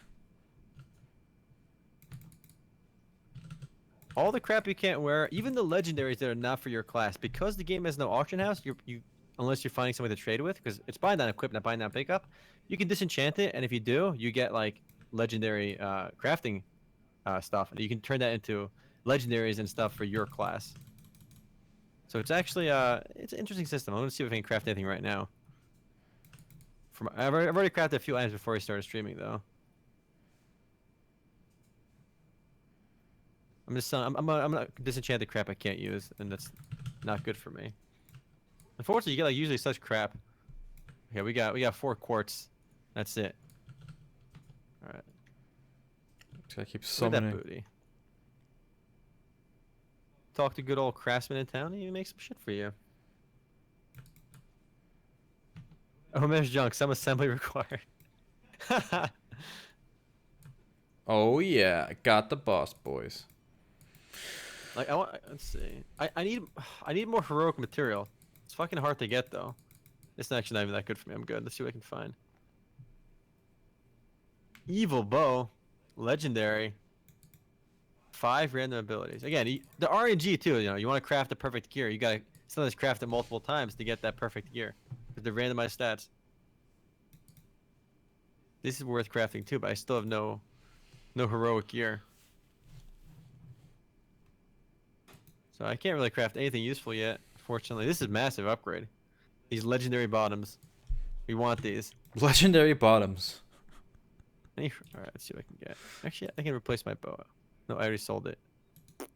All the crap you can't wear, even the legendaries that are not for your class, because the game has no auction house. You unless you're finding somebody to trade with, because it's bind down equip, not bind down pickup. You can disenchant it, and if you do, you get like legendary crafting stuff, and you can turn that into legendaries and stuff for your class. So it's actually it's an interesting system. I'm gonna see if I can craft anything right now. I've already crafted a few items before I started streaming though. I'm gonna disenchant the crap I can't use, and that's not good for me. Unfortunately, you get like usually such crap. Okay, we got 4 quartz. That's it. All right. I keep So summoning. that booty. Talk to good old craftsman in town, and he makes some shit for you. Omer's junk. Some assembly required. Oh yeah, I got the boss, boys. Like let's see. I need more heroic material. It's fucking hard to get though. It's actually not even that good for me. I'm good. Let's see what I can find. Evil bow, legendary. 5 random abilities. Again, the RNG too. You know, you want to craft the perfect gear. You gotta sometimes craft it multiple times to get that perfect gear. With the randomized stats. This is worth crafting too, but I still have no heroic gear. So I can't really craft anything useful yet. Fortunately, this is a massive upgrade. These legendary bottoms. We want these. Legendary bottoms. Alright, let's see what I can get. Actually, I can replace my bow. No, I already sold it. If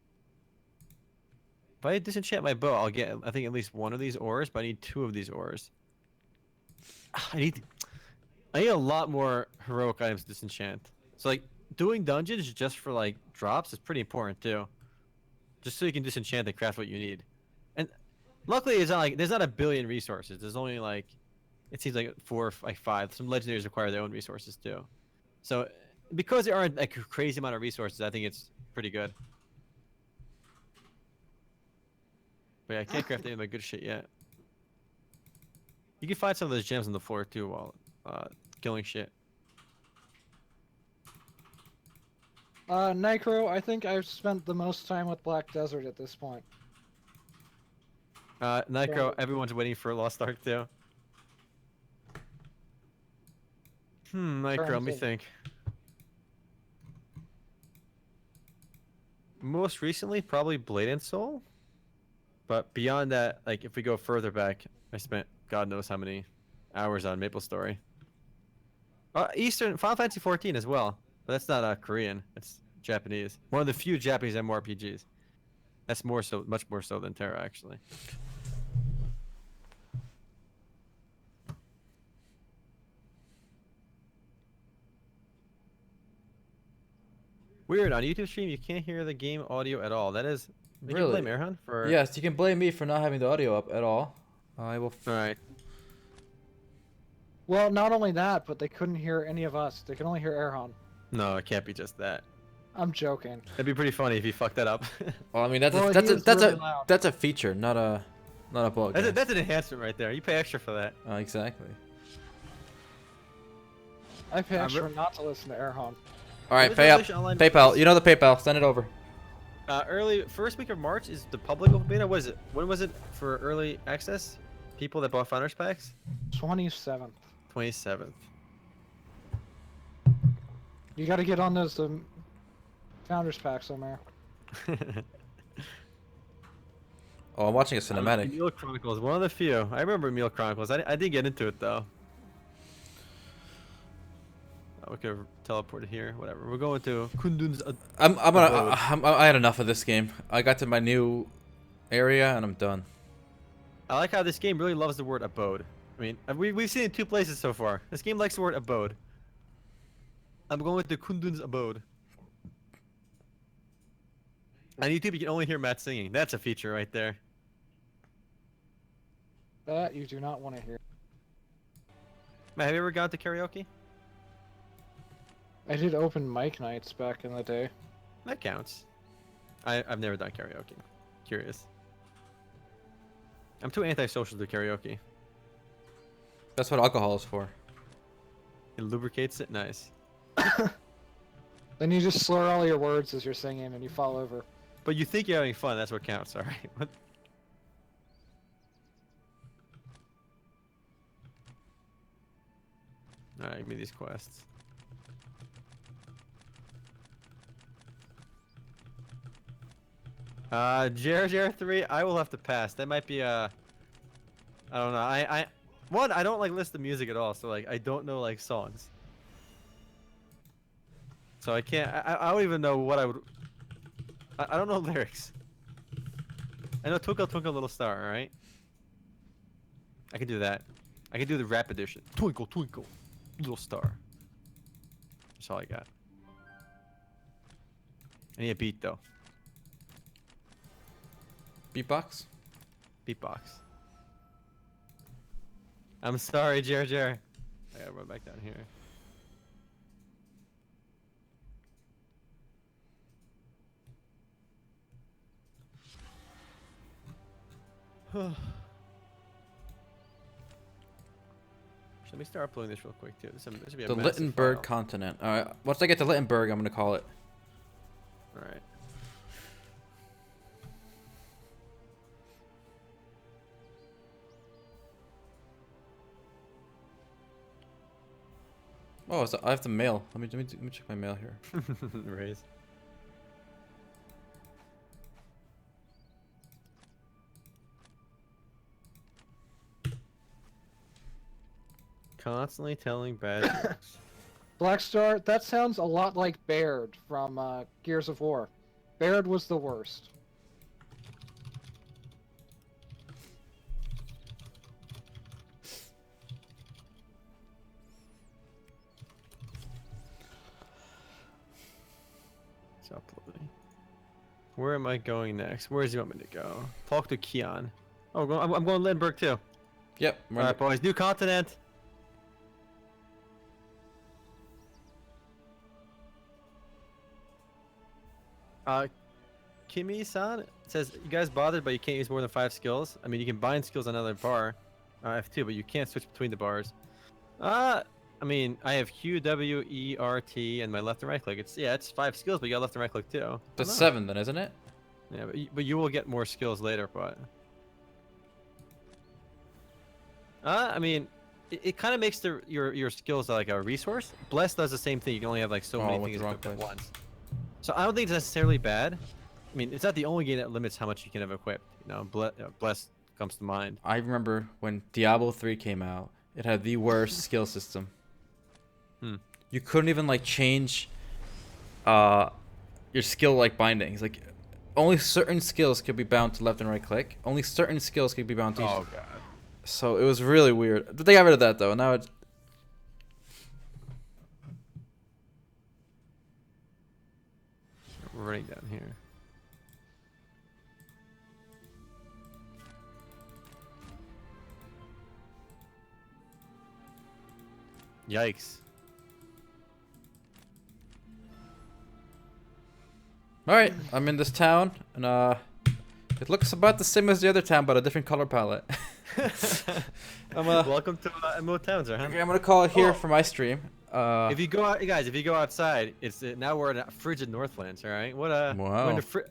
I disenchant my bow, I'll get, I think, at least 1 of these ores, but I need 2 of these ores. I need a lot more heroic items to disenchant. So, like, doing dungeons just for like drops is pretty important too. Just so you can disenchant and craft what you need. And luckily, it's not like there's not a billion resources. There's only like, it seems like 4 or like 5. Some legendaries require their own resources too. So because there aren't like a crazy amount of resources, I think it's pretty good. But yeah, I can't craft any of my good shit yet. You can find some of those gems on the floor too while killing shit. Nicro, I think I've spent the most time with Black Desert at this point. Nitro, Yeah. everyone's waiting for Lost Ark too. Nitro, let Terms me of- think. Most recently, probably Blade and Soul. But beyond that, like if we go further back, I spent God knows how many hours on Maple Story. Eastern Final Fantasy 14 as well, but that's not Korean. It's Japanese. One of the few Japanese MMORPGs. That's more so, much more so than Terra actually. Weird, on YouTube stream you can't hear the game audio at all. That is, you can Really? blame Erhan for. Yes, you can blame me for not having the audio up at all. I will. All right. Well, not only that, but they couldn't hear any of us. They could only hear Erhan. No, it can't be just that. I'm joking. It'd be pretty funny if you fucked that up. Well, I mean that's Well, that's he a is that's really a loud. that's a feature, not a bug. That's, guys. that's an enhancement right there. You pay extra for that. Exactly. I pay Uh, extra not to listen to Erhan. All right, What is pay up. Revelation Online PayPal. Base? You know the PayPal. Send it over. Early first week of March is the public open beta. What is it? When was it for early access? People that bought Founders Packs? 27th. 27th. You got to get on those Founders Packs, Omer. Oh, I'm watching a cinematic. Meal Chronicles, one of the few. I remember Meal Chronicles. I did get into it though. We could have teleported here. Whatever. We're going to Kundun's. I had enough of this game. I got to my new area and I'm done. I like how this game really loves the word abode. I mean, we've seen it 2 places so far. This game likes the word abode. I'm going with the Kundun's abode. On YouTube, you can only hear Matt singing. That's a feature right there. That you do not want to hear. Matt, have you ever gone to karaoke? I did open mic nights back in the day. That counts. I've never done karaoke. Curious. I'm too antisocial to karaoke. That's what alcohol is for. It lubricates it. Nice. Then you just slur all your words as you're singing and you fall over. But you think you're having fun. That's what counts. All right. What? All right. Give me these quests. JR3, I will have to pass. That might be I don't know. I don't like listen to music at all, so like I don't know like songs. So I can't. I don't even know what I would. I don't know lyrics. I know Twinkle Twinkle Little Star. All right. I can do that. I can do the rap edition. Twinkle Twinkle Little Star. That's all I got. I need a beat though. Beatbox. Beatbox. I'm sorry, Jer. I gotta run back down here. Let me start uploading this real quick too. This should be a The massive Littenberg file. continent. All right. Once I get to Littenberg, I'm gonna call it. All right. Oh, I have the mail. Let me check my mail here. Raise. Constantly telling bad jokes. Black Star, that sounds a lot like Baird from Gears of War. Baird was the worst. It's uploading. Where am I going next? Where does he want me to go? Talk to Keon. Oh, I'm going Lindbergh too. Yep. All right, boys. New continent. Kimi-san says, you guys bothered, but you can't use more than 5 skills. I mean, you can bind skills on another bar, F2, but you can't switch between the bars. I mean, I have Q, W, E, R, T, and my left and right click. It's 5 skills, but you got left and right click too. That's 7 then, isn't it? Yeah, but you will get more skills later, but. I mean, it kind of makes your skills like a resource. Bless does the same thing. You can only have like so many with things the wrong equipped at place. once. So I don't think it's necessarily bad. I mean, it's not the only game that limits how much you can have equipped. You know, Bless comes to mind. I remember when Diablo 3 came out, it had the worst skill system. You couldn't even like change your skill like bindings. Like only certain skills could be bound to left and right click. Only certain skills could be bound to each. Oh god. So it was really weird. But they got rid of that though. Now it's We're running down here. Yikes. all right. I'm in this town, and it looks about the same as the other town, but a different color palette. Welcome to MMO Towns, huh? Okay, I'm gonna call it here Oh. for my stream. If you go out, guys, if you go outside, it's now we're in frigid Northlands. All right, what we're in Wow. the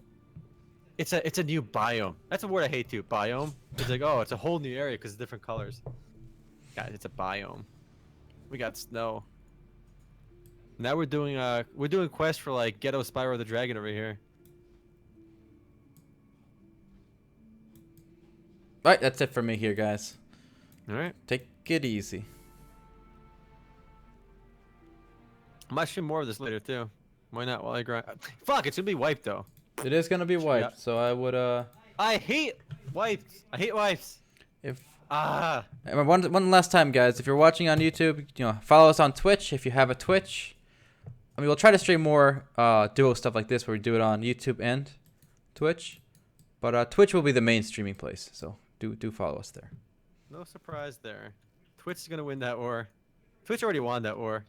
it's a new biome. That's a word I hate too. Biome. It's like, oh, it's a whole new area because it's different colors. Guys, it's a biome. We got snow. Now we're doing quests for like Ghetto Spyro the Dragon over here. All right, that's it for me here, guys. All right. Take it easy. I might stream more of this later too. Why not? While I grind. Fuck, it's gonna be wiped though. It is gonna be wiped, Yeah. so I would I hate wipes. I hate wipes. if And one last time, guys. If you're watching on YouTube, follow us on Twitch if you have a Twitch. I mean, we'll try to stream more duo stuff like this where we do it on YouTube and Twitch, but Twitch will be the main streaming place. So do follow us there. no surprise there. Twitch is gonna win that war. Twitch already won that war.